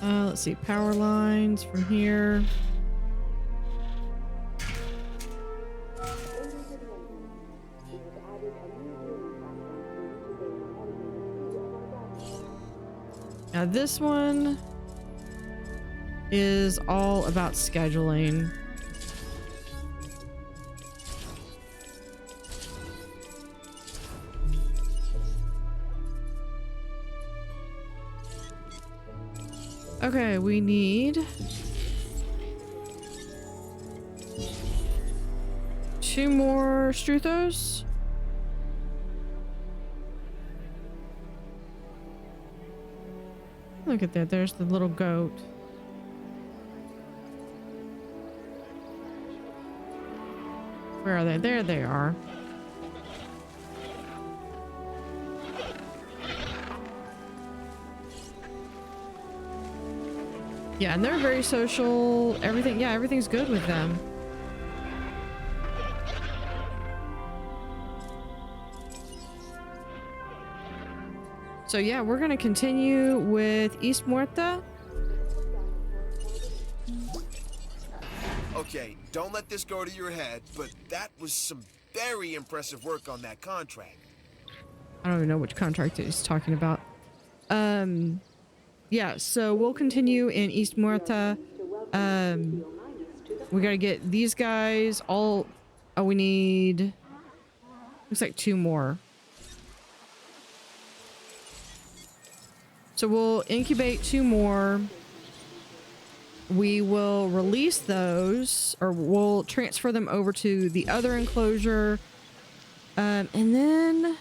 Let's see, power lines from here. Now this one is all about scheduling. Okay, we need 2 more Struthos. Look at that, there's the little goat. Where are they? There they are. Yeah, and they're very social. Everything, yeah, everything's good with them. So yeah, we're gonna continue with East Muerta. Okay, don't let this go to your head, but that was some very impressive work on that contract. I don't even know which contract he's talking about. Yeah, so we'll continue in East Muerta. We gotta get these guys all. Oh, we need. Looks like 2 more. So we'll incubate 2 more. We will release those, or we'll transfer them over to the other enclosure. And then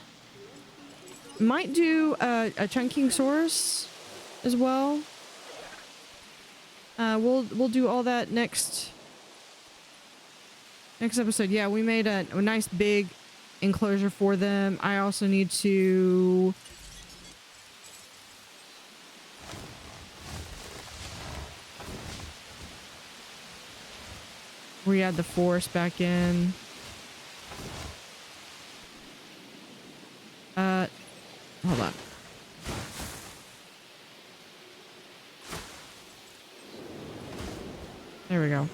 might do a chunking source as well. We'll do all that next episode. Yeah, we made a nice big enclosure for them. I also need to re-add the forest back in. Hold on. There we go.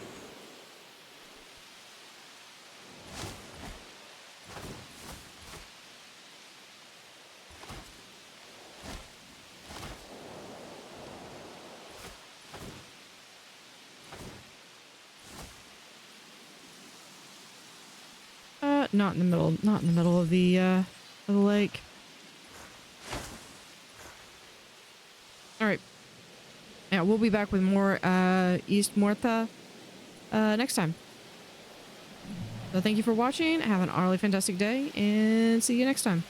Not in the middle, not in the middle of the lake. All right. Yeah, we'll be back with more East Muerta next time. So thank you for watching. Have an utterly fantastic day and see you next time.